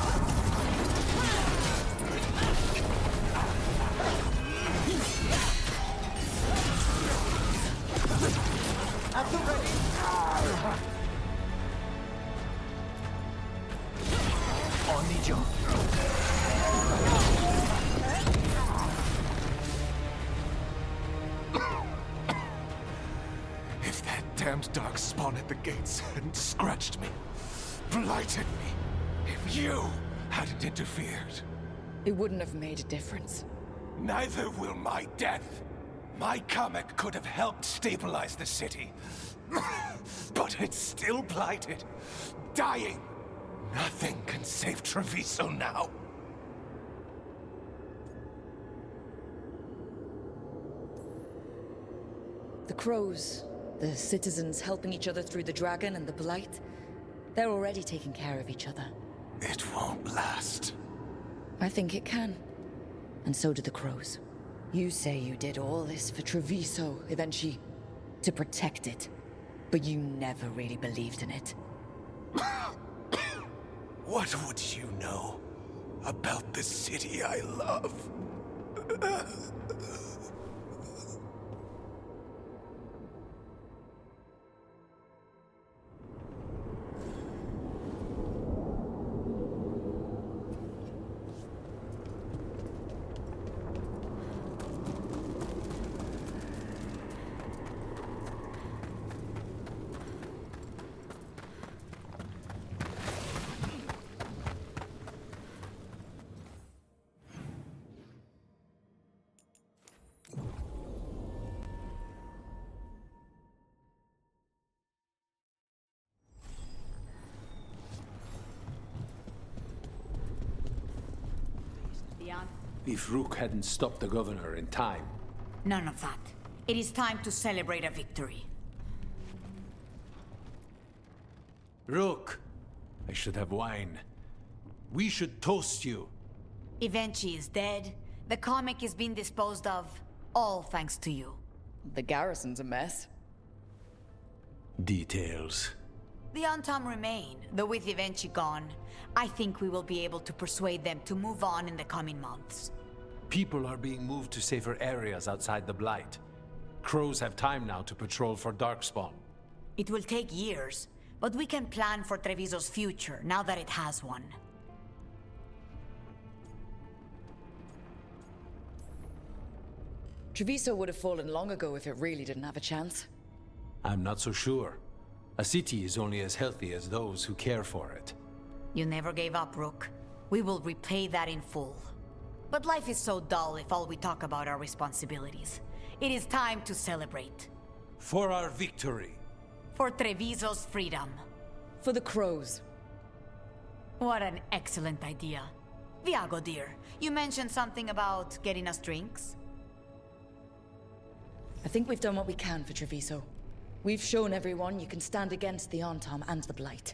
S17: At the ready.
S10: On the job.
S9: If that damned dark spawn at the gates hadn't scratched me, blighted me, if you hadn't interfered,
S7: It wouldn't have made a difference.
S21: neither will my death. My comet could have helped stabilize the city. But it's still blighted, dying. Nothing can save Treviso now.
S7: The crows, the citizens helping each other through the dragon and the blight, they're already taking care of each other.
S21: It won't last.
S7: I think it can. And so do the crows. You say you did all this for Treviso, eventually, to protect it. But you never really believed in it.
S21: What would you know about the city I love?
S22: If Rook hadn't stopped the governor in time.
S2: None of that. It is time to celebrate a victory.
S22: Rook! I should have wine. We should toast you.
S2: Evenchi is dead. The comic is being disposed of. All thanks to you.
S7: The garrison's a mess.
S22: Details.
S2: The Antam remain, though with Evenchi gone, I think we will be able to persuade them to move on in the coming months.
S22: People are being moved to safer areas outside the Blight. Crows have time now to patrol for Darkspawn.
S2: It will take years, but we can plan for Treviso's future now that it has one.
S7: Treviso would have fallen long ago if it really didn't have a chance.
S22: I'm not so sure. A city is only as healthy as those who care for it.
S2: You never gave up, Rook. We will repay that in full. But life is so dull if all we talk about are responsibilities. It is time to celebrate.
S22: For our victory.
S2: For Treviso's freedom.
S7: For the crows.
S2: What an excellent idea. Viago, dear, you mentioned something about getting us drinks?
S7: I think we've done what we can for Treviso. We've shown everyone you can stand against the Antam and the Blight.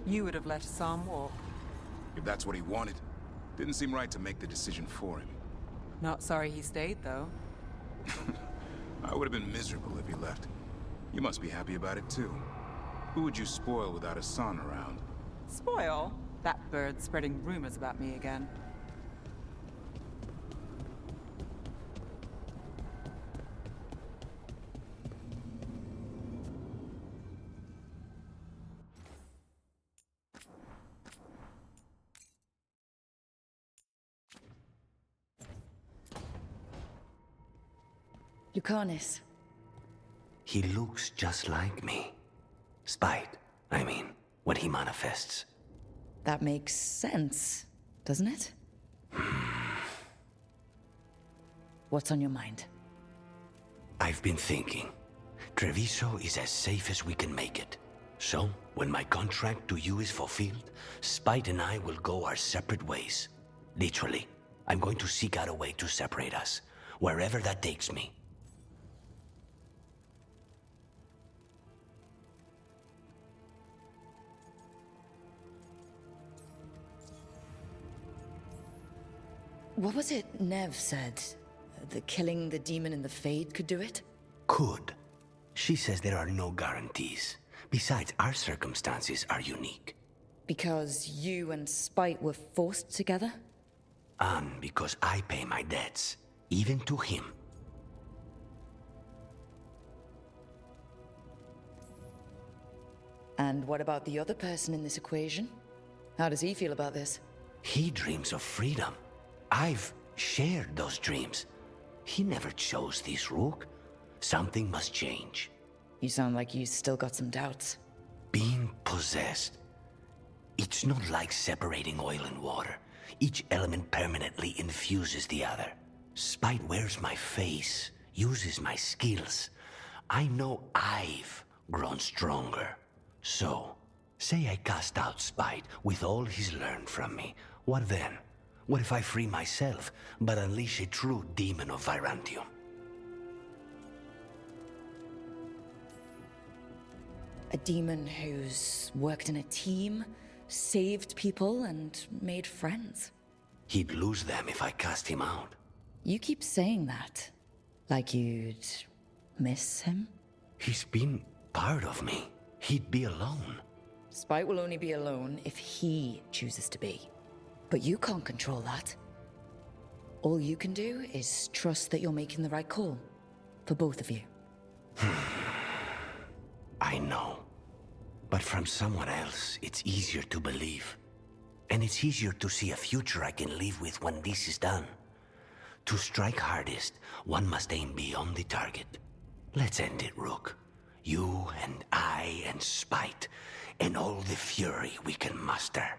S1: You would have let Sam walk.
S15: If that's what he wanted, didn't seem right to make the decision for him.
S1: Not sorry he stayed, though.
S15: I would have been miserable if he left. You must be happy about it, too. Who would you spoil without a son around?
S1: Spoil? bird spreading rumors about me again.
S5: Lucanis. He looks just like me. Spite, I mean, when he manifests.
S7: That makes sense, doesn't it? What's on your mind?
S5: I've been thinking. Treviso is as safe as we can make it. So, when my contract to you is fulfilled, Spite and I will go our separate ways. Literally, I'm going to seek out a way to separate us, wherever that takes me.
S7: What was it Nev said? That killing the demon in the Fade could do it?
S5: Could. She says there are no guarantees. Besides, our circumstances are unique.
S7: Because you and Spite were forced together?
S5: And because I pay my debts, even to him.
S7: And what about the other person in this equation? How does he feel about this?
S5: He dreams of freedom. I've shared those dreams. He never chose this, Rook. Something must change.
S7: You sound like you still got some doubts.
S5: Being possessed. It's not like separating oil and water. Each element permanently infuses the other. Spite wears my face, uses my skills. I know I've grown stronger. So, say I cast out Spite with all he's learned from me. What then? What if I free myself, but unleash a true demon of Virantium?
S7: A demon who's worked in a team, saved people, and made friends.
S5: He'd lose them if I cast him out.
S7: You keep saying that. Like you'd miss him?
S5: He's been part of me. He'd be alone.
S7: Spite will only be alone if he chooses to be. But you can't control that. All you can do is trust that you're making the right call. For both of you.
S5: I know. But from someone else, it's easier to believe. And it's easier to see a future I can live with when this is done. To strike hardest, one must aim beyond the target. Let's end it, Rook. You and I and Spite, and all the fury we can muster.